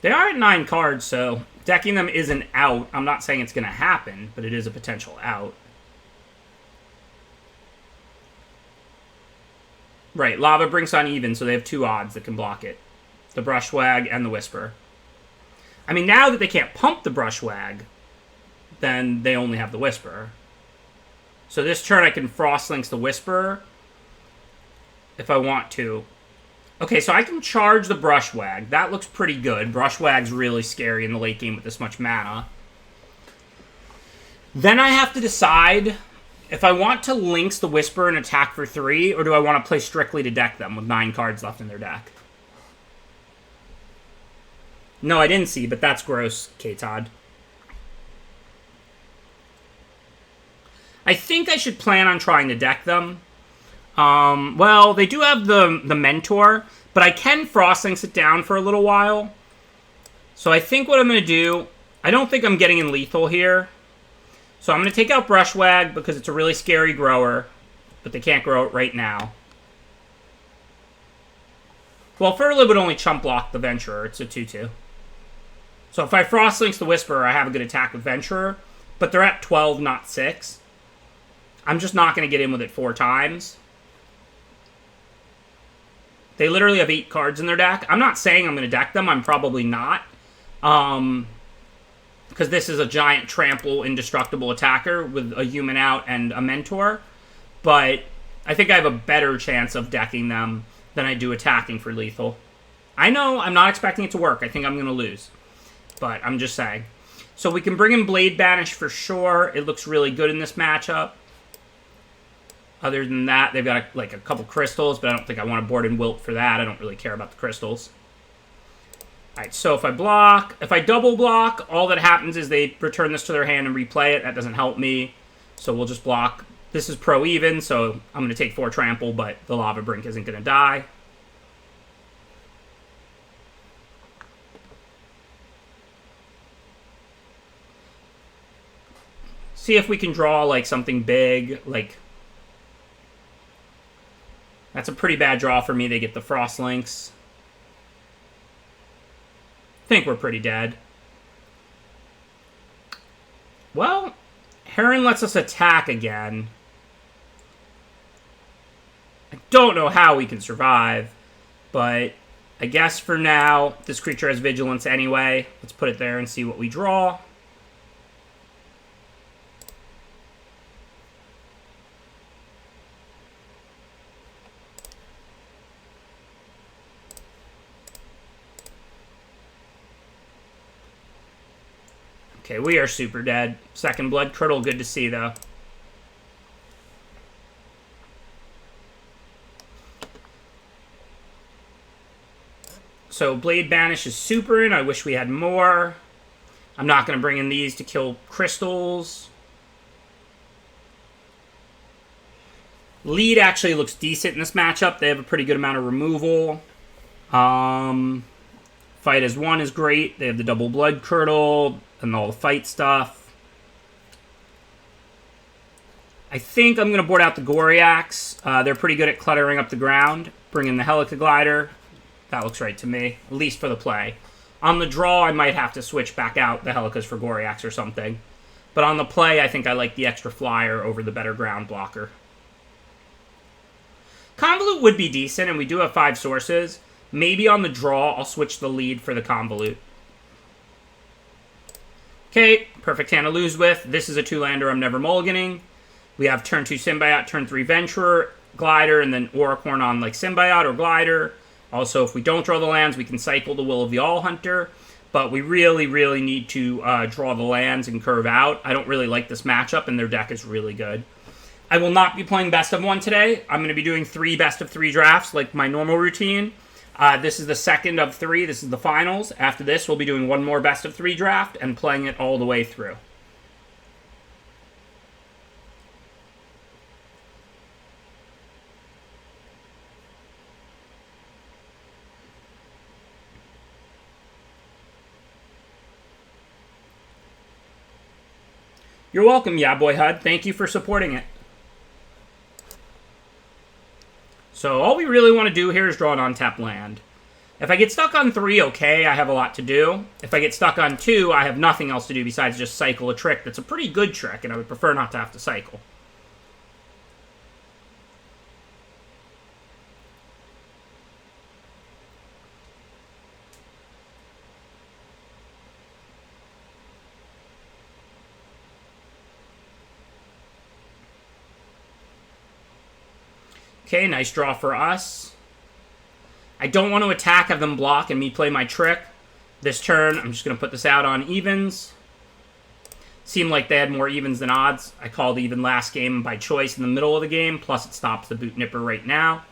They are at 9 cards, so decking them is an out. I'm not saying it's going to happen, but it is a potential out. Right, Lava brings on even, so they have 2 odds that can block it. The Brushwag and the Whisper. I mean, now that they can't pump the Brushwag, then they only have the Whisper. So this turn I can Frostlinks the Whisper if I want to. Okay, so I can charge the Brushwag. That looks pretty good. Brushwag's really scary in the late game with this much mana. Then I have to decide if I want to Lynx the Whisper and attack for 3, or do I want to play strictly to deck them with 9 cards left in their deck? No, I didn't see, but that's gross, K-Todd. I think I should plan on trying to deck them. Well, they do have the Mentor, but I can Frostlinks it down for a little while. So I think what I'm going to do, I don't think I'm getting in lethal here. So I'm going to take out Brushwag because it's a really scary grower, but they can't grow it right now. Well, Furlib would only chump block the Venturer. It's a 2-2. So if I Frostlinks the Whisperer, I have a good attack with Venturer, but they're at 12, not 6. I'm just not going to get in with it 4 times. They literally have 8 cards in their deck. I'm not saying I'm going to deck them. I'm probably not. because this is a giant trample indestructible attacker with a human out and a mentor. But I think I have a better chance of decking them than I do attacking for lethal. I know I'm not expecting it to work. I think I'm going to lose. But I'm just saying. So we can bring in Blade Banish for sure. It looks really good in this matchup. Other than that, they've got like a couple crystals, but I don't think I want to board in Wilt for that. I don't really care about the crystals. Alright, so if I block, if I double block, all that happens is they return this to their hand and replay it. That doesn't help me. So we'll just block. This is pro-even, so I'm going to take 4 trample, but the Lava Brink isn't going to die. See if we can draw, like, something big, like... That's a pretty bad draw for me. They get the Frost Links. I think we're pretty dead. Well, Heron lets us attack again. I don't know how we can survive, but I guess for now, this creature has Vigilance anyway. Let's put it there and see what we draw. Okay, we are super dead. Second Blood Curdle, good to see, though. So, Blade Banish is super in. I wish we had more. I'm not going to bring in these to kill crystals. Lead actually looks decent in this matchup. They have a pretty good amount of removal. Fight as one is great. They have the double Blood Curdle and all the fight stuff. I think I'm going to board out the Goriax. They're pretty good at cluttering up the ground. Bring in the Helica Glider. That looks right to me, at least for the play. On the draw, I might have to switch back out the Helicas for Goriax or something. But on the play, I think I like the extra flyer over the better ground blocker. Convolute would be decent, and we do have 5 sources. Maybe on the draw, I'll switch the lead for the Convolute. Okay, perfect hand to lose with. This is a 2-lander I'm never mulliganing. We have turn 2 Symbiote, turn 3 Venturer, Glider, and then Auricorn on like Symbiote or Glider. Also, if we don't draw the lands, we can cycle the Will of the All-Hunter. But we really, really need to draw the lands and curve out. I don't really like this matchup, and their deck is really good. I will not be playing best of 1 today. I'm going to be doing 3 best of 3 drafts like my normal routine. This is the second of 3. This is the finals. After this, we'll be doing 1 more best of 3 draft and playing it all the way through. You're welcome, Yeah Boy HUD. Thank you for supporting it. So all we really want to do here is draw an untapped land. If I get stuck on 3, okay, I have a lot to do. If I get stuck on 2, I have nothing else to do besides just cycle a trick that's a pretty good trick, and I would prefer not to have to cycle. Okay, nice draw for us. I don't want to attack, have them block, and me play my trick. This turn, I'm just going to put this out on evens. Seemed like they had more evens than odds. I called even last game by choice in the middle of the game, plus it stops the Boot Nipper right now.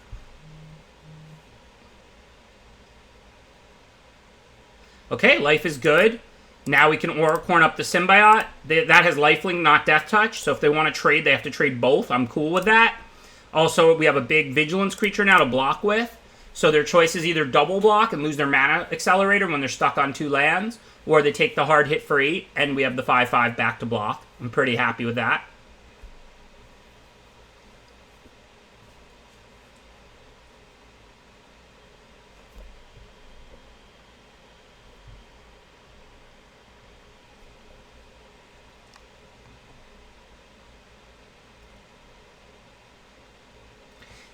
Okay, life is good. Now we can Auricorn up the Symbiote. That has Lifelink, not Death Touch, so if they want to trade, they have to trade both. I'm cool with that. Also, we have a big Vigilance creature now to block with. So their choice is either double block and lose their mana accelerator when they're stuck on 2 lands, or they take the hard hit for 8, and we have the 5/5 back to block. I'm pretty happy with that.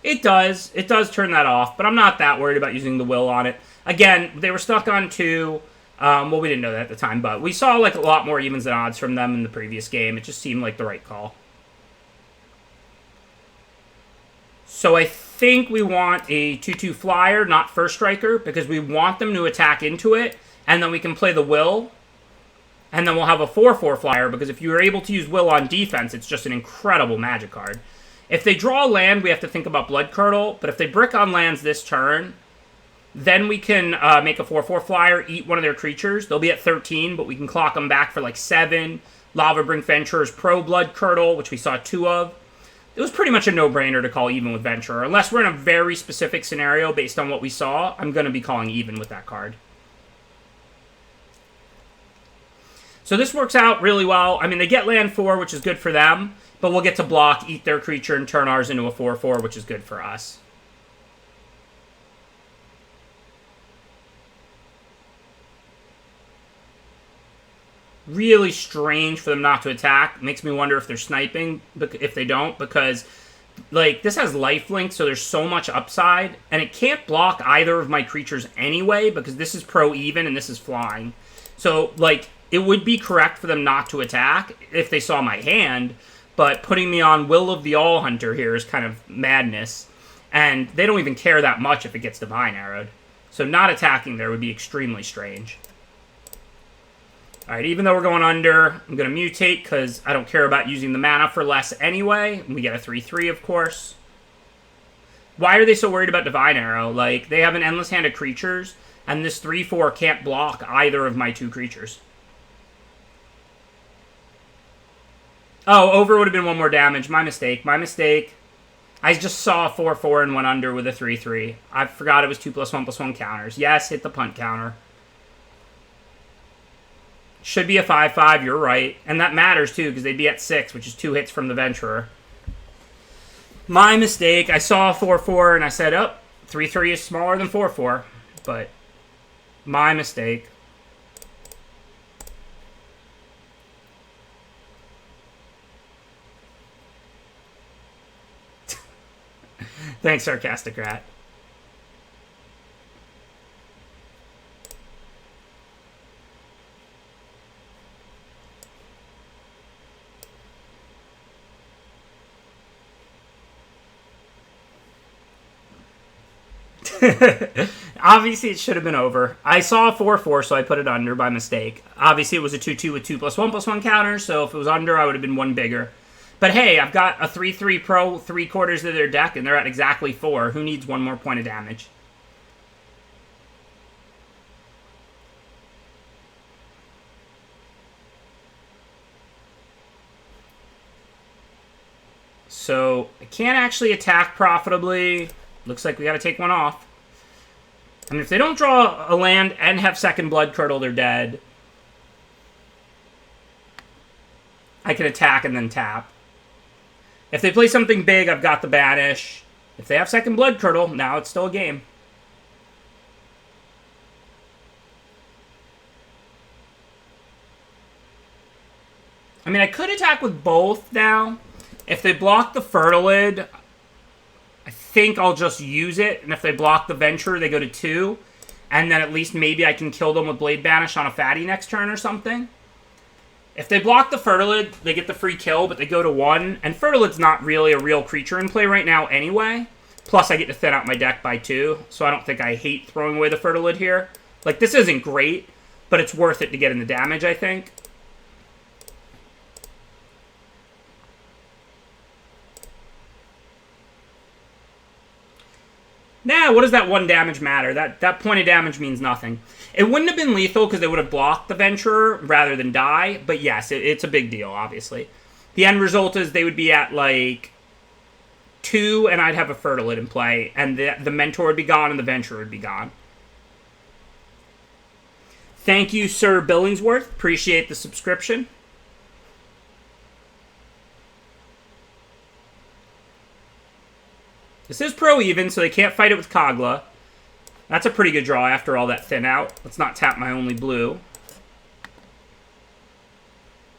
It does. It does turn that off, but I'm not that worried about using the will on it. Again, they were stuck on 2. Well, we didn't know that at the time, but we saw like a lot more evens than odds from them in the previous game. It just seemed like the right call. So I think we want a 2/2 flyer, not first striker, because we want them to attack into it, and then we can play the will, and then we'll have a 4/4 flyer, because if you're able to use will on defense, it's just an incredible magic card. If they draw land, we have to think about Blood Curdle, but if they brick on lands this turn, then we can make a 4/4 flyer, eat one of their creatures. They'll be at 13, but we can clock them back for like 7. Lava Brink Venturer's Pro Blood Curdle, which we saw 2 of. It was pretty much a no-brainer to call even with Venturer. Unless we're in a very specific scenario based on what we saw, I'm going to be calling even with that card. So this works out really well. I mean, they get land 4, which is good for them, but we'll get to block, eat their creature, and turn ours into a 4/4, which is good for us. Really strange for them not to attack. Makes me wonder if they're sniping, if they don't, because like this has lifelink, so there's so much upside, and it can't block either of my creatures anyway, because this is pro even and this is flying. So like it would be correct for them not to attack if they saw my hand, but putting me on Will of the All Hunter here is kind of madness, and they don't even care that much if it gets Divine Arrowed. So not attacking there would be extremely strange. Alright, even though we're going under, I'm going to mutate because I don't care about using the mana for less anyway. We get a 3/3, of course. Why are they so worried about Divine Arrow? Like, they have an endless hand of creatures, and this 3/4 can't block either of my 2 creatures. Oh, over would have been 1 more damage. My mistake. My mistake. I just saw a 4/4 and went under with a 3/3. I forgot it was 2+1/+1 counters. Yes, hit the punt counter. Should be a 5/5, you're right. And that matters, too, because they'd be at 6, which is 2 hits from the Venturer. My mistake. I saw a 4/4, and I said, oh, 3/3 is smaller than 4/4. But my mistake. Thanks, Sarcastic Rat. Obviously, it should have been over. I saw a 4/4, so I put it under by mistake. Obviously, it was a 2/2 with 2+1/+1 counters, so if it was under, I would have been 1 bigger. But hey, I've got a 3/3 pro, 3/4 of their deck, and they're at exactly 4. Who needs 1 more point of damage? So, I can't actually attack profitably. Looks like we gotta take 1 off. I mean, if they don't draw a land and have second Blood Curdle, they're dead. I can attack and then tap. If they play something big, I've got the Banish. If they have second Blood Curdle, now it's still a game. I mean, I could attack with both now. If they block the Fertilid, I think I'll just use it. And if they block the Venture, they go to 2. And then at least maybe I can kill them with Blade Banish on a Fatty next turn or something. If they block the Fertilid, they get the free kill, but they go to 1. And Fertilid's not really a real creature in play right now anyway. Plus, I get to thin out my deck by 2. So I don't think I hate throwing away the Fertilid here. Like, this isn't great, but it's worth it to get in the damage, I think. Nah, what does that 1 damage matter? That point of damage means nothing. It wouldn't have been lethal because they would have blocked the Venturer rather than die. But yes, it's a big deal, obviously. The end result is they would be at, like, 2, and I'd have a Fertilid in play. And the Mentor would be gone, and the Venturer would be gone. Thank you, Sir Billingsworth. Appreciate the subscription. This is pro-even, so they can't fight it with Kogla. That's a pretty good draw after all that thin out. Let's not tap my only blue.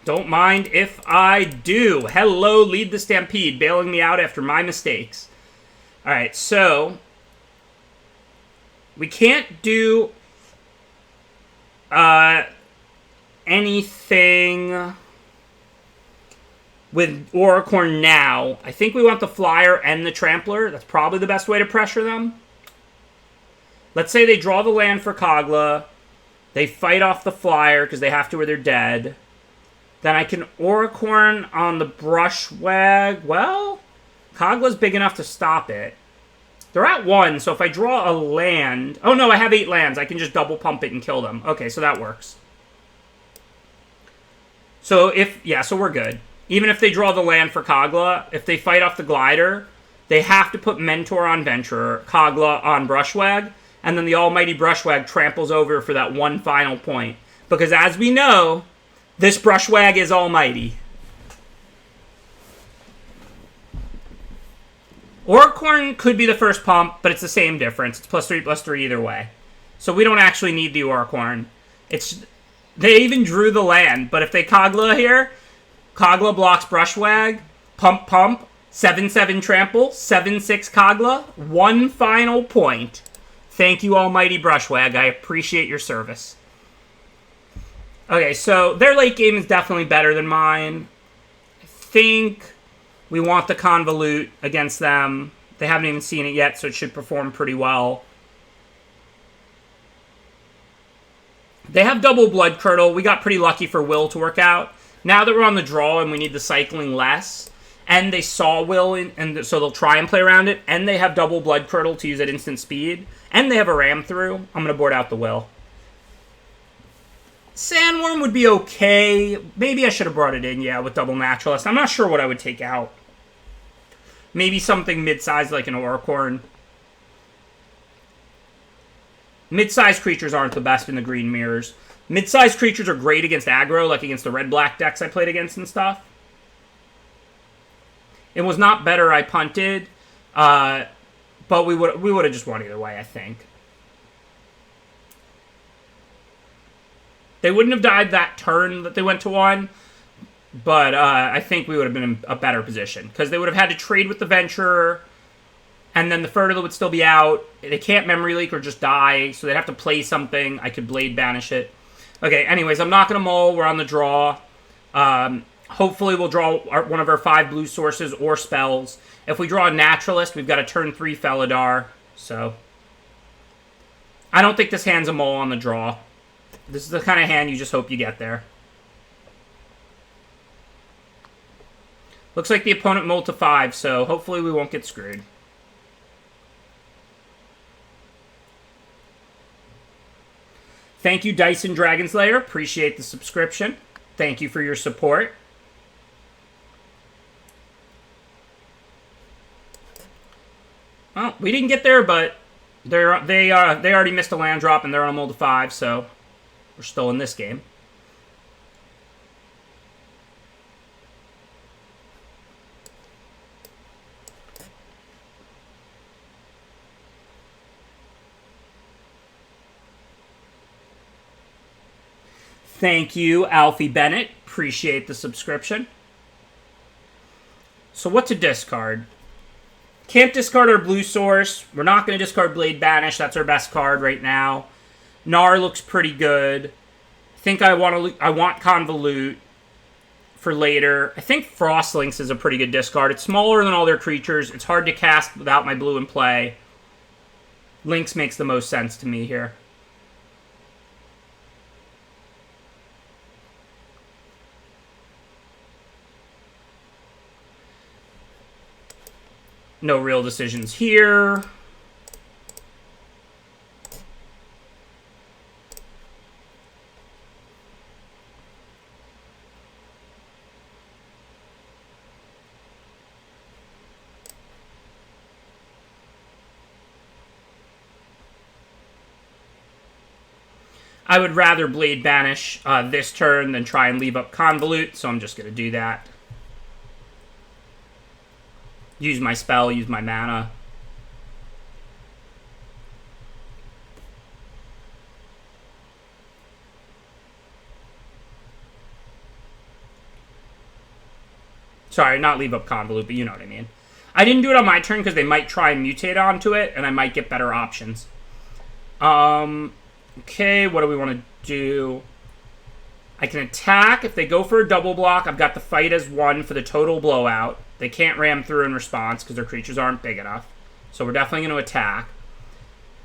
Don't mind if I do. Hello, Lead the Stampede, bailing me out after my mistakes. Alright, so we can't do Anything with Auricorn now, I think we want the Flyer and the Trampler. That's probably the best way to pressure them. Let's say they draw the land for Kogla. They fight off the Flyer because they have to or they're dead. Then I can Auricorn on the Brushwag. Well, Kogla's big enough to stop it. They're at 1, so if I draw a land... Oh, no, I have 8 lands. I can just double pump it and kill them. Okay, so that works. So so we're good. Even if they draw the land for Kogla, if they fight off the Glider, they have to put Mentor on Venturer, Kogla on Brushwag, and then the almighty Brushwag tramples over for that one final point. Because as we know, this Brushwag is almighty. Auricorn could be the first pump, but it's the same difference. It's +3/+3 either way. So we don't actually need the Auricorn. They even drew the land, but if they Kogla here, Kogla blocks Brushwag, pump, 7/7 trample, 7/6 Kogla, one final point. Thank you, almighty Brushwag. I appreciate your service. Okay, so their late game is definitely better than mine. I think we want the Convolute against them. They haven't even seen it yet, so it should perform pretty well. They have double Blood Curdle. We got pretty lucky for Will to work out. Now that we're on the draw and we need the cycling less, and they saw Will, and so they'll try and play around it, and they have double Blood Curdle to use at instant speed, and they have a Ram Through, I'm going to board out the Will. Sandworm would be okay. Maybe I should have brought it in, yeah, with double Naturalist. I'm not sure what I would take out. Maybe something mid-sized like an Auricorn. Mid-sized creatures aren't the best in the green mirrors. Mid-sized creatures are great against aggro, like against the red-black decks I played against and stuff. It was not better I punted, but we would have just won either way, I think. They wouldn't have died that turn that they went to 1, but I think we would have been in a better position, because they would have had to trade with the Venturer, and then the Fertile would still be out. They can't Memory Leak or just die, so they'd have to play something. I could Blade Banish it. Okay, anyways, I'm not going to mull. We're on the draw. Hopefully we'll draw one of our 5 blue sources or spells. If we draw a Naturalist, we've got a turn 3 Felidar. So I don't think this hand's a mull on the draw. This is the kind of hand you just hope you get there. Looks like the opponent mulled to 5, so hopefully we won't get screwed. Thank you, Dyson Dragon's Lair. Appreciate the subscription. Thank you for your support. Well, we didn't get there, but they already missed a land drop and they're on a mull to 5, so we're still in this game. Thank you, Alfie Bennett. Appreciate the subscription. So what to discard? Can't discard our blue source. We're not going to discard Blade Banish. That's our best card right now. Gnar looks pretty good. I think I want Convolute for later. I think Frostlinks is a pretty good discard. It's smaller than all their creatures. It's hard to cast without my blue in play. Lynx makes the most sense to me here. No real decisions here. I would rather Blade Banish this turn than try and leave up Convolute, so I'm just going to do that. Use my spell, use my mana. Sorry, not leave up Convolute, but you know what I mean. I didn't do it on my turn because they might try and mutate onto it, and I might get better options. Okay, what do we want to do? I can attack. If they go for a double block, I've got the fight as 1 for the total blowout. They can't ram through in response because their creatures aren't big enough. So we're definitely going to attack.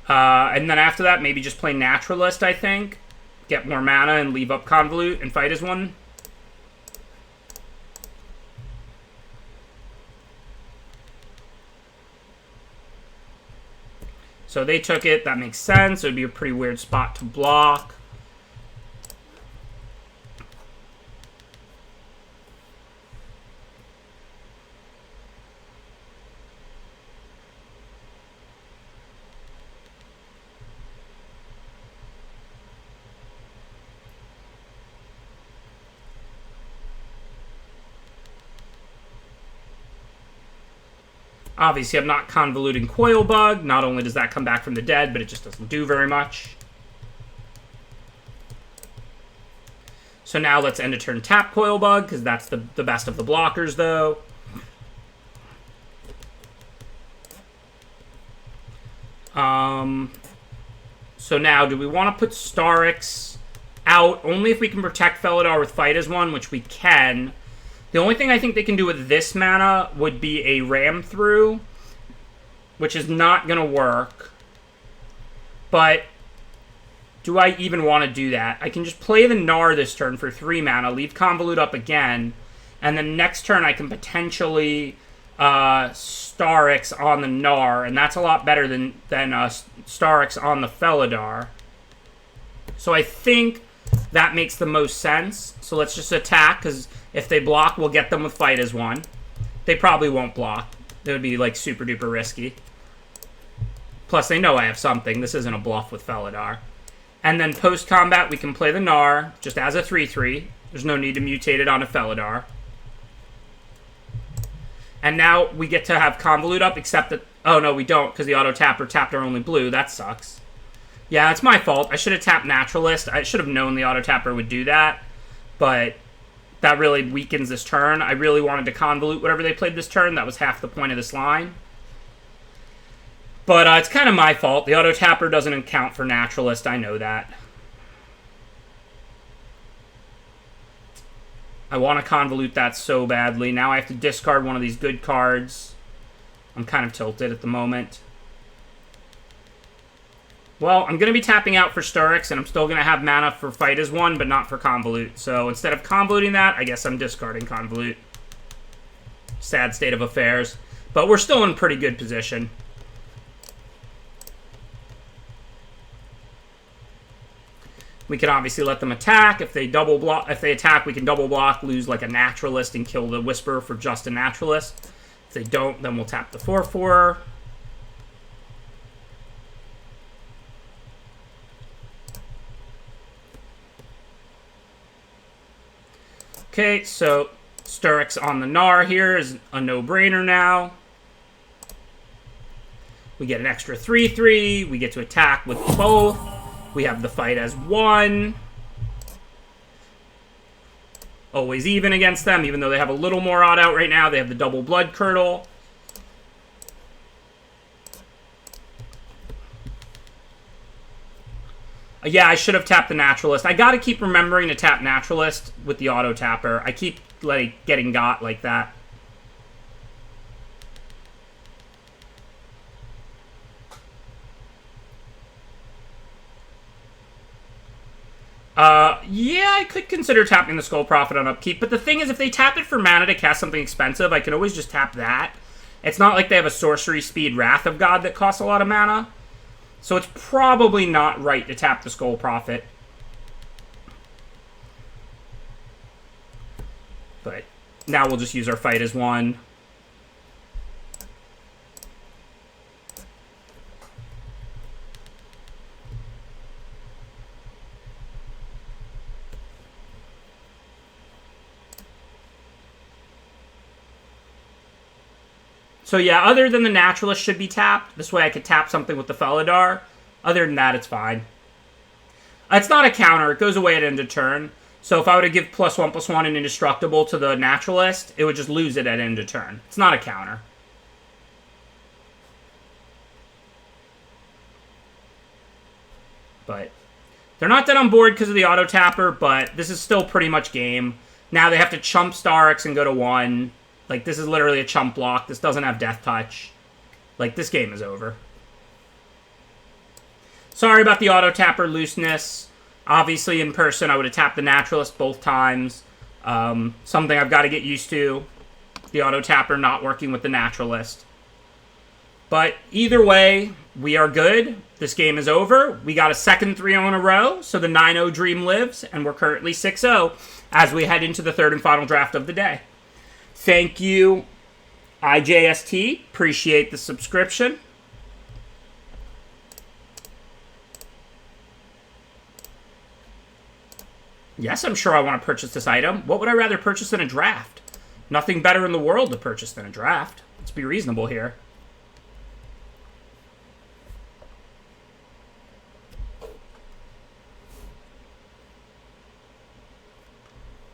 And then after that, maybe just play Naturalist, I think. Get more mana and leave up Convolute and fight as 1. So they took it. That makes sense. It would be a pretty weird spot to block. Obviously, I'm not convoluting Coil Bug. Not only does that come back from the dead, but it just doesn't do very much. So now let's end a turn tap Coil Bug, because that's the best of the blockers, though. So now, do we want to put Starix out? Only if we can protect Felidar with Fight as 1, which we can. The only thing I think they can do with this mana would be a ram through, which is not going to work. But do I even want to do that? I can just play the Gnar this turn for 3 mana, leave Convolute up again, and then next turn I can potentially Starix on the Gnar, and that's a lot better than Starix on the Felidar. So I think that makes the most sense. So let's just attack, because if they block, we'll get them with Fight as 1. They probably won't block. It would be, like, super duper risky. Plus, they know I have something. This isn't a bluff with Felidar. And then post-combat, we can play the Gnar, just as a 3-3. There's no need to mutate it on a Felidar. And now we get to have Convolute up, except that... Oh, no, we don't, because the auto-tapper tapped our only blue. That sucks. Yeah, it's my fault. I should have tapped Naturalist. I should have known the auto-tapper would do that. But that really weakens this turn. I really wanted to Convolute whatever they played this turn. That was half the point of this line. But it's kind of my fault. The auto-tapper doesn't account for Naturalist. I know that. I want to Convolute that so badly. Now I have to discard one of these good cards. I'm kind of tilted at the moment. Well, I'm going to be tapping out for Starix, and I'm still going to have mana for Fight as 1, but not for Convolute. So instead of convoluting that, I guess I'm discarding Convolute. Sad state of affairs. But we're still in pretty good position. We can obviously let them attack. If they attack, we can double block, lose like a Naturalist, and kill the Whisper for just a Naturalist. If they don't, then we'll tap the 4/4. Okay, so Starix on the Gnar here is a no-brainer now. We get an extra 3/3. We get to attack with both. We have the Fight as 1. Always even against them, even though they have a little more odd out right now. They have the double Blood Curdle. Yeah, I should have tapped the Naturalist. I gotta keep remembering to tap Naturalist with the auto-tapper. I keep getting got like that. Yeah, I could consider tapping the Skull Prophet on upkeep, but the thing is, if they tap it for mana to cast something expensive, I can always just tap that. It's not like they have a sorcery speed Wrath of God that costs a lot of mana. So it's probably not right to tap the Skull Prophet. But now we'll just use our Fight as 1. So yeah, other than the Naturalist should be tapped. This way I could tap something with the Felidar. Other than that, it's fine. It's not a counter. It goes away at end of turn. So if I were to give +1/+1 and Indestructible to the Naturalist, it would just lose it at end of turn. It's not a counter. But They're not dead on board because of the auto tapper, but this is still pretty much game. Now they have to chump Starix and go to 1. Like, this is literally a chump block. This doesn't have Death Touch. Like, this game is over. Sorry about the auto tapper looseness. Obviously, in person, I would have tapped the Naturalist both times. Something I've got to get used to. The auto tapper not working with the Naturalist. But either way, we are good. This game is over. We got a second 3-0 in a row, so the 9-0 dream lives, and we're currently 6-0 as we head into the third and final draft of the day. Thank you, IJST. Appreciate the subscription. Yes, I'm sure I want to purchase this item. What would I rather purchase than a draft? Nothing better in the world to purchase than a draft. Let's be reasonable here.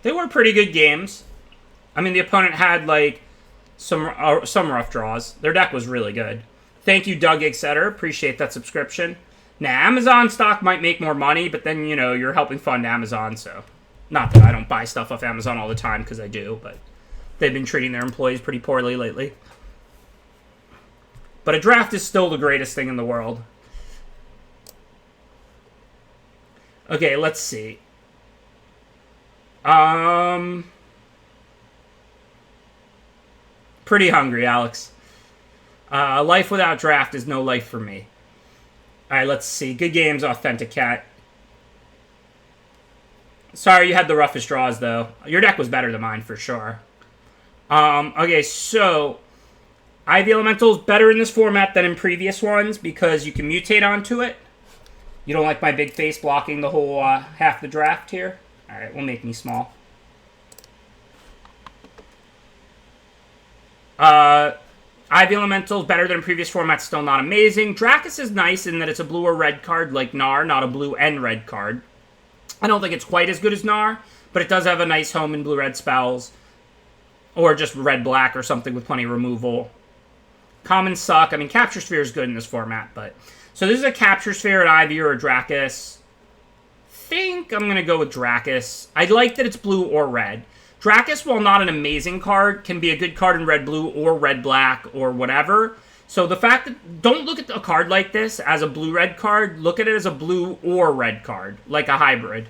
They were pretty good games. I mean, the opponent had, like, some rough draws. Their deck was really good. Thank you, Doug Exeter. Appreciate that subscription. Now, Amazon stock might make more money, but then, you know, you're helping fund Amazon, so... Not that I don't buy stuff off Amazon all the time, because I do, but they've been treating their employees pretty poorly lately. But a draft is still the greatest thing in the world. Okay, let's see. Pretty hungry, Alex. Life without draft is no life for me. Alright, let's see. Good games, Authentic Cat. Sorry you had the roughest draws, though. Your deck was better than mine, for sure. Okay, so... Ivy Elemental is better in this format than in previous ones because you can mutate onto it. You don't like my big face blocking the whole half the draft here? Alright, we'll make me small. Ivy Elemental is better than previous formats, still not amazing. Dracus is nice in that it's a blue or red card like Gnar, not a blue and red card. I don't think it's quite as good as Gnar, but it does have a nice home in blue-red spells. Or just red-black or something with plenty of removal. Commons suck. I mean, Capture Sphere is good in this format, but... So this is a Capture Sphere, an Ivy, or a Dracus. I think I'm going to go with Dracus. I like that it's blue or red. Dracus, while not an amazing card, can be a good card in red-blue or red-black or whatever. So the fact that... Don't look at a card like this as a blue-red card. Look at it as a blue or red card, like a hybrid.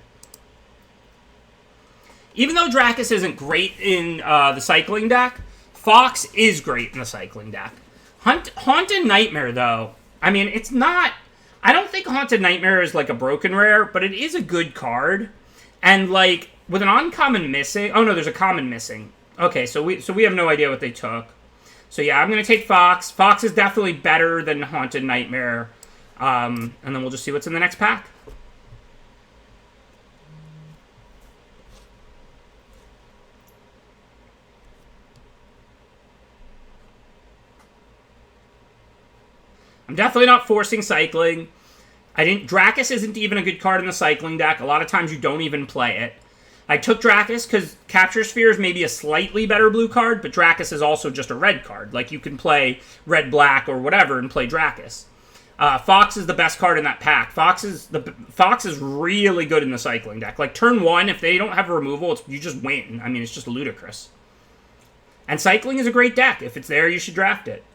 Even though Dracus isn't great in the cycling deck, Fox is great in the cycling deck. Haunted Nightmare, though, I mean, it's not... I don't think Haunted Nightmare is like a broken rare, but it is a good card. And, like, with an uncommon missing... Oh, no, there's a common missing. Okay, so we have no idea what they took. So, yeah, I'm going to take Fox. Fox is definitely better than Haunted Nightmare. And then we'll just see what's in the next pack. I'm definitely not forcing cycling. Dracus isn't even a good card in the cycling deck. A lot of times you don't even play it. I took Dracus because Capture Sphere is maybe a slightly better blue card, but Dracus is also just a red card. Like, you can play red-black or whatever and play Dracus. Fox is the best card in that pack. Fox is really good in the cycling deck. Like, turn 1, if they don't have a removal, you just win. I mean, it's just ludicrous. And cycling is a great deck. If it's there, you should draft it.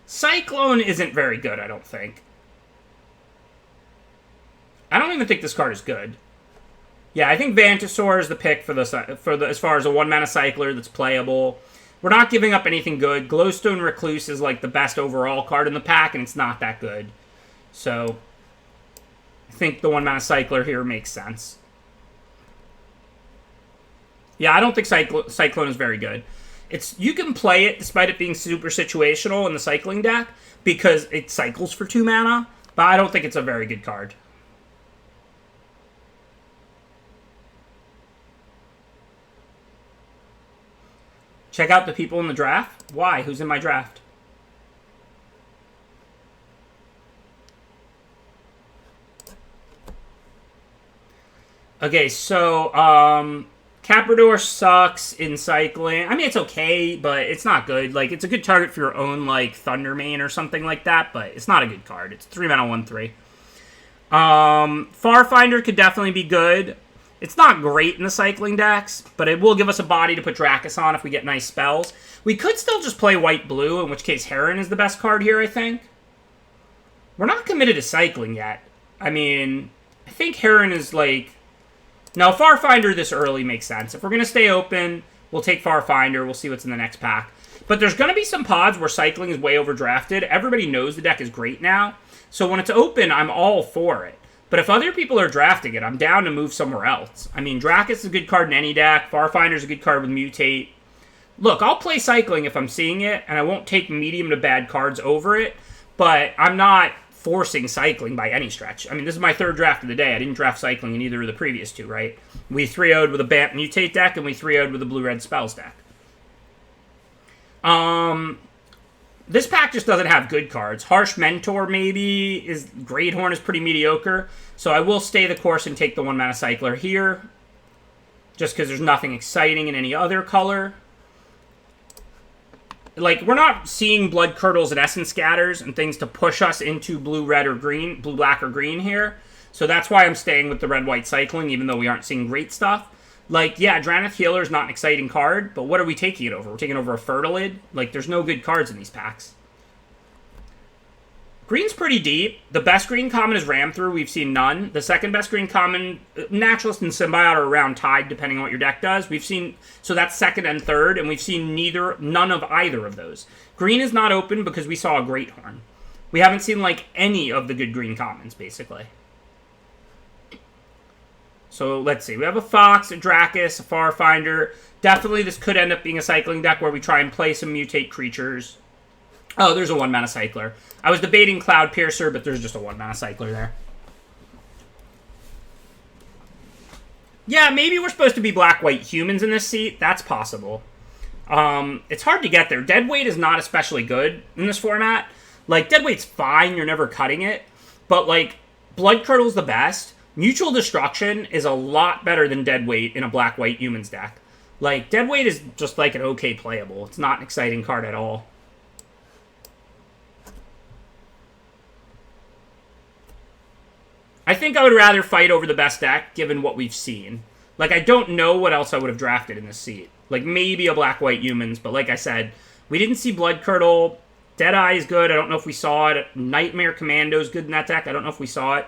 Cyclone isn't very good, I don't think. I don't even think this card is good. Yeah, I think Vantasaur is the pick for the as far as a 1-mana cycler that's playable. We're not giving up anything good. Glowstone Recluse is like the best overall card in the pack, and it's not that good. So, I think the 1-mana cycler here makes sense. Yeah, I don't think Cyclone is very good. You can play it despite it being super situational in the cycling deck because it cycles for 2 mana, but I don't think it's a very good card. Check out the people in the draft. Why? Who's in my draft? Okay, so, Caprador sucks in cycling. I mean, it's okay, but it's not good. Like, it's a good target for your own, like, Thundermane or something like that, but it's not a good card. It's 3 mana, 1/3. Farfinder could definitely be good. It's not great in the cycling decks, but it will give us a body to put Dracus on if we get nice spells. We could still just play white-blue, in which case Heron is the best card here, I think. We're not committed to cycling yet. I mean, I think Heron is like... No, Farfinder this early makes sense. If we're going to stay open, we'll take Farfinder. We'll see what's in the next pack. But there's going to be some pods where cycling is way overdrafted. Everybody knows the deck is great now. So when it's open, I'm all for it. But if other people are drafting it, I'm down to move somewhere else. I mean, Dracus is a good card in any deck. Farfinder's a good card with Mutate. Look, I'll play cycling if I'm seeing it, and I won't take medium to bad cards over it. But I'm not forcing cycling by any stretch. I mean, this is my third draft of the day. I didn't draft cycling in either of the previous two, right? We 3-0'd with a BAMP Mutate deck, and we 3-0'd with a Blue-Red Spells deck. This pack just doesn't have good cards. Harsh Mentor, maybe, Great Horn is pretty mediocre. So I will stay the course and take the 1-mana Cycler here. Just because there's nothing exciting in any other color. Like, we're not seeing Blood Curdles and Essence Scatters and things to push us into blue, red, or green, blue, black, or green here. So that's why I'm staying with the red-white cycling, even though we aren't seeing great stuff. Like, yeah, Drannith Healer is not an exciting card, but what are we taking it over? We're taking over a Fertilid? Like, there's no good cards in these packs. Green's pretty deep. The best green common is Ram Through. We've seen none. The second best green common, Naturalist and Symbiote are around tied, depending on what your deck does. We've seen, so that's second and third, and we've seen none of either of those. Green is not open because we saw a Great Horn. We haven't seen, like, any of the good green commons, basically. So, let's see. We have a Fox, a Dracus, a Farfinder. Definitely this could end up being a cycling deck where we try and play some Mutate creatures. Oh, there's a 1-mana Cycler. I was debating Cloud Piercer, but there's just a 1-mana Cycler there. Yeah, maybe we're supposed to be black-white humans in this seat. That's possible. It's hard to get there. Deadweight is not especially good in this format. Like, Deadweight's fine. You're never cutting it. But, like, Blood Curdle's the best. Mutual Destruction is a lot better than Deadweight in a black-white humans deck. Like, Deadweight is just, like, an okay playable. It's not an exciting card at all. I think I would rather fight over the best deck, given what we've seen. Like, I don't know what else I would have drafted in this seat. Like, maybe a black-white humans, but like I said, we didn't see Blood Curdle. Deadeye is good. I don't know if we saw it. Nightmare Commando is good in that deck. I don't know if we saw it.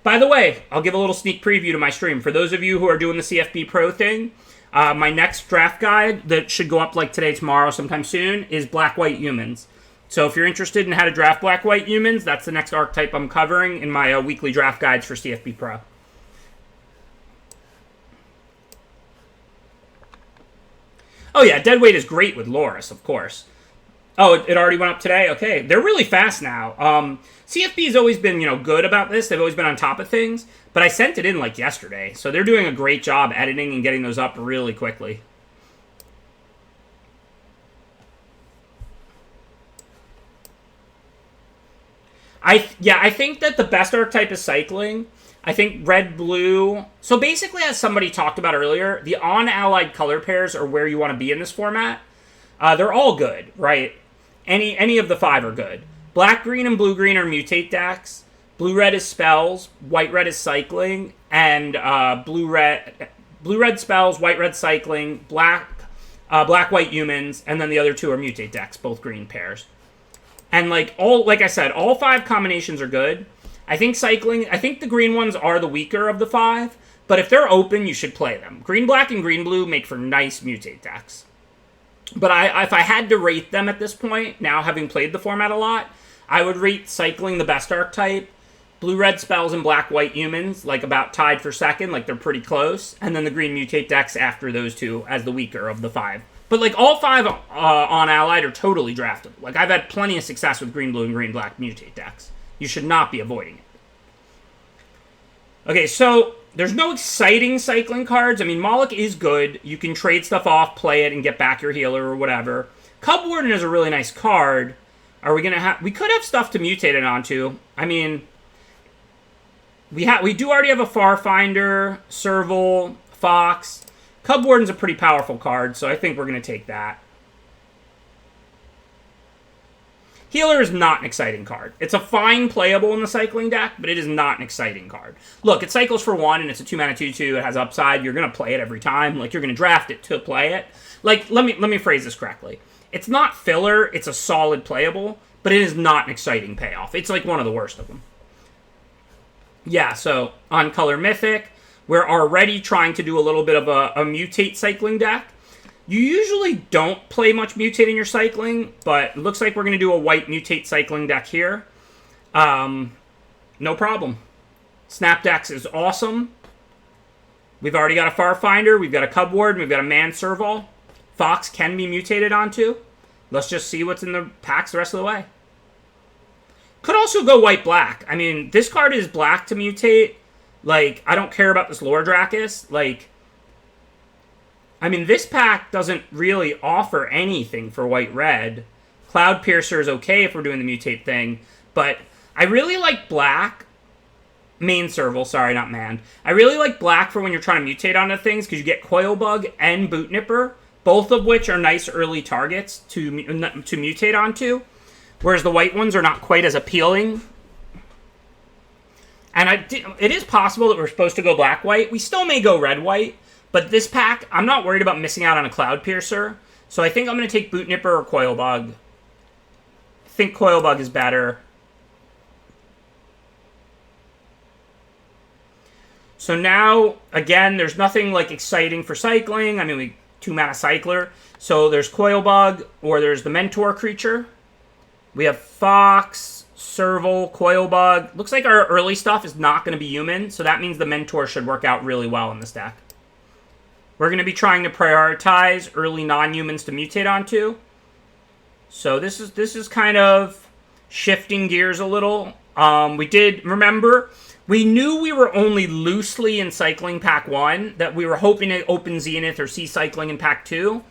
By the way, I'll give a little sneak preview to my stream. For those of you who are doing the CFB Pro thing, my next draft guide that should go up like today, tomorrow, sometime soon, is black-white humans. So if you're interested in how to draft black-white humans, that's the next archetype I'm covering in my weekly draft guides for CFB Pro. Oh yeah, Deadweight is great with Loris, of course. Oh, it already went up today? Okay. They're really fast now. CFB has always been, good about this. They've always been on top of things. But I sent it in, like, yesterday. So they're doing a great job editing and getting those up really quickly. I think that the best archetype is cycling. I think red-blue... So basically, as somebody talked about earlier, the on-allied color pairs are where you want to be in this format. They're all good, right? Any of the 5 are good. Black-green and blue-green are Mutate decks. Blue-red is spells. White-red is cycling. And blue-red spells, white-red cycling, black-white humans, and then the other 2 are Mutate decks, both green pairs. And like I said, all 5 combinations are good. I think the green ones are the weaker of the 5, but if they're open, you should play them. Green-black and green-blue make for nice Mutate decks. But if I had to rate them at this point, now having played the format a lot, I would rate cycling the best archetype. Blue-red spells and black-white humans, like about tied for second, like they're pretty close. And then the green Mutate decks after those 2 as the weaker of the 5. But like all 5 on Allied are totally draftable. Like I've had plenty of success with green-blue and green-black Mutate decks. You should not be avoiding it. Okay, so there's no exciting cycling cards. I mean, Moloch is good. You can trade stuff off, play it, and get back your healer or whatever. Cub Warden is a really nice card. Are we gonna have? We could have stuff to mutate it onto. I mean, we do already have a Farfinder, Serval, Fox. Cub Warden's a pretty powerful card, so I think we're gonna take that. Healer is not an exciting card. It's a fine playable in the cycling deck, but it is not an exciting card. Look, it cycles for 1, and it's a 2-mana 2/2. It has upside. You're going to play it every time. Like, you're going to draft it to play it. Like, let me phrase this correctly. It's not filler. It's a solid playable, but it is not an exciting payoff. It's like one of the worst of them. Yeah, so on Color Mythic, we're already trying to do a little bit of a mutate cycling deck. You usually don't play much mutate in your cycling, but it looks like we're going to do a white mutate cycling deck here. No problem. Snapdex is awesome. We've already got a Farfinder, we've got a Cub Ward, we've got a Man Serval. Fox can be mutated onto. Let's just see what's in the packs the rest of the way. Could also go white-black. I mean, this card is black to mutate. Like, I don't care about this Lore Dracus. Like, I mean, this pack doesn't really offer anything for white-red. Cloud Piercer is okay if we're doing the mutate thing, but I really like black. Main Serval, sorry, not man. I really like black for when you're trying to mutate onto things, because you get Coilbug and Boot Nipper, both of which are nice early targets to mutate onto, whereas the white ones are not quite as appealing. And it is possible that we're supposed to go black-white. We still may go red-white, but this pack, I'm not worried about missing out on a Cloud Piercer, so I think I'm going to take Boot Nipper or Coilbug. I think Coilbug is better. So now, again, there's nothing like exciting for cycling. I mean, we 2-mana cycler. So there's Coilbug, or there's the Mentor creature. We have Fox, Serval, Coilbug. Looks like our early stuff is not going to be human, so that means the Mentor should work out really well in this deck. We're going to be trying to prioritize early non-humans to mutate onto. So this is kind of shifting gears a little. We did, remember, we knew we were only loosely in Cycling Pack 1, that we were hoping to open Zenith or see Cycling in Pack 2.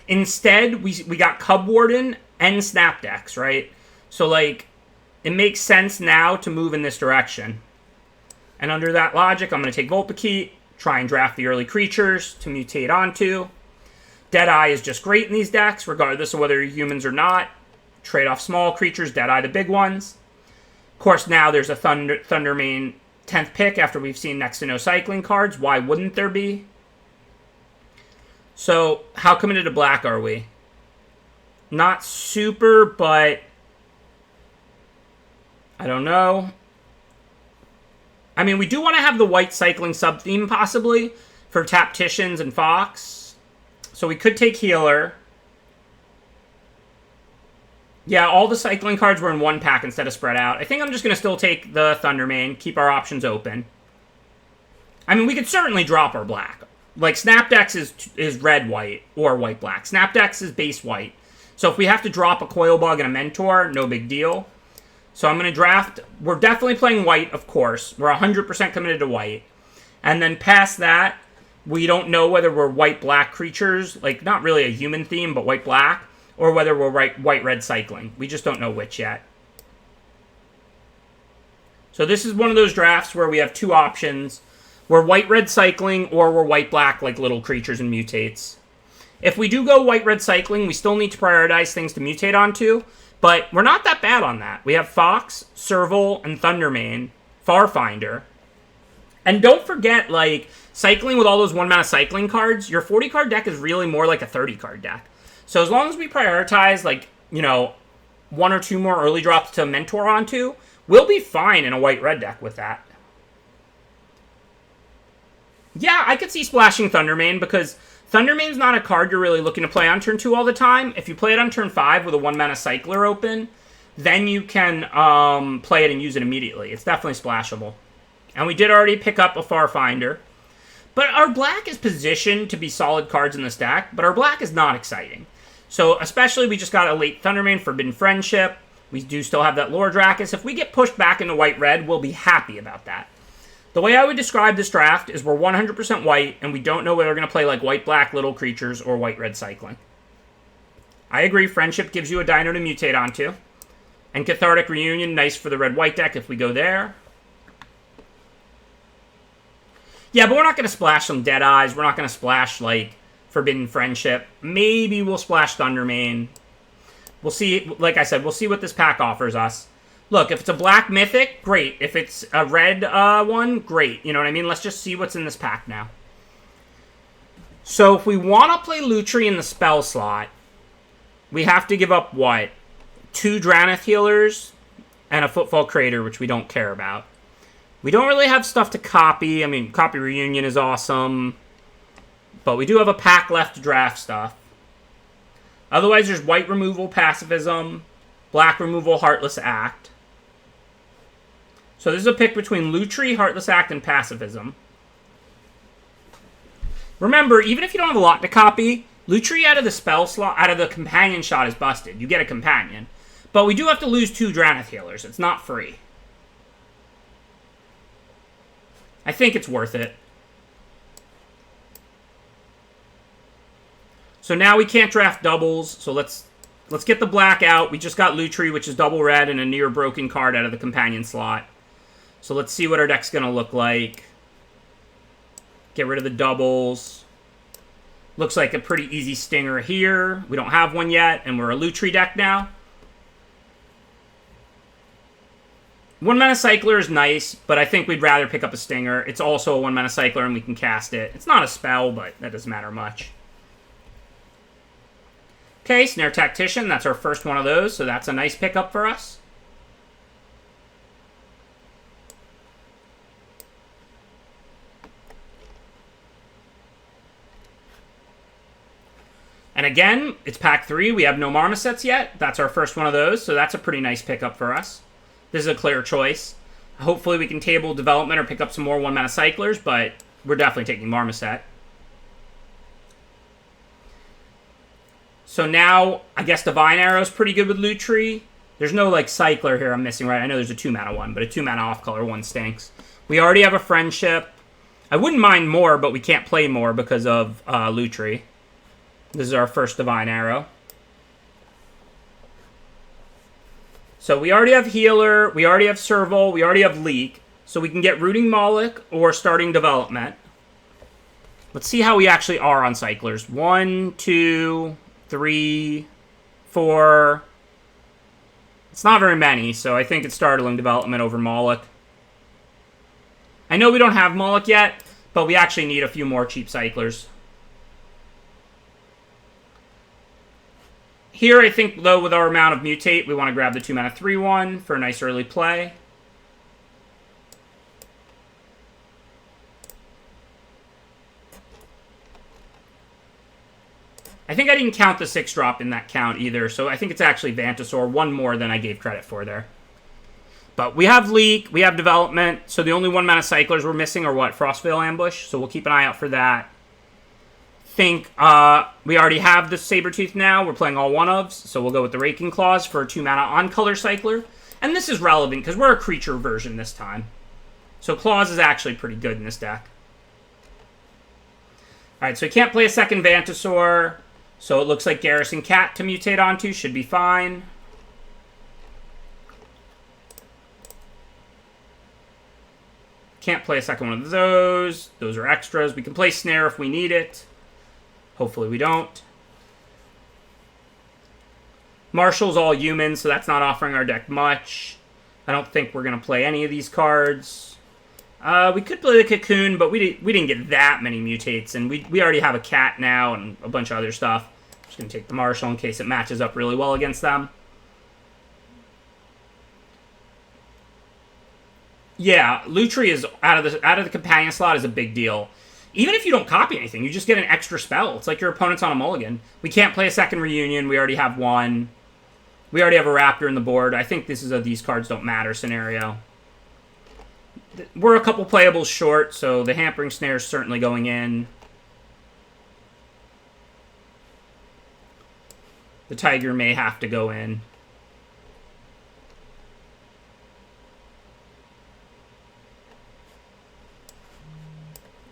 Instead, we got Cub Warden and Snapdex, right? So, like, it makes sense now to move in this direction. And under that logic, I'm going to take Vulpikeet, try and draft the early creatures to mutate onto. Deadeye is just great in these decks, regardless of whether you're humans or not. Trade off small creatures, Deadeye the big ones. Of course, now there's a Thundermane 10th pick after we've seen next to no cycling cards. Why wouldn't there be? So, how committed to black are we? Not super, but I don't know. I mean, we do want to have the white cycling sub-theme, possibly, for Tacticians and Fox. So we could take Healer. Yeah, all the cycling cards were in one pack instead of spread out. I think I'm just going to still take the Thundermane, keep our options open. I mean, we could certainly drop our black. Like, Snapdex is red-white or white-black. Snapdex is base-white. So if we have to drop a Coilbug and a Mentor, no big deal. So I'm going to draft. We're definitely playing white, of course. We're 100% committed to white. And then past that, we don't know whether we're white-black creatures, like not really a human theme, but white-black, or whether we're white-red cycling. We just don't know which yet. So this is one of those drafts where we have two options. We're white-red cycling, or we're white-black like little creatures and mutates. If we do go white-red cycling, we still need to prioritize things to mutate onto. But we're not that bad on that. We have Fox, Serval, and Thundermane, Farfinder. And don't forget, like, cycling with all those 1-mana cycling cards, your 40-card deck is really more like a 30-card deck. So as long as we prioritize, like, you know, 1 or 2 more early drops to Mentor onto, we'll be fine in a white-red deck with that. Yeah, I could see splashing Thundermane, because Thundermane's not a card you're really looking to play on turn 2 all the time. If you play it on turn 5 with a 1-mana cycler open, then you can play it and use it immediately. It's definitely splashable. And we did already pick up a Farfinder. But our black is positioned to be solid cards in this deck, but our black is not exciting. So especially we just got a late Thundermane, Forbidden Friendship. We do still have that Lore Dracus. If we get pushed back into white-red, we'll be happy about that. The way I would describe this draft is we're 100% white, and we don't know whether we're going to play like white-black little creatures or white-red cycling. I agree, Friendship gives you a dino to mutate onto. And Cathartic Reunion, nice for the red-white deck if we go there. Yeah, but we're not going to splash some Deadeyes. We're not going to splash, like, Forbidden Friendship. Maybe we'll splash Thundermane. We'll see, like I said, we'll see what this pack offers us. Look, if it's a black mythic, great. If it's a red one, great. You know what I mean? Let's just see what's in this pack now. So if we want to play Lutri in the spell slot, we have to give up what? 2 Draneth healers and a Footfall Crater, which we don't care about. We don't really have stuff to copy. I mean, copy Reunion is awesome. But we do have a pack left to draft stuff. Otherwise, there's white removal, pacifism, black removal, Heartless Act. So this is a pick between Lutri, Heartless Act, and pacifism. Remember, even if you don't have a lot to copy, Lutri out of the spell slot, out of the companion shot is busted. You get a companion. But we do have to lose 2 Draneth healers. It's not free. I think it's worth it. So now we can't draft doubles, so let's get the black out. We just got Lutri, which is double red, and a near broken card out of the companion slot. So let's see what our deck's going to look like. Get rid of the doubles. Looks like a pretty easy stinger here. We don't have one yet, and we're a Lutri deck now. 1-mana Cycler is nice, but I think we'd rather pick up a stinger. It's also a 1-mana Cycler, and we can cast it. It's not a spell, but that doesn't matter much. Okay, Snare Tactician. That's our first one of those, so that's a nice pickup for us. And again, it's pack 3. We have no Marmosets yet. That's our first one of those, so that's a pretty nice pickup for us. This is a clear choice. Hopefully we can table development or pick up some more 1-mana Cyclers, but we're definitely taking Marmoset. So now, I guess Divine Arrow's pretty good with Lutri. There's no, like, Cycler here I'm missing, right? I know there's a 2-mana one, but a 2-mana off-color one stinks. We already have a Friendship. I wouldn't mind more, but we can't play more because of Lutri. This is our first Divine Arrow. So we already have Healer, we already have Serval, we already have Leak. So we can get Rooting Moloch or Starting Development. Let's see how we actually are on Cyclers. 1, 2, 3, 4. It's not very many, so I think it's Startling Development over Moloch. I know we don't have Moloch yet, but we actually need a few more cheap Cyclers. Here, I think, though, with our amount of Mutate, we want to grab the 2-mana 3-1 for a nice early play. I think I didn't count the 6-drop in that count either, so I think it's actually Vantasaur, one more than I gave credit for there. But we have Leak, we have Development, so the only 1-mana Cyclers we're missing are what? Frostvale Ambush, so we'll keep an eye out for that. Think we already have the Sabertooth now. We're playing all 1-ofs, so we'll go with the Raking Claws for a 2-mana on-color Cycler. And this is relevant because we're a creature version this time. So Claws is actually pretty good in this deck. Alright, so we can't play a second Vantasaur. So it looks like Garrison Cat to mutate onto should be fine. Can't play a second one of those. Those are extras. We can play Snare if we need it. Hopefully we don't. Marshall's all human, so that's not offering our deck much. I don't think we're going to play any of these cards. We could play the Cocoon, but we didn't get that many mutates, and we already have a Cat now and a bunch of other stuff. Just going to take the Marshall in case it matches up really well against them. Yeah, Lutri is out of the companion slot is a big deal. Even if you don't copy anything, you just get an extra spell. It's like your opponent's on a mulligan. We can't play a second Reunion. We already have one. We already have a Raptor in the board. I think this is a these cards don't matter scenario. We're a couple playables short, so the Hampering Snare is certainly going in. The Tiger may have to go in.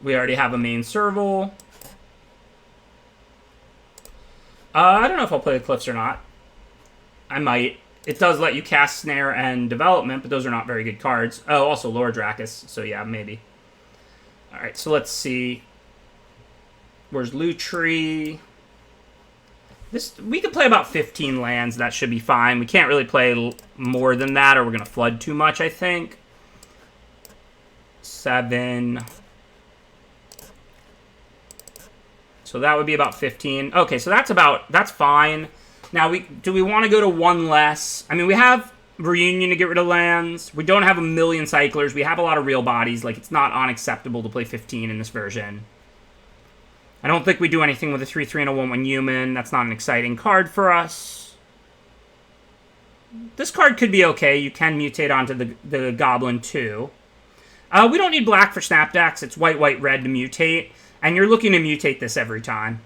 We already have a main Serval. I don't know if I'll play the Cliffs or not. I might. It does let you cast Snare and Development, but those are not very good cards. Oh, also Lord Dracus, so yeah, maybe. Alright, so let's see. Where's Lutri? We could play about 15 lands. That should be fine. We can't really play more than that, or we're going to flood too much, I think. 7. So that would be about 15. Okay, so that's fine. Now, do we want to go to one less? I mean, we have Reunion to get rid of lands. We don't have a million cyclers. We have a lot of real bodies. Like, it's not unacceptable to play 15 in this version. I don't think we do anything with a 3/3 and a 1/1 human. That's not an exciting card for us. This card could be okay. You can mutate onto the Goblin too. We don't need black for Snapdax. It's white, white, red to mutate. And you're looking to mutate this every time.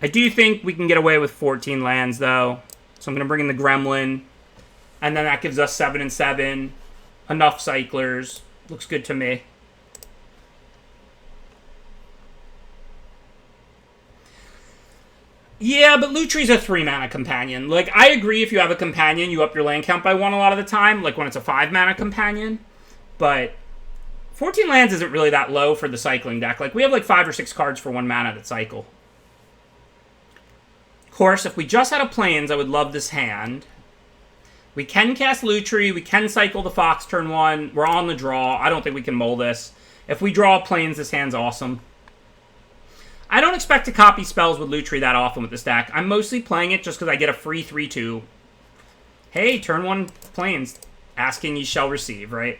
I do think we can get away with 14 lands, though. So I'm going to bring in the Gremlin. And then that gives us 7 and 7. Enough cyclers. Looks good to me. Yeah, but Lutri's a 3-mana companion. Like, I agree if you have a companion, you up your land count by 1 a lot of the time. Like, when it's a 5-mana companion. But 14 lands isn't really that low for the cycling deck. Like, we have like 5 or 6 cards for 1 mana that cycle. Of course, if we just had a Plains, I would love this hand. We can cast Lutri. We can cycle the Fox turn 1. We're on the draw. I don't think we can mull this. If we draw Plains, this hand's awesome. I don't expect to copy spells with Lutri that often with this deck. I'm mostly playing it just because I get a free 3/2. Hey, turn 1 Plains. Asking ye shall receive, right?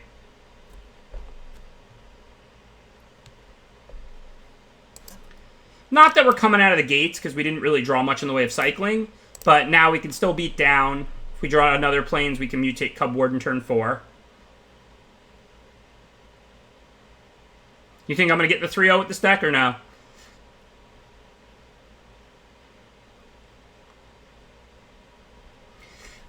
Not that we're coming out of the gates because we didn't really draw much in the way of cycling. But now we can still beat down. If we draw another Plains, we can mutate Cub Warden turn 4. You think I'm going to get the 3-0 with this deck or no?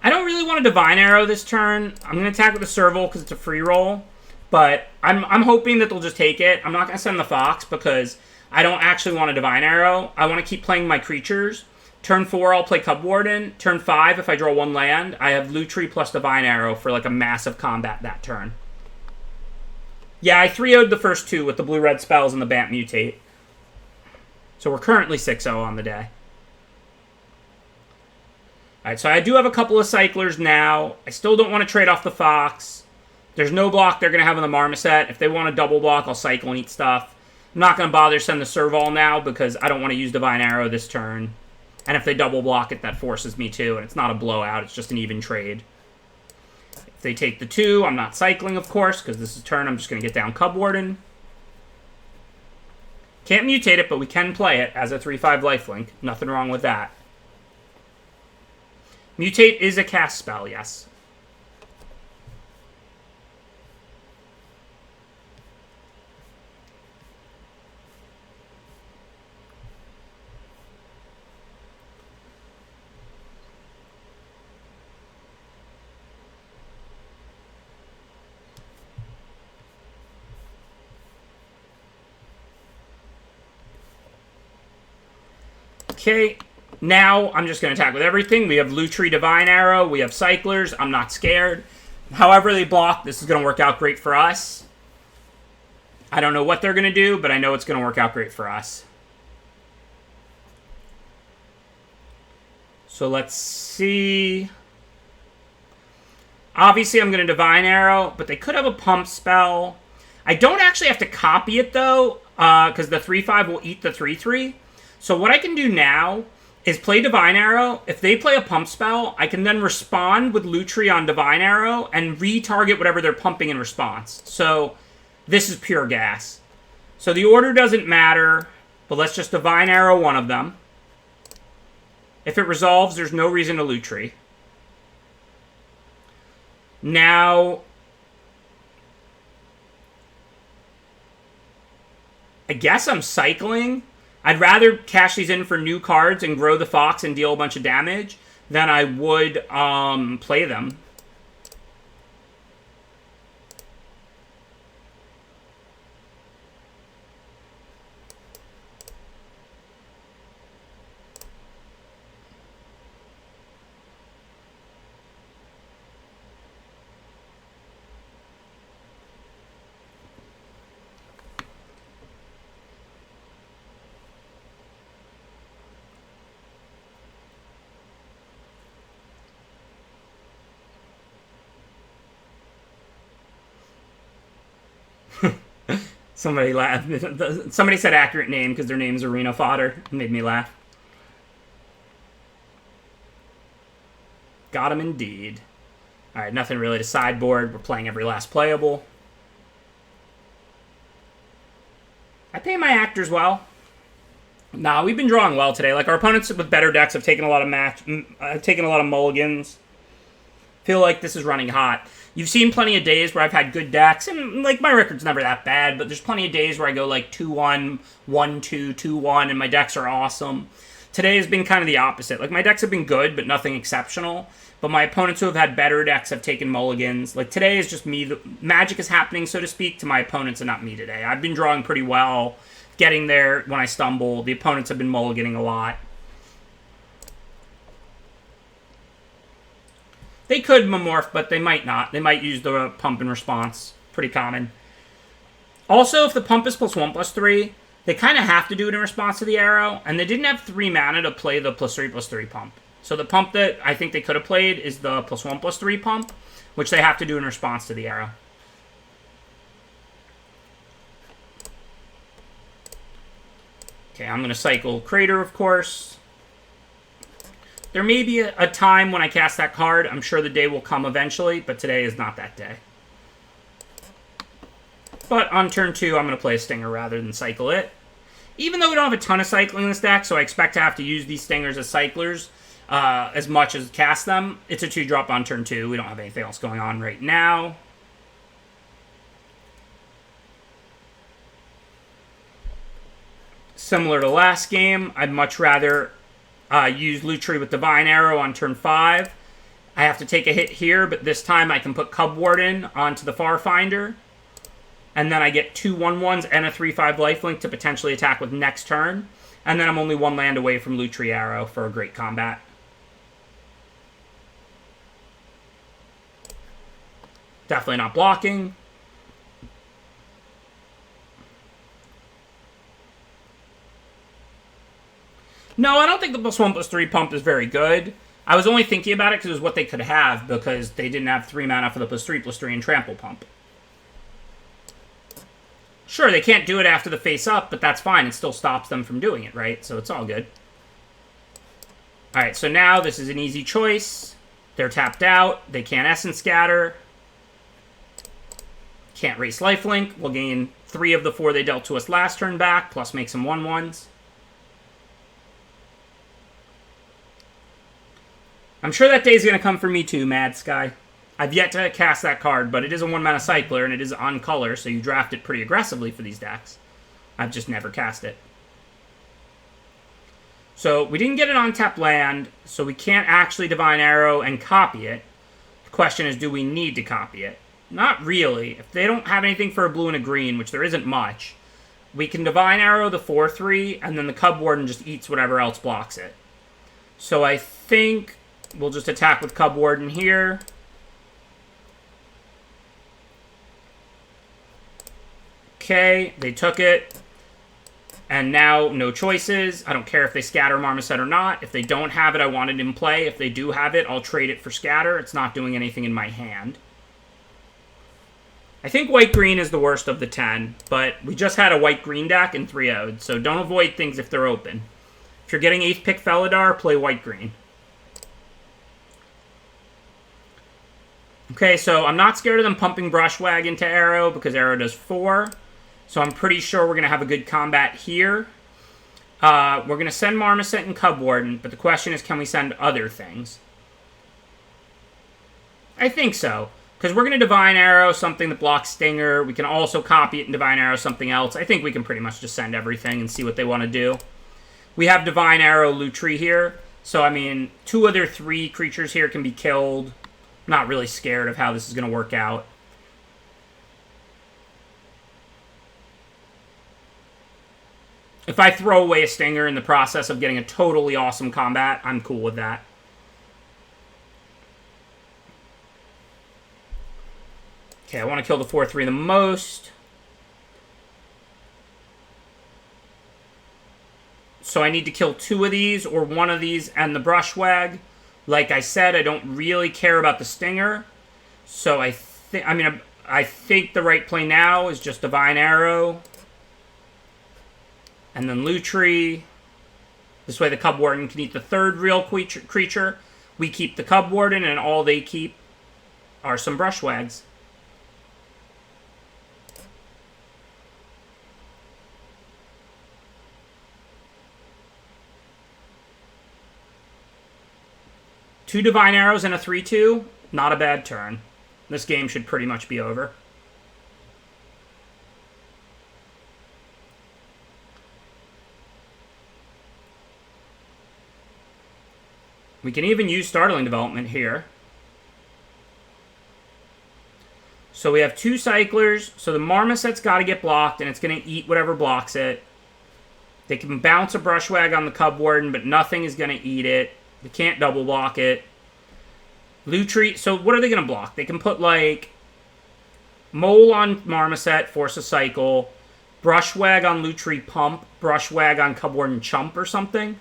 I don't really want to Divine Arrow this turn. I'm going to attack with the Serval because it's a free roll. But I'm hoping that they'll just take it. I'm not going to send the Fox because I don't actually want a Divine Arrow. I want to keep playing my creatures. Turn 4, I'll play Cub Warden. Turn 5, if I draw 1 land, I have Lutri plus Divine Arrow for like a massive combat that turn. Yeah, I 3-0'd the first 2 with the blue-red spells and the Bant Mutate. So we're currently 6-0 on the day. Alright, so I do have a couple of cyclers now. I still don't want to trade off the Fox. There's no block they're going to have in the Marmoset. If they want to double block, I'll cycle and eat stuff. I'm not going to bother send the Serval now because I don't want to use Divine Arrow this turn. And if they double block it, that forces me to. And it's not a blowout, it's just an even trade. If they take the 2, I'm not cycling, of course, because this is turn. I'm just going to get down Cub Warden. Can't mutate it, but we can play it as a 3/5 lifelink. Nothing wrong with that. Mutate is a cast spell, yes. Okay, now I'm just going to attack with everything. We have Lutri Divine Arrow. We have Cyclers. I'm not scared. However they block, this is going to work out great for us. I don't know what they're going to do, but I know it's going to work out great for us. So let's see. Obviously, I'm going to Divine Arrow, but they could have a Pump spell. I don't actually have to copy it, though, because the 3/5 will eat the 3/3. So what I can do now is play Divine Arrow. If they play a Pump spell, I can then respond with Lutri on Divine Arrow and retarget whatever they're pumping in response. So this is pure gas. So the order doesn't matter, but let's just Divine Arrow one of them. If it resolves, there's no reason to Lutri. Now, I guess I'm cycling. I'd rather cash these in for new cards and grow the Fox and deal a bunch of damage than I would play them. Somebody laughed. Somebody said accurate name because their name's Arena Fodder. It made me laugh. Got him indeed. Alright, nothing really to sideboard. We're playing every last playable. I pay my actors well. Nah, we've been drawing well today. Like, our opponents with better decks have taken a lot of mulligans. Feel like this is running hot. You've seen plenty of days where I've had good decks, and, like, my record's never that bad, but there's plenty of days where I go, like, 2-1, 1-2, 2-1, and my decks are awesome. Today has been kind of the opposite. Like, my decks have been good, but nothing exceptional. But my opponents who have had better decks have taken mulligans. Like, today is just me. The magic is happening, so to speak, to my opponents and not me today. I've been drawing pretty well, getting there when I stumble. The opponents have been mulliganing a lot. They could Mamorph, but they might not. They might use the pump in response. Pretty common. Also, if the pump is +1/+3, they kind of have to do it in response to the arrow, and they didn't have 3 mana to play the +3/+3 pump. So the pump that I think they could have played is the +1/+3 pump, which they have to do in response to the arrow. Okay, I'm going to cycle Crater, of course. There may be a time when I cast that card. I'm sure the day will come eventually, but today is not that day. But on turn 2, I'm going to play a Stinger rather than cycle it. Even though we don't have a ton of cycling in this deck, so I expect to have to use these Stingers as cyclers as much as cast them, it's a 2-drop on turn 2. We don't have anything else going on right now. Similar to last game, I'd much rather use Lutri with Divine Arrow on turn 5. I have to take a hit here, but this time I can put Cubwarden onto the Farfinder. And then I get 2 1/1s and a 3/5 lifelink to potentially attack with next turn. And then I'm only 1 land away from Lutri Arrow for a great combat. Definitely not blocking. No, I don't think the +1/+3 pump is very good. I was only thinking about it because it was what they could have, because they didn't have 3 mana for the +3/+3 and Trample pump. Sure, they can't do it after the face up, but that's fine. It still stops them from doing it, right? So it's all good. Alright, so now this is an easy choice. They're tapped out. They can't Essence Scatter. Can't Race Lifelink. We'll gain 3 of the 4 they dealt to us last turn back, plus make some 1/1s. I'm sure that day's going to come for me too, Mad Sky. I've yet to cast that card, but it is a 1-mana cycler, and it is on color, so you draft it pretty aggressively for these decks. I've just never cast it. So, we didn't get an on-tap land, so we can't actually Divine Arrow and copy it. The question is, do we need to copy it? Not really. If they don't have anything for a blue and a green, which there isn't much, we can Divine Arrow the 4/3, and then the Cubwarden just eats whatever else blocks it. So I think we'll just attack with Cubwarden here. Okay, they took it. And now, no choices. I don't care if they scatter Marmoset or not. If they don't have it, I want it in play. If they do have it, I'll trade it for scatter. It's not doing anything in my hand. I think white-green is the worst of the 10, but we just had a white-green deck in 3-0'd, so don't avoid things if they're open. If you're getting 8th pick Felidar, play white-green. Okay, so I'm not scared of them pumping Brushwag into Arrow because Arrow does 4. So I'm pretty sure we're going to have a good combat here. We're going to send Marmoset and Cubwarden, but the question is, can we send other things? I think so, because we're going to Divine Arrow something that blocks Stinger. We can also copy it and Divine Arrow something else. I think we can pretty much just send everything and see what they want to do. We have Divine Arrow Lutri here, so I mean, 2 of their 3 creatures here can be killed. I'm not really scared of how this is going to work out. If I throw away a Stinger in the process of getting a totally awesome combat, I'm cool with that. Okay, I want to kill the 4/3 the most. So I need to kill 2 of these or 1 of these and the Brushwag. Like I said, I don't really care about the Stinger. So I mean, I think the right play now is just Divine Arrow. And then Lutri. This way the Cub Warden can eat the third real creature. We keep the Cub Warden, and all they keep are some Brushwags. Two Divine Arrows and a 3/2. Not a bad turn. This game should pretty much be over. We can even use Startling Development here. So we have two Cyclers. So the Marmoset's got to get blocked, and it's going to eat whatever blocks it. They can bounce a Brushwag on the Cub Warden, but nothing is going to eat it. They can't double block it. Lutri. So what are they going to block? They can put, like, Mole on Marmoset, force a cycle. Brushwag on Lutri, pump. Brushwag on Cub Warden, chump or something.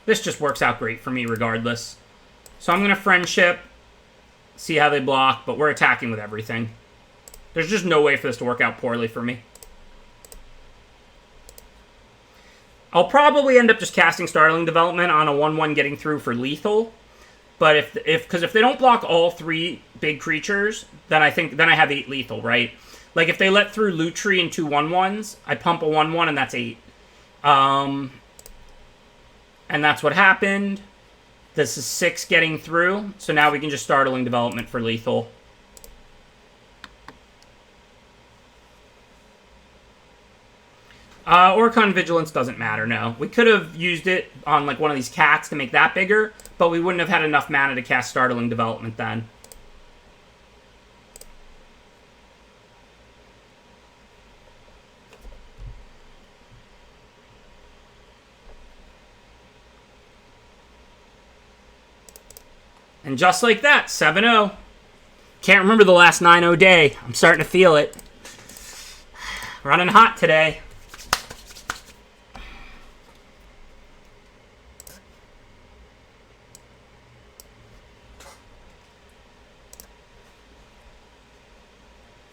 This just works out great for me regardless. So I'm going to Friendship, see how they block, but we're attacking with everything. There's just no way for this to work out poorly for me. I'll probably end up just casting Startling Development on a 1/1 getting through for lethal. But because if they don't block all three big creatures, then I have 8 lethal, right? Like if they let through Lutri and 2 1/1s, I pump a 1/1 and that's 8. And that's what happened. This is 6 getting through. So now we can just Startling Development for lethal. Orcon Vigilance doesn't matter, no. We could have used it on like one of these cats to make that bigger, but we wouldn't have had enough mana to cast Startling Development then. And just like that, 7-0. Can't remember the last 9-0 day. I'm starting to feel it. Running hot today.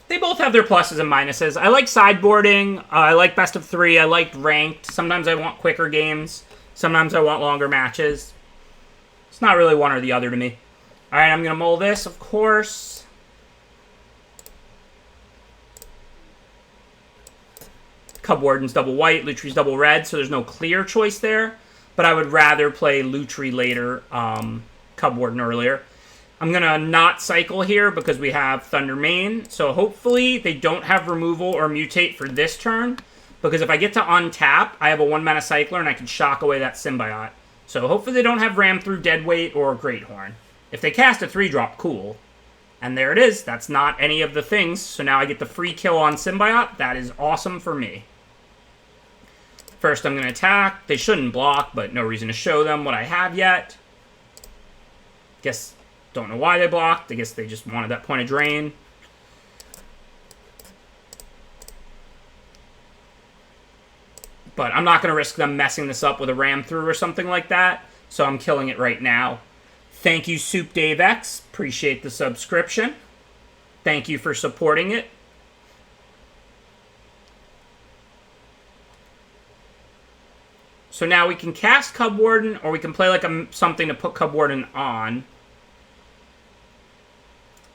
They both have their pluses and minuses. I like sideboarding. I like best of 3. I like ranked. Sometimes I want quicker games. Sometimes I want longer matches. It's not really one or the other to me. All right, I'm going to mull this, of course. Cub Warden's double white, Lutri's double red, so there's no clear choice there. But I would rather play Lutri later, Cub Warden earlier. I'm going to not cycle here because we have Thunder Mane. So hopefully they don't have removal or mutate for this turn. Because if I get to untap, I have a 1-mana cycler and I can shock away that Symbiote. So hopefully they don't have Ram through Deadweight or Greathorn. If they cast a 3-drop, cool. And there it is. That's not any of the things. So now I get the free kill on Symbiote. That is awesome for me. First I'm going to attack. They shouldn't block, but no reason to show them what I have yet. Guess, don't know why they blocked. I guess they just wanted that point of drain. But I'm not going to risk them messing this up with a ram through or something like that. So I'm killing it right now. Thank you, Soup Dave X. Appreciate the subscription. Thank you for supporting it. So now we can cast Cub Warden, or we can play like something to put Cub Warden on.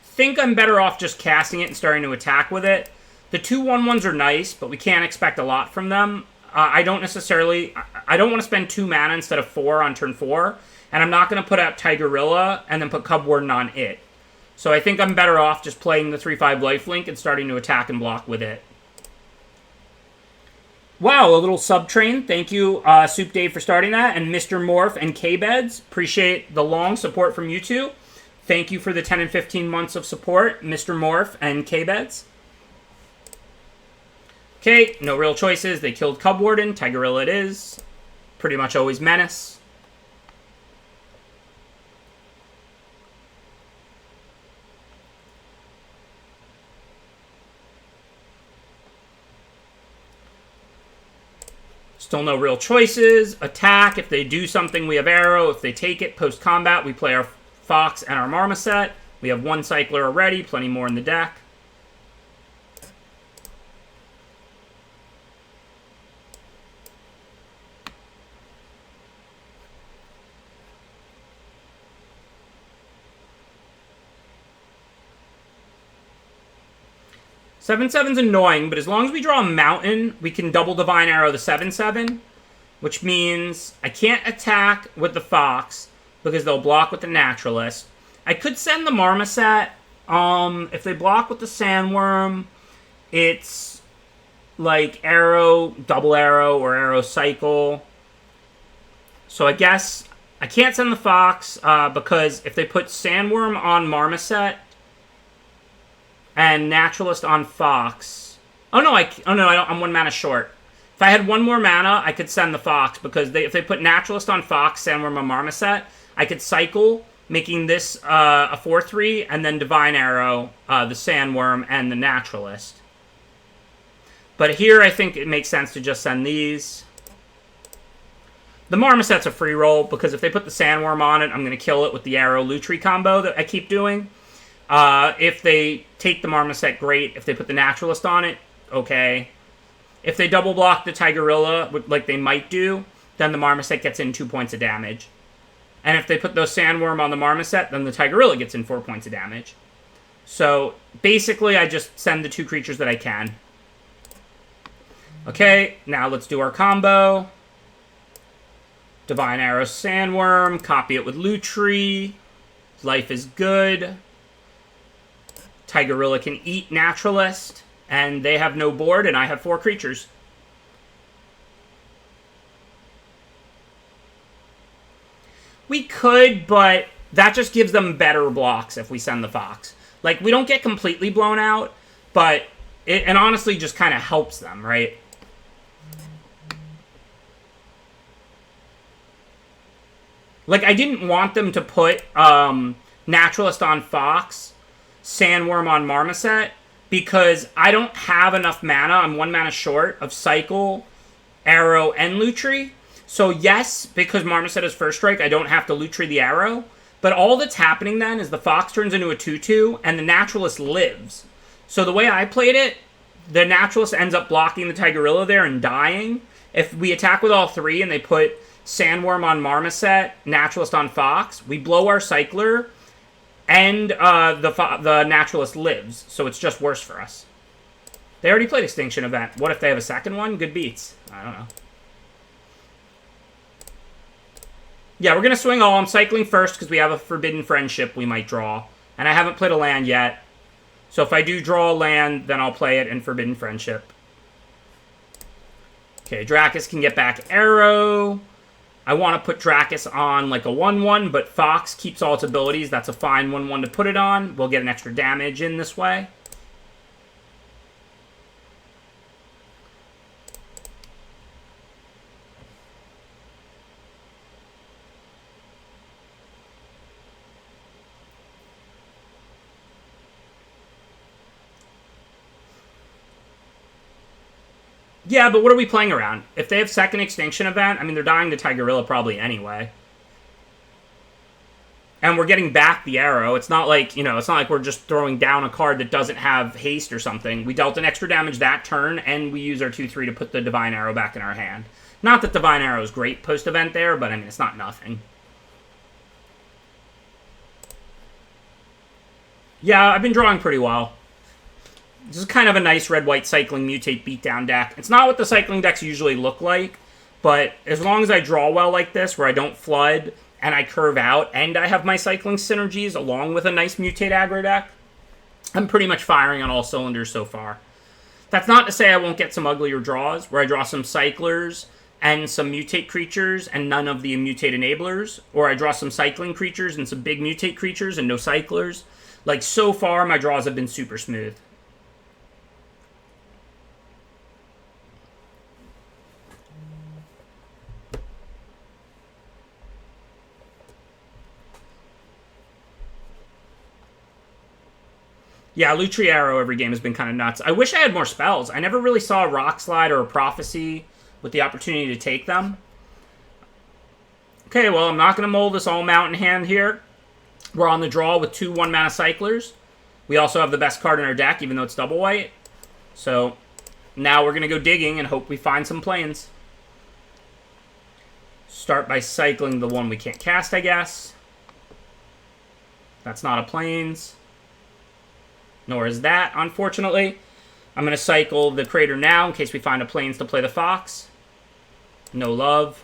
Think I'm better off just casting it and starting to attack with it. The 2 1/1s are nice, but we can't expect a lot from them. I don't want to spend 2 mana instead of 4 on turn 4. And I'm not going to put out Tigerilla and then put Cub Warden on it. So I think I'm better off just playing the 3/5 lifelink and starting to attack and block with it. Wow, a little sub-train. Thank you, Soup Dave, for starting that. And Mr. Morph and K-Beds. Appreciate the long support from you two. Thank you for the 10 and 15 months of support, Mr. Morph and K-Beds. Okay, no real choices. They killed Cub Warden. Tigerilla it is. Pretty much always Menace. Still no real choices. Attack. If they do something, we have Arrow. If they take it post-combat, we play our Fox and our Marmoset. We have one cycler already, plenty more in the deck. Seven seven's annoying, but as long as we draw a mountain, we can double Divine Arrow the 7/7, which means I can't attack with the Fox because they'll block with the Naturalist. I could send the Marmoset. If they block with the Sandworm, it's like Arrow, Double Arrow, or Arrow Cycle. So I guess I can't send the Fox because if they put Sandworm on Marmoset and Naturalist on Fox. I'm 1 mana short. If I had 1 more mana, I could send the Fox because if they put Naturalist on Fox, Sandworm on Marmoset, I could cycle, making this a 4/3, and then Divine Arrow, the Sandworm, and the Naturalist. But here I think it makes sense to just send these. The Marmoset's a free roll because if they put the Sandworm on it, I'm going to kill it with the Arrow Lutri combo that I keep doing. If they take the Marmoset, great. If they put the Naturalist on it, okay. If they double block the Tigerilla, like they might do, then the Marmoset gets in 2 points of damage. And if they put the Sandworm on the Marmoset, then the Tigerilla gets in 4 points of damage. So, basically, I just send the 2 creatures that I can. Okay, now let's do our combo. Divine Arrow Sandworm, copy it with Lutri. Life is good. Tigerilla can eat Naturalist, and they have no board, and I have 4 creatures. We could, but that just gives them better blocks if we send the Fox. Like, we don't get completely blown out, but it honestly just kind of helps them, right? Like, I didn't want them to put Naturalist on Fox, Sandworm on Marmoset, because I don't have enough mana. I'm 1 mana short of Cycle, Arrow, and Lutri. So yes, because Marmoset is first strike, I don't have to Lutri the Arrow. But all that's happening then is the Fox turns into a 2/2, and the Naturalist lives. So the way I played it, the Naturalist ends up blocking the Tigerilla there and dying. If we attack with all 3 and they put Sandworm on Marmoset, Naturalist on Fox, we blow our Cycler, and the Naturalist lives, so it's just worse for us. They already played Extinction Event. What if they have a second one? Good beats. I don't know. Yeah, we're going to swing all. I'm cycling first because we have a Forbidden Friendship we might draw. And I haven't played a land yet. So if I do draw a land, then I'll play it in Forbidden Friendship. Okay, Dracus can get back Arrow. I want to put Dracus on like a 1/1, but Fox keeps all its abilities. That's a fine 1/1 to put it on. We'll get an extra damage in this way. Yeah, but what are we playing around? If they have second Extinction Event, I mean, they're dying to Tigerilla probably anyway. And we're getting back the Arrow. It's not like, it's not like we're just throwing down a card that doesn't have haste or something. We dealt an extra damage that turn, and we use our 2/3 to put the Divine Arrow back in our hand. Not that Divine Arrow is great post-event there, but I mean, it's not nothing. Yeah, I've been drawing pretty well. This is kind of a nice red-white cycling mutate beatdown deck. It's not what the cycling decks usually look like, but as long as I draw well like this, where I don't flood, and I curve out, and I have my cycling synergies along with a nice mutate aggro deck, I'm pretty much firing on all cylinders so far. That's not to say I won't get some uglier draws, where I draw some cyclers and some mutate creatures and none of the mutate enablers, or I draw some cycling creatures and some big mutate creatures and no cyclers. Like, so far, my draws have been super smooth. Yeah, Lutri Arrow every game has been kind of nuts. I wish I had more spells. I never really saw a Rock Slide or a Prophecy with the opportunity to take them. Okay, well, I'm not going to mold this all mountain hand here. We're on the draw with 2 1-mana cyclers. We also have the best card in our deck, even though it's double white. So now we're going to go digging and hope we find some planes. Start by cycling the one we can't cast, I guess. That's not a planes. Nor is that, unfortunately. I'm going to cycle the Crater now in case we find a planes to play the Fox. No love.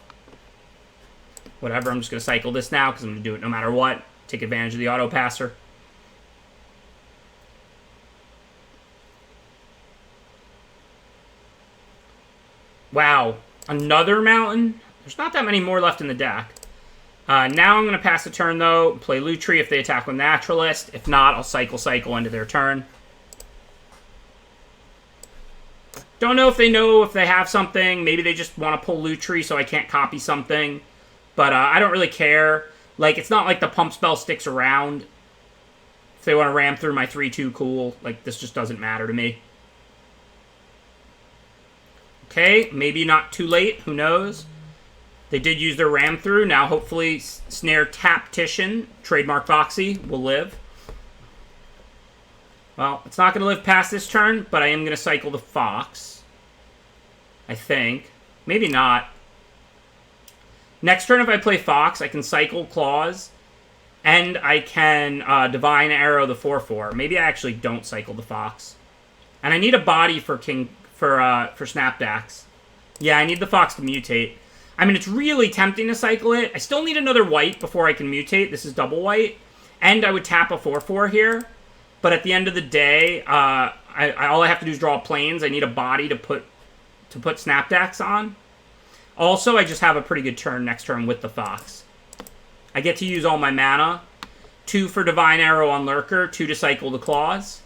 Whatever, I'm just going to cycle this now because I'm going to do it no matter what. Take advantage of the auto passer. Wow, another mountain? There's not that many more left in the deck. Now I'm going to pass the turn, though. Play Lutri if they attack with Naturalist. If not, I'll cycle into their turn. Don't know if they have something. Maybe they just want to pull Lutri so I can't copy something. But I don't really care. Like, it's not like the pump spell sticks around. If they want to ram through my 3-2, cool. Like, this just doesn't matter to me. Okay, maybe not too late. Who knows? They did use their ram through. Now, hopefully, Snare Tactician, trademark Foxy, will live. Well, it's not going to live past this turn, but I am going to cycle the Fox. I think. Maybe not. Next turn, if I play Fox, I can cycle Claws, and I can Divine Arrow the 4/4. Maybe I actually don't cycle the Fox. And I need a body for Snapdax. Yeah, I need the Fox to mutate. I mean, it's really tempting to cycle it. I still need another white before I can mutate. This is double white. And I would tap a 4/4 here. But at the end of the day, all I have to do is draw planes. I need a body to put Snapdax on. Also, I just have a pretty good turn next turn with the Fox. I get to use all my mana. 2 for Divine Arrow on Lurker. 2 to cycle the Claws.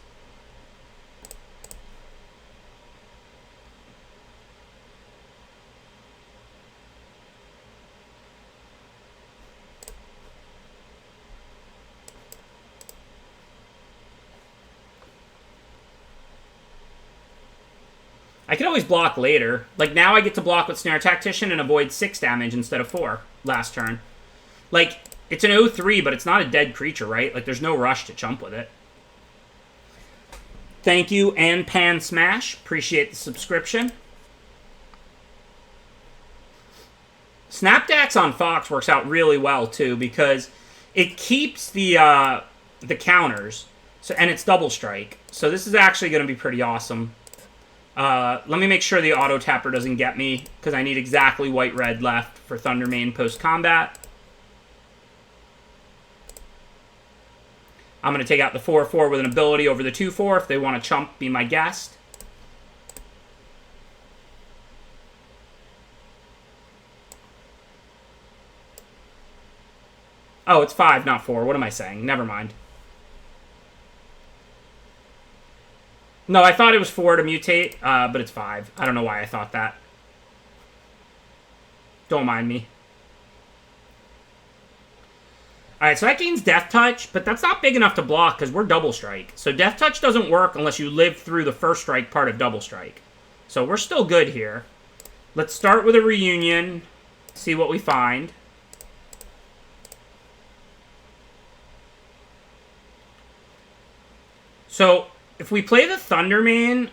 I can always block later. Like, now I get to block with Snare Tactician and avoid 6 damage instead of 4 last turn. Like, it's an 0/3, but it's not a dead creature, right? Like, there's no rush to chump with it. Thank you, and Pan Smash. Appreciate the subscription. Snapdax on Fox works out really well, too, because it keeps the counters, and it's double strike. So this is actually going to be pretty awesome. Let me make sure the auto tapper doesn't get me, because I need exactly white-red left for Thundermane post-combat. I'm going to take out the 4/4 with an ability over the 2/4 if they want to chump, be my guest. Oh, it's 5, not 4. What am I saying? Never mind. No, I thought it was 4 to mutate, but it's 5. I don't know why I thought that. Don't mind me. Alright, so that gains Death Touch, but that's not big enough to block because we're Double Strike. So Death Touch doesn't work unless you live through the first strike part of Double Strike. So we're still good here. Let's start with a Reunion, see what we find. So if we play the Thundermane,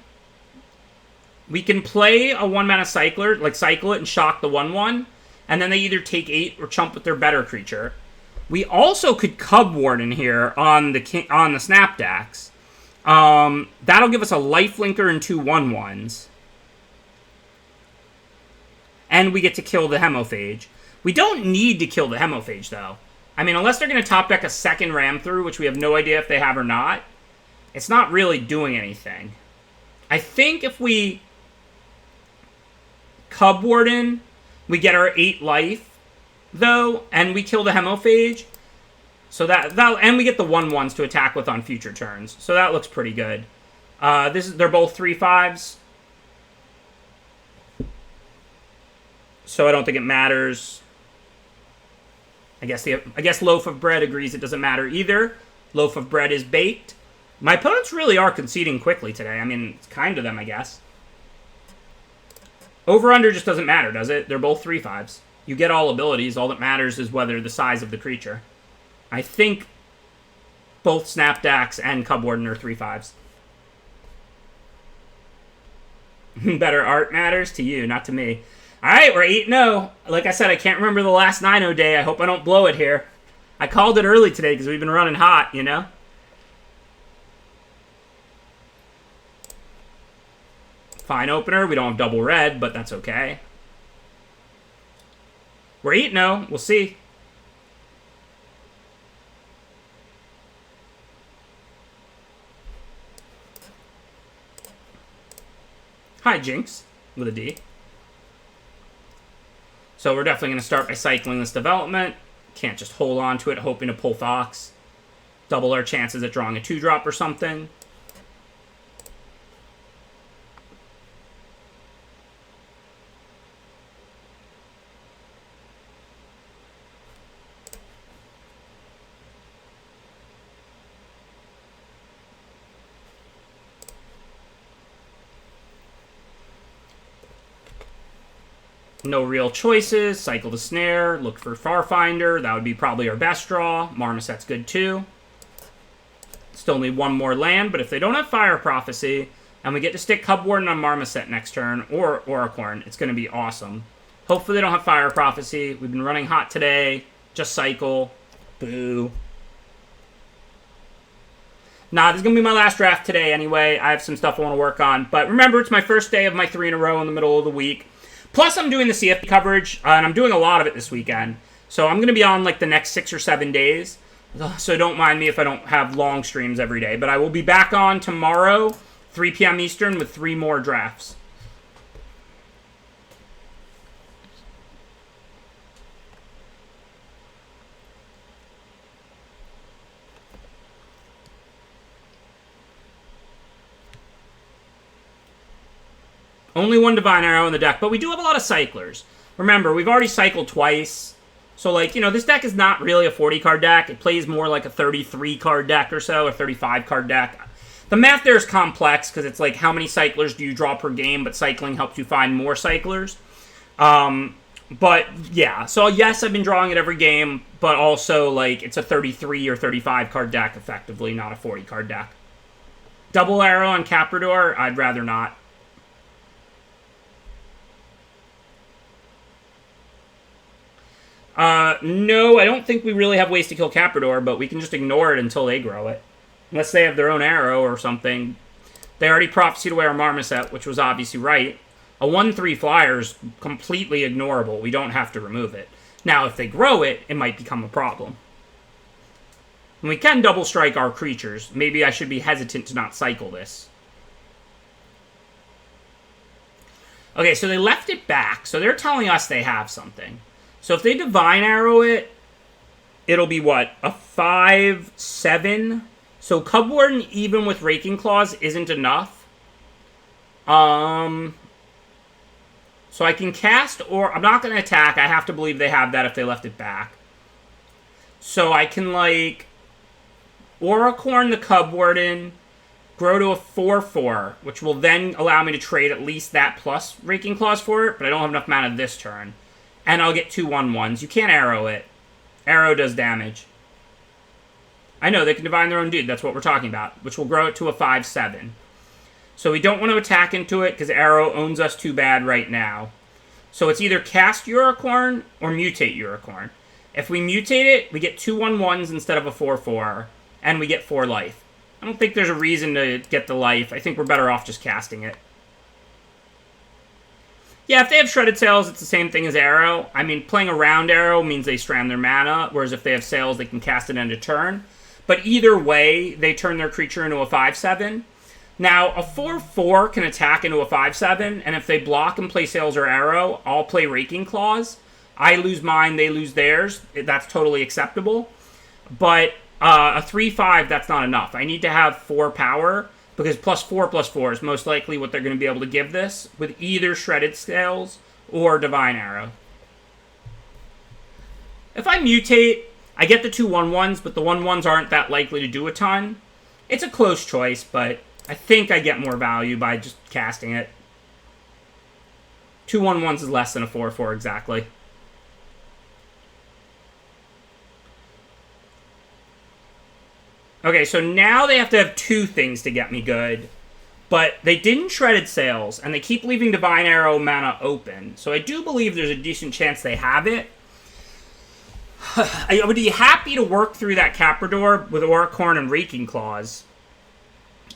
we can play a 1-mana cycler, like cycle it and shock the 1/1, and then they either take 8 or chump with their better creature. We also could Cub Warden here on the Snapdax. That'll give us a lifelinker and 2 1/1s. And we get to kill the Hemophage. We don't need to kill the Hemophage, though. I mean, unless they're going to top deck a second Ram Through, which we have no idea if they have or not, it's not really doing anything. I think if we Cub Warden, we get our 8 life, though, and we kill the Hemophage. So and we get the 1/1s to attack with on future turns. So that looks pretty good. They're both 3/5s. So I don't think it matters. I guess Loaf of Bread agrees it doesn't matter either. Loaf of Bread is baked. My opponents really are conceding quickly today. I mean, it's kind of them, I guess. Over-under just doesn't matter, does it? They're both 3/5s. You get all abilities. All that matters is whether the size of the creature. I think Both Snapdax and Cub Warden are 3/5s. Better art matters to you, not to me. Alright, we're 8-0. Like I said, I can't remember the last 9-0 day. I hope I don't blow it here. I called it early today because we've been running hot, you know? Fine opener. We don't have double red, but that's okay. We're 8-0. We'll see. Hi, Jinx, with a D. So we're definitely going to start by cycling this development. Can't just hold on to it hoping to pull Fox. Double our chances at drawing a 2-drop or something. No real choices. Cycle the snare. Look for Farfinder. That would be probably our best draw. Marmoset's good too. Still need one more land, but if they don't have Fire Prophecy, and we get to stick Cub Warden on Marmoset next turn, or Auricorn, it's going to be awesome. Hopefully they don't have Fire Prophecy. We've been running hot today. Just cycle. Boo. Nah, this is going to be my last draft today anyway. I have some stuff I want to work on. But remember, it's my first day of my 3 in a row in the middle of the week. Plus, I'm doing the CFP coverage, and I'm doing a lot of it this weekend. So I'm going to be on, like, the next 6 or 7 days. So don't mind me if I don't have long streams every day. But I will be back on tomorrow, 3 p.m. Eastern, with 3 more drafts. Only one Divine Arrow in the deck, but we do have a lot of cyclers. Remember, we've already cycled twice. So, like, you know, this deck is not really a 40-card deck. It plays more like a 33-card deck or so, or 35-card deck. The math there is complex, because it's like, how many cyclers do you draw per game, but cycling helps you find more cyclers. But, yeah. So, yes, I've been drawing it every game, but also, like, it's a 33 or 35-card deck, effectively, not a 40-card deck. Double Arrow on Caprador, I'd rather not. No, I don't think we really have ways to kill Caprador, but we can just ignore it until they grow it. Unless they have their own arrow or something. They already prophesied away our Marmoset, which was obviously right. A 1/3 flyer is completely ignorable. We don't have to remove it. Now, if they grow it, it might become a problem. And we can double strike our creatures. Maybe I should be hesitant to not cycle this. Okay, so they left it back. So they're telling us they have something. So if they Divine Arrow it, it'll be what? A 5/7? So Cub Warden, even with Raking Claws, isn't enough. So I can cast, or I'm not going to attack. I have to believe they have that if they left it back. So I can, like, Auricorn the Cub Warden, grow to a 4/4, which will then allow me to trade at least that plus Raking Claws for it, but I don't have enough mana this turn. And I'll get 2 1/1s. You can't arrow it. Arrow does damage. I know, they can divine their own dude. That's what we're talking about. Which will grow it to a 5/7. So we don't want to attack into it because Arrow owns us too bad right now. So it's either cast Auricorn or mutate Auricorn. If we mutate it, we get 2 1/1s instead of a 4/4. And we get 4 life. I don't think there's a reason to get the life. I think we're better off just casting it. Yeah, if they have Shredded Sails, it's the same thing as Arrow. I mean, playing around Arrow means they strand their mana, whereas if they have Sails, they can cast it end of turn. But either way, they turn their creature into a 5/7. Now, a 4/4 can attack into a 5/7, and if they block and play Sails or Arrow, I'll play Raking Claws. I lose mine, they lose theirs. That's totally acceptable. But a 3/5, that's not enough. I need to have 4 power, because +4/+4 is most likely what they're going to be able to give this, with either Shredded Sails or Divine Arrow. If I mutate, I get the 2 1/1s, but the 1/1s aren't that likely to do a ton. It's a close choice, but I think I get more value by just casting it. 2 1/1s is less than a 4/4 exactly. Okay, so now they have to have 2 things to get me good. But they didn't Shredded Sails, and they keep leaving Divine Arrow mana open. So I do believe there's a decent chance they have it. I would be happy to work through that Caprador with Auricorn and Raking Claws.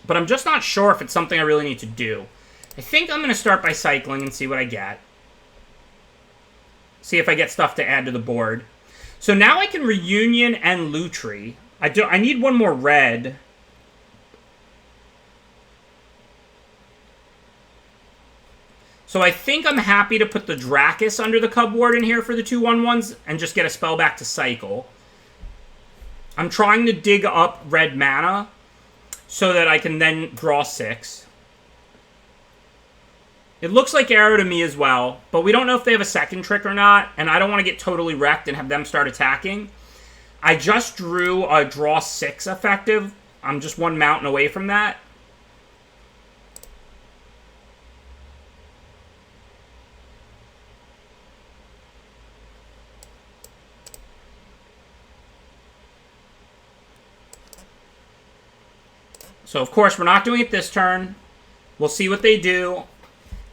But I'm just not sure if it's something I really need to do. I think I'm going to start by cycling and see what I get. See if I get stuff to add to the board. So now I can Reunion and Lutri. I need one more red. So I think I'm happy to put the Dracus under the Cub Warden here for the 2/1/1s and just get a spell back to cycle. I'm trying to dig up red mana so that I can then draw 6. It looks like Arrow to me as well, but we don't know if they have a second trick or not, and I don't want to get totally wrecked and have them start attacking. I just drew a draw 6 effective. I'm just 1 mountain away from that. So, of course, we're not doing it this turn. We'll see what they do.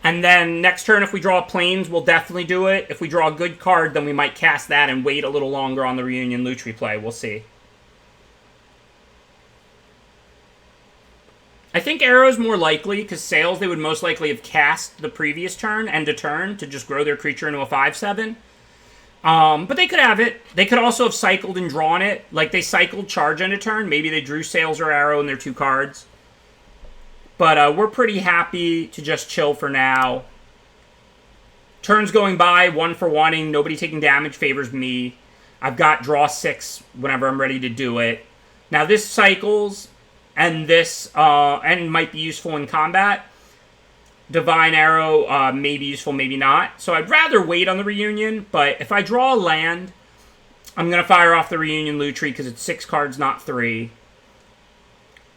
And then next turn, if we draw Plains, we'll definitely do it. If we draw a good card, then we might cast that and wait a little longer on the Reunion Lutri play. We'll see. I think Arrow's more likely, because Sails they would most likely have cast the previous turn, end of turn, to just grow their creature into a 5/7. But they could have it. They could also have cycled and drawn it. Like, they cycled Charge end of turn. Maybe they drew Sails or Arrow in their 2 cards. But we're pretty happy to just chill for now. Turns going by, 1 for 1ing. Nobody taking damage favors me. I've got draw 6 whenever I'm ready to do it. Now this cycles, and this and might be useful in combat. Divine Arrow may be useful, maybe not. So I'd rather wait on the Reunion, but if I draw a land, I'm going to fire off the Reunion Lutri because it's 6 cards, not 3.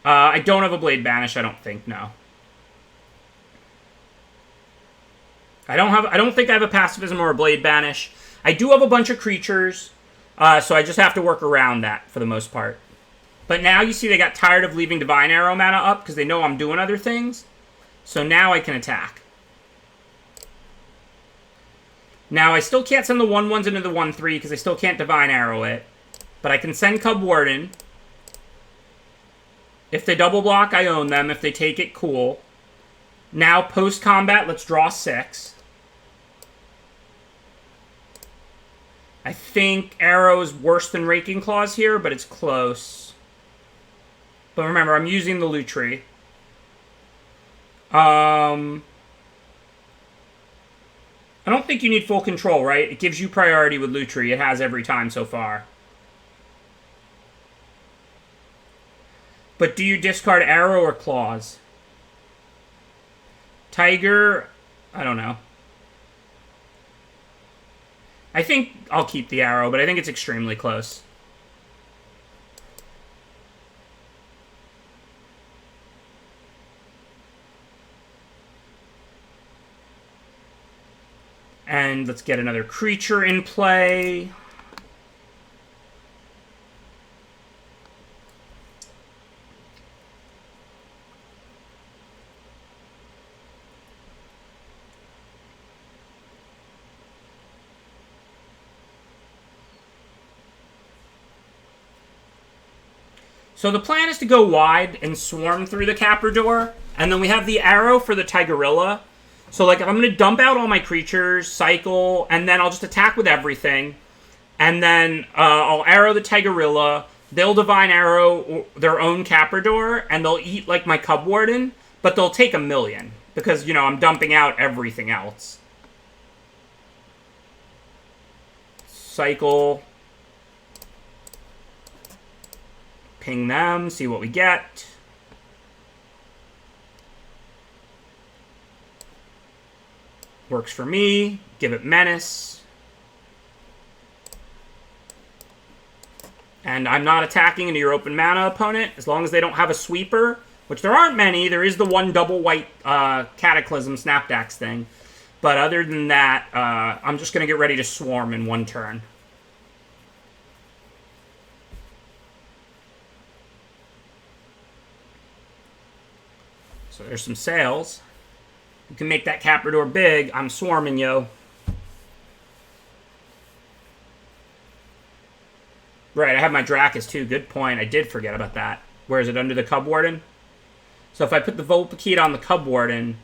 I don't have a Blade Banish, I don't think, no. I don't think I have a Pacifism or a Blade Banish. I do have a bunch of creatures, so I just have to work around that for the most part. But now you see they got tired of leaving Divine Arrow mana up because they know I'm doing other things. So now I can attack. Now I still can't send the 1/1s into the 1/3 because I still can't Divine Arrow it. But I can send Cub Warden. If they double block, I own them. If they take it, cool. Now, post-combat, let's draw 6. I think Arrow is worse than Raking Claws here, but it's close. But remember, I'm using the Lutri. I don't think you need full control, right? It gives you priority with Lutri. It has every time so far. But do you discard Arrow or Claws? Tiger, I don't know. I think I'll keep the Arrow, but I think it's extremely close. And let's get another creature in play. So the plan is to go wide and swarm through the Caprador, and then we have the Arrow for the Tigerilla. So, like, I'm going to dump out all my creatures, cycle, and then I'll just attack with everything. And then I'll Arrow the Tigerilla. They'll Divine Arrow their own Caprador, and they'll eat, like, my Cub Warden, but they'll take 1,000,000. Because, you know, I'm dumping out everything else. Cycle. Ping them, see what we get. Works for me. Give it Menace. And I'm not attacking into your open mana opponent, as long as they don't have a sweeper, which there aren't many. There is the one double white Cataclysm Snapdax thing. But other than that, I'm just going to get ready to swarm in 1 turn. So there's some sails. You can make that Caprador big. I'm swarming, yo. Right, I have my Dracus too. Good point. I did forget about that. Where is it? Under the Cub Warden? So if I put the Volpakite on the Cub Warden,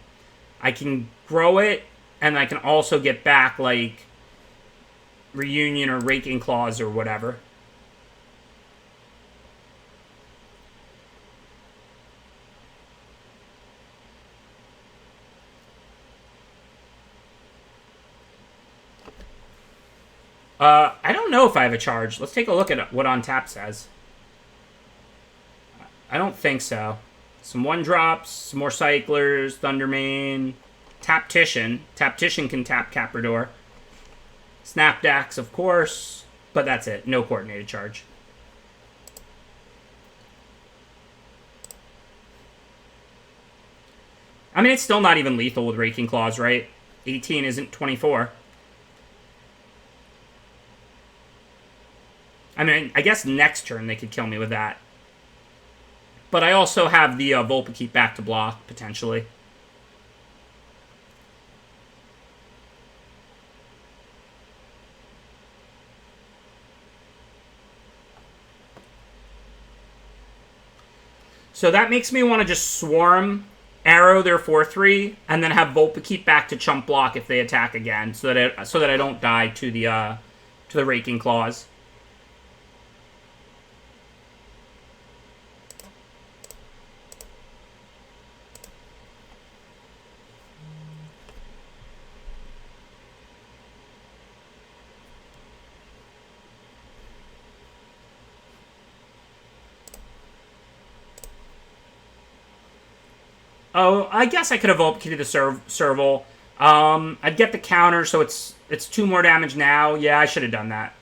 I can grow it, and I can also get back, like, Reunion or Raking Claws or whatever. I don't know if I have a charge. Let's take a look at what on tap says. I don't think so. Some 1-drops, some more Cyclers, Thundermane, Taptician. Taptician can tap Caprador. Snapdax, of course, but that's it. No coordinated charge. I mean, it's still not even lethal with Raking Claws, right? 18 isn't 24. I mean, I guess next turn they could kill me with that. But I also have the Volpakite back to block, potentially. So that makes me want to just swarm, arrow their 4/3, and then have Volpakite back to chump block if they attack again, so that I don't die to the Raking Claws. Oh, I guess I could have Volpakite the Serval. I'd get the counter, so it's 2 more damage now. Yeah, I should have done that.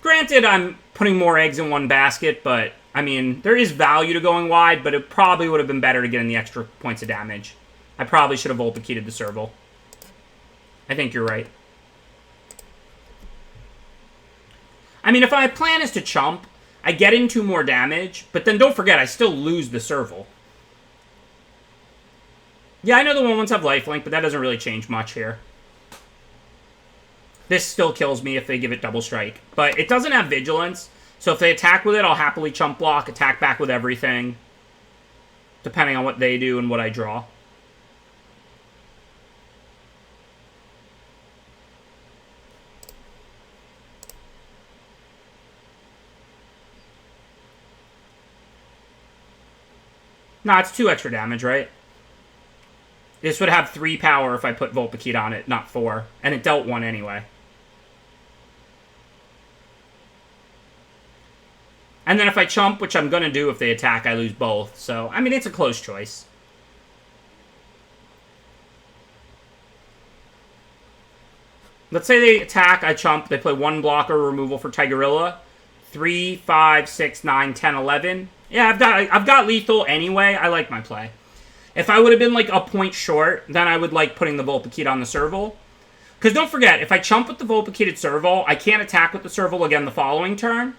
Granted, I'm putting more eggs in one basket, but, I mean, there is value to going wide, but it probably would have been better to get in the extra points of damage. I probably should have Volpakited the Serval. I think you're right. I mean, if my plan is to chump, I get in 2 more damage, but then don't forget, I still lose the Serval. Yeah, I know the 1/1s have lifelink, but that doesn't really change much here. This still kills me if they give it double strike. But it doesn't have vigilance, so if they attack with it, I'll happily chump block, attack back with everything, depending on what they do and what I draw. Nah, it's 2 extra damage, right? This would have 3 power if I put Volpakite on it, not 4. And it dealt 1 anyway. And then if I chump, which I'm going to do if they attack, I lose both. So, I mean, it's a close choice. Let's say they attack, I chump, they play 1 blocker removal for Tigerilla. 3, 5, 6, 9, 10, 11. Yeah, I've got lethal anyway. I like my play. If I would have been like a point short, then I would like putting the Volpakite on the Serval. Because don't forget, if I chump with the Volpakited Serval, I can't attack with the Serval again the following turn.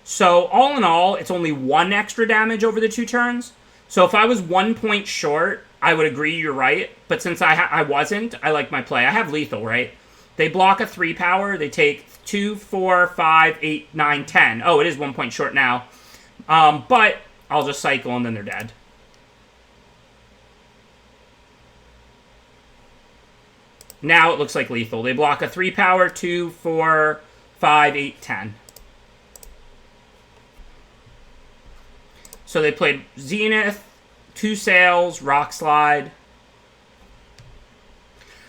So all in all, it's only 1 extra damage over the 2 turns. So if I was 1 point short, I would agree you're right. But since I wasn't, I like my play. I have lethal, right? They block a 3 power. They take 2, 4, 5, 8, 9, 10. Oh, it is 1 point short now. But I'll just cycle and then they're dead. Now it looks like lethal. They block a 3 power, 2, 4, 5, 8, 10. So they played Zenith, 2 Sails, Rock Slide.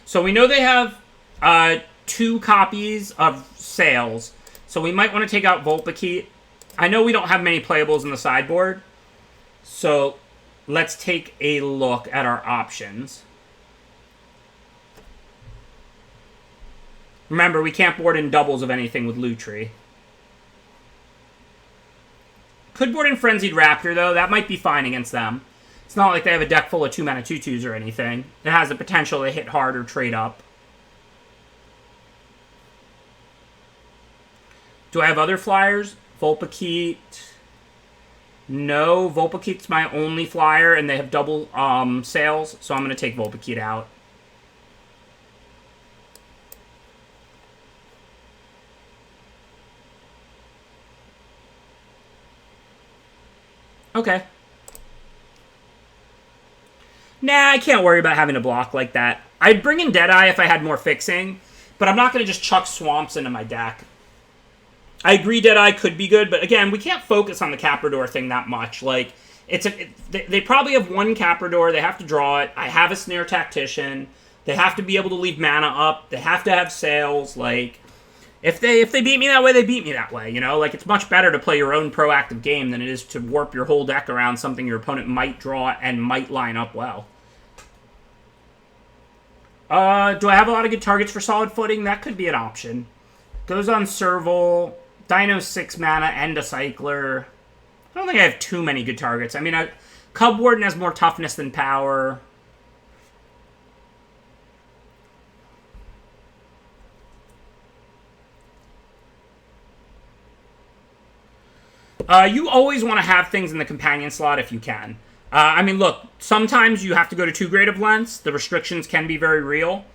So we know they have 2 copies of Sails. So we might want to take out Volpakite. I know we don't have many playables in the sideboard. So let's take a look at our options. Remember, we can't board in doubles of anything with Lutri. Could board in Frenzied Raptor, though. That might be fine against them. It's not like they have a deck full of 2-mana tutus or anything. It has the potential to hit hard or trade up. Do I have other flyers? Volpakite. No, Vulpikeet's my only flyer, and they have double sails, so I'm going to take Vulpikeet out. Okay. Nah, I can't worry about having to block like that. I'd bring in Deadeye if I had more fixing, but I'm not going to just chuck Swamps into my deck. I agree Deadeye could be good, but again, we can't focus on the Caprador thing that much. Like, they probably have one Caprador. They have to draw it. I have a Snare Tactician. They have to be able to leave mana up. They have to have sails. Like, if they beat me that way, they beat me that way, you know? Like, it's much better to play your own proactive game than it is to warp your whole deck around something your opponent might draw and might line up well. Do I have a lot of good targets for Solid Footing? That could be an option. Goes on Serval, Dino's 6 mana, and a Cycler. I don't think I have too many good targets. I mean, Cub Warden has more toughness than power. You always want to have things in the companion slot if you can. I mean, look, sometimes you have to go to 2 Grade of Lengths. The restrictions can be very real.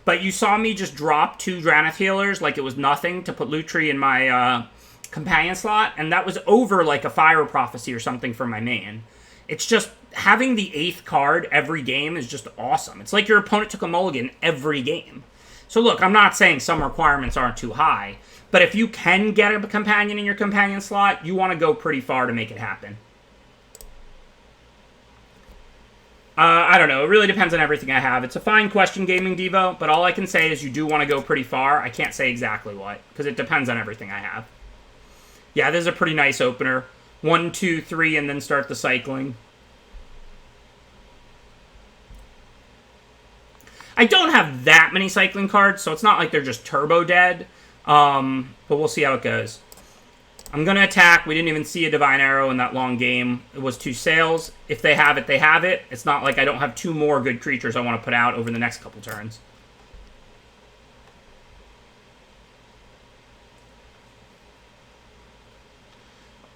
But you saw me just drop 2 Drannith Healers like it was nothing to put Lutri in my companion slot, and that was over like a Fire Prophecy or something for my main. It's just, having the 8th card every game is just awesome. It's like your opponent took a mulligan every game. So look, I'm not saying some requirements aren't too high, but if you can get a companion in your companion slot, you want to go pretty far to make it happen. I don't know. It really depends on everything I have. It's a fine question, Gaming Devo, but all I can say is you do want to go pretty far. I can't say exactly what, because it depends on everything I have. Yeah, this is a pretty nice opener. 1, 2, 3, and then start the cycling. I don't have that many cycling cards, so it's not like they're just turbo dead. But we'll see how it goes. I'm going to attack. We didn't even see a Divine Arrow in that long game. It was 2 sails. If they have it, they have it. It's not like I don't have 2 more good creatures I want to put out over the next couple turns.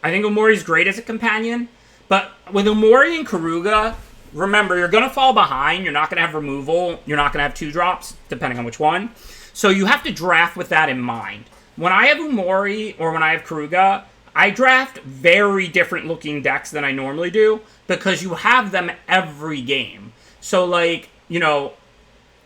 I think Omori's great as a companion, but with Omori and Karuga, remember, you're going to fall behind. You're not going to have removal. You're not going to have 2-drops, depending on which one. So you have to draft with that in mind. When I have Umori or when I have Karuga, I draft very different looking decks than I normally do because you have them every game. So, like, you know,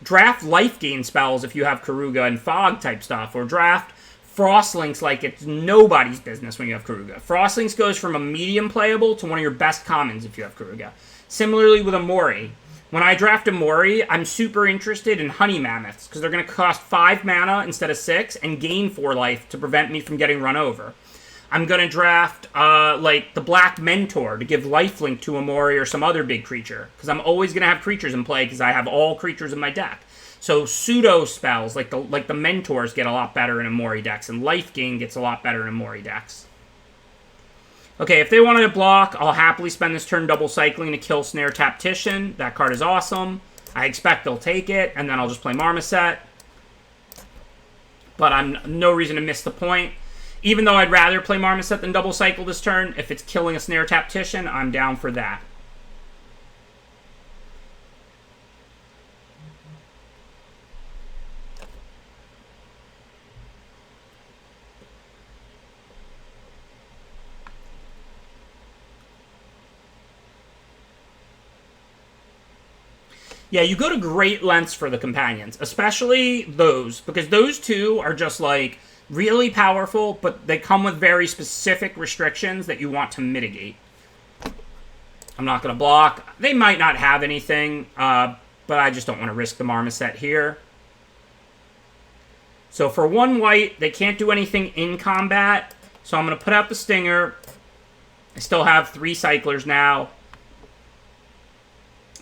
draft life gain spells if you have Karuga and Fog type stuff, or draft Frostlinks like it's nobody's business when you have Karuga. Frostlinks goes from a medium playable to one of your best commons if you have Karuga. Similarly with Omori. When I draft Omori, I'm super interested in Honey Mammoths, because they're going to cost 5 mana instead of 6, and gain 4 life to prevent me from getting run over. I'm going to draft, like, the Black Mentor to give lifelink to Omori or some other big creature, because I'm always going to have creatures in play, because I have all creatures in my deck. So pseudo spells, like the Mentors, get a lot better in Omori decks, and Life Gain gets a lot better in Omori decks. Okay, if they wanted to block, I'll happily spend this turn double cycling to kill Snare Tactician. That card is awesome. I expect they'll take it, and then I'll just play Marmoset. But I'm no reason to miss the point. Even though I'd rather play Marmoset than double cycle this turn, if it's killing a Snare Tactician, I'm down for that. Yeah, you go to great lengths for the companions, especially those, because those 2 are just, like, really powerful, but they come with very specific restrictions that you want to mitigate. I'm not going to block. They might not have anything, but I just don't want to risk the Marmoset here. So for 1 white, they can't do anything in combat, so I'm going to put out the Stinger. I still have 3 Cyclers now.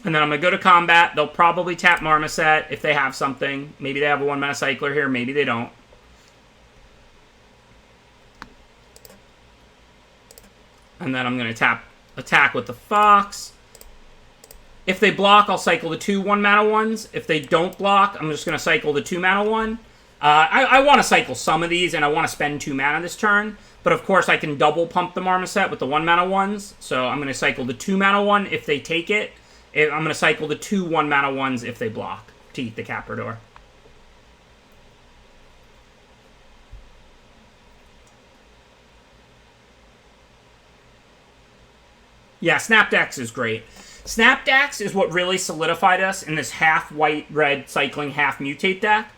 And then I'm going to go to combat. They'll probably tap Marmoset if they have something. Maybe they have a 1-mana Cycler here. Maybe they don't. And then I'm going to attack with the Fox. If they block, I'll cycle the 2 1-mana ones. If they don't block, I'm just going to cycle the 2-mana one. I want to cycle some of these, and I want to spend 2 mana this turn. But of course, I can double pump the Marmoset with the 1 mana ones. So I'm going to cycle the 2 mana one if they take it. I'm going to cycle the 2 1 mana ones if they block to eat the Caprador. Yeah, Snapdax is great. Snapdax is what really solidified us in this half white-red cycling, half mutate deck.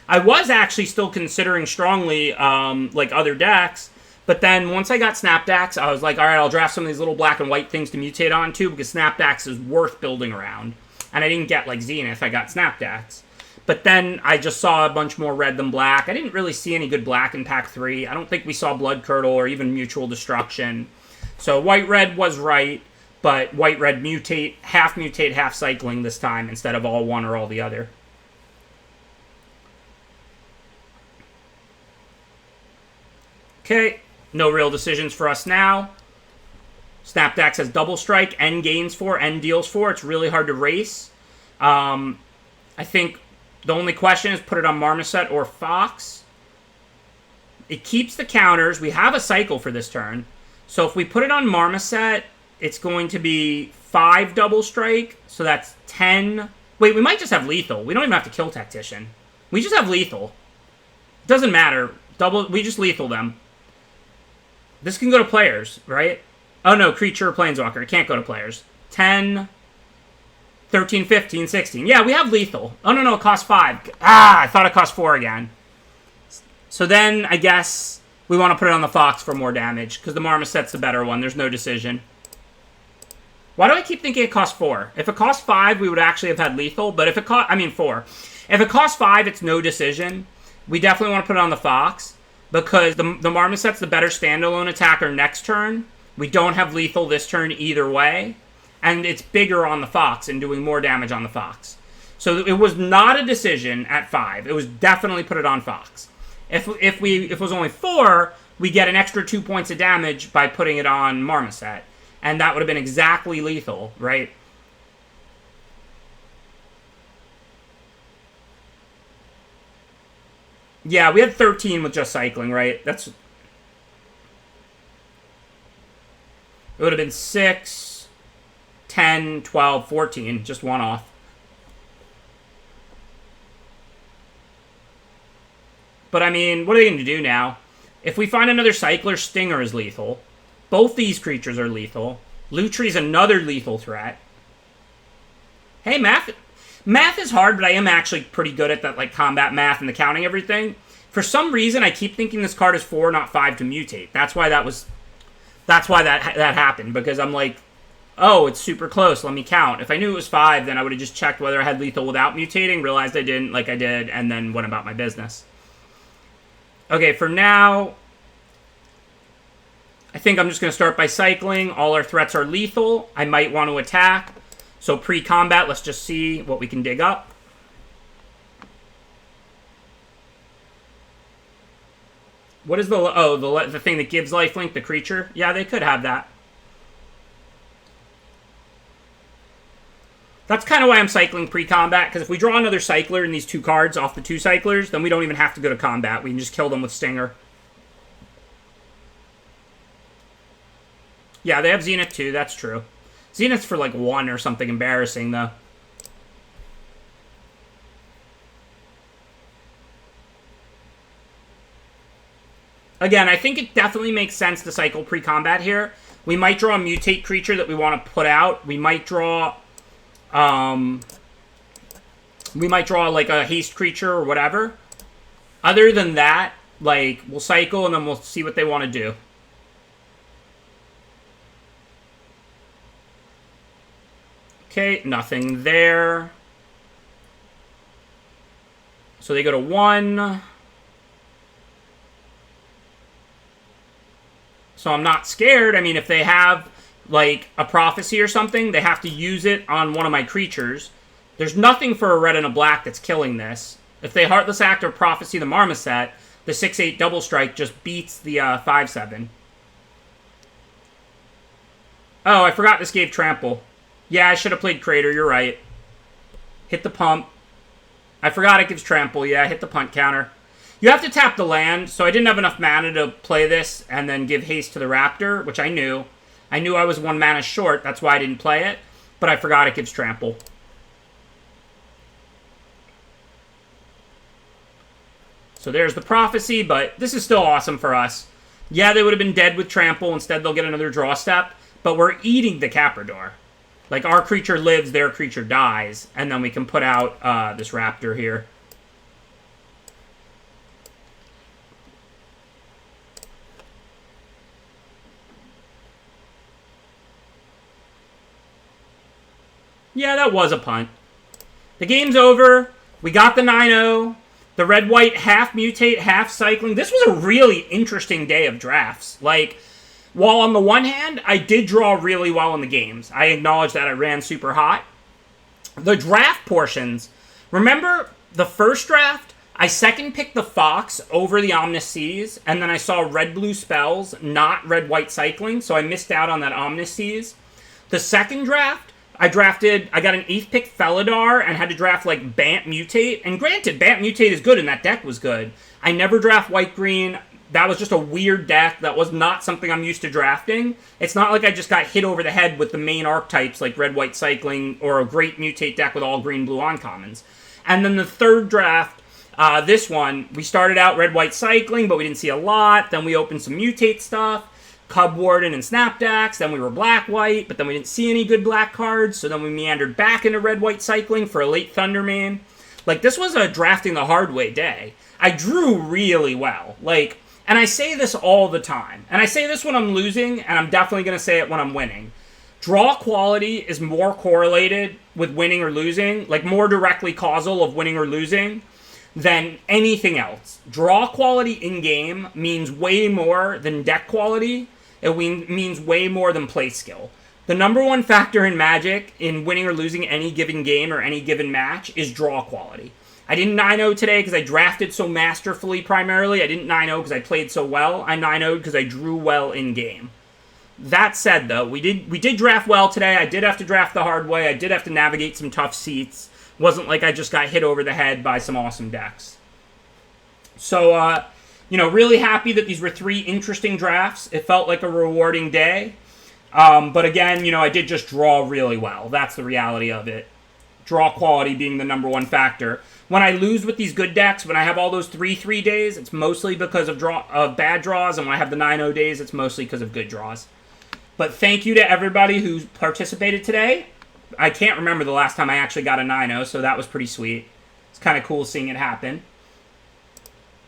I was actually still considering strongly like other decks, but then once I got Snapdax, I was like, all right, I'll draft some of these little black and white things to mutate onto because Snapdax is worth building around. And I didn't get like Zenith, I got Snapdax. But then I just saw a bunch more red than black. I didn't really see any good black in pack 3. I don't think we saw Blood Curdle or even Mutual Destruction. So white-red was right, but white-red mutate, half cycling this time instead of all one or all the other. Okay, no real decisions for us now. Snapdax has double strike, N gains 4, N deals 4. It's really hard to race. I think the only question is put it on Marmoset or Fox. It keeps the counters. We have a cycle for this turn. So if we put it on Marmoset, it's going to be 5 double strike. So that's 10. Wait, we might just have lethal. We don't even have to kill Tactician. We just have lethal. It doesn't matter. We just lethal them. This can go to players, right? Oh no, creature or planeswalker. It can't go to players. 10, 13, 15, 16. Yeah, we have lethal. Oh no, it costs 5. I thought it cost 4 again. So then, I guess, we want to put it on the Fox for more damage, because the Marmoset's the better one. There's no decision. Why do I keep thinking it costs 4? If it cost 5, we would actually have had lethal, but if it cost... 4. If it costs 5, it's no decision. We definitely want to put it on the Fox, because the Marmoset's the better standalone attacker next turn. We don't have lethal this turn either way, and it's bigger on the Fox and doing more damage on the Fox. So it was not a decision at 5. It was definitely put it on Fox. If it was only 4, we get an extra 2 points of damage by putting it on Marmoset, and that would have been exactly lethal, right? Yeah, we had 13 with just cycling, right? It would have been 6, 10, 12, 14, just one off. But I mean, what are they going to do now? If we find another cycler, Stinger is lethal. Both these creatures are lethal. Lutree's another lethal threat. Hey, math is hard, but I am actually pretty good at that, like, combat math and the counting everything. For some reason, I keep thinking this card is 4, not 5 to mutate. That's why that happened, because I'm like, oh, it's super close, let me count. If I knew it was 5, then I would have just checked whether I had lethal without mutating, realized I didn't, like I did, and then went about my business. Okay, for now, I think I'm just going to start by cycling. All our threats are lethal. I might want to attack. So pre-combat, let's just see what we can dig up. What is the thing that gives lifelink, the creature? Yeah, they could have that. That's kind of why I'm cycling pre-combat, because if we draw another cycler in these 2 cards off the 2 cyclers, then we don't even have to go to combat. We can just kill them with Stinger. Yeah, they have Zenith too, that's true. Zenith's for like 1 or something embarrassing, though. Again, I think it definitely makes sense to cycle pre-combat here. We might draw a mutate creature that we want to put out. We might draw like a haste creature or whatever. Other than that, like, we'll cycle and then we'll see what they want to do. Okay, nothing there. So they go to 1. So I'm not scared. I mean, if they have, like, a prophecy or something, they have to use it on one of my creatures. There's nothing for a red and a black that's killing this. If they Heartless Act or Prophecy the Marmoset, the 6/8 double strike just beats the 5/7. Oh, I forgot this gave Trample. Yeah, I should have played Crater, you're right. Hit the pump. I forgot it gives Trample. Yeah, hit the punt counter. You have to tap the land, so I didn't have enough mana to play this and then give haste to the Raptor, which I knew. I knew I was 1 mana short, that's why I didn't play it, but I forgot it gives trample. So there's the Prophecy, but this is still awesome for us. Yeah, they would have been dead with trample, instead they'll get another draw step, but we're eating the Caprador. Like, our creature lives, their creature dies, and then we can put out this Raptor here. Yeah, that was a punt. The game's over. We got the 9-0. The red-white half mutate, half cycling. This was a really interesting day of drafts. Like, while on the one hand, I did draw really well in the games. I acknowledge that I ran super hot. The draft portions. Remember the first draft? I second picked the Fox over the Omnis Seas, and then I saw red-blue spells, not red-white cycling, so I missed out on that Omnis Seas. The second draft, I got an 8th pick Felidar and had to draft like Bant Mutate. And granted, Bant Mutate is good and that deck was good. I never draft white-green. That was just a weird deck. That was not something I'm used to drafting. It's not like I just got hit over the head with the main archetypes like red-white cycling or a great Mutate deck with all green-blue uncommons. And then the third draft, this one, we started out red-white cycling, but we didn't see a lot. Then we opened some Mutate stuff. Cub Warden and Snapdax, then we were black-white, but then we didn't see any good black cards, so then we meandered back into red-white cycling for a late Thundermane. Like, this was a drafting the hard way day. I drew really well. Like, and I say this all the time. And I say this when I'm losing, and I'm definitely going to say it when I'm winning. Draw quality is more correlated with winning or losing, like more directly causal of winning or losing, than anything else. Draw quality in-game means way more than deck quality. It means way more than play skill. The number one factor in Magic in winning or losing any given game or any given match is draw quality. I didn't 9-0 today because I drafted so masterfully primarily. I didn't 9-0 because I played so well. I 9-0'd because I drew well in-game. That said, though, we did draft well today. I did have to draft the hard way. I did have to navigate some tough seats. Wasn't like I just got hit over the head by some awesome decks. So, really happy that these were 3 interesting drafts. It felt like a rewarding day. But again, I did just draw really well. That's the reality of it. Draw quality being the number one factor. When I lose with these good decks, when I have all those 3-3 days, it's mostly because of bad draws. And when I have the 9-0 days, it's mostly because of good draws. But thank you to everybody who participated today. I can't remember the last time I actually got a 9-0, so that was pretty sweet. It's kind of cool seeing it happen.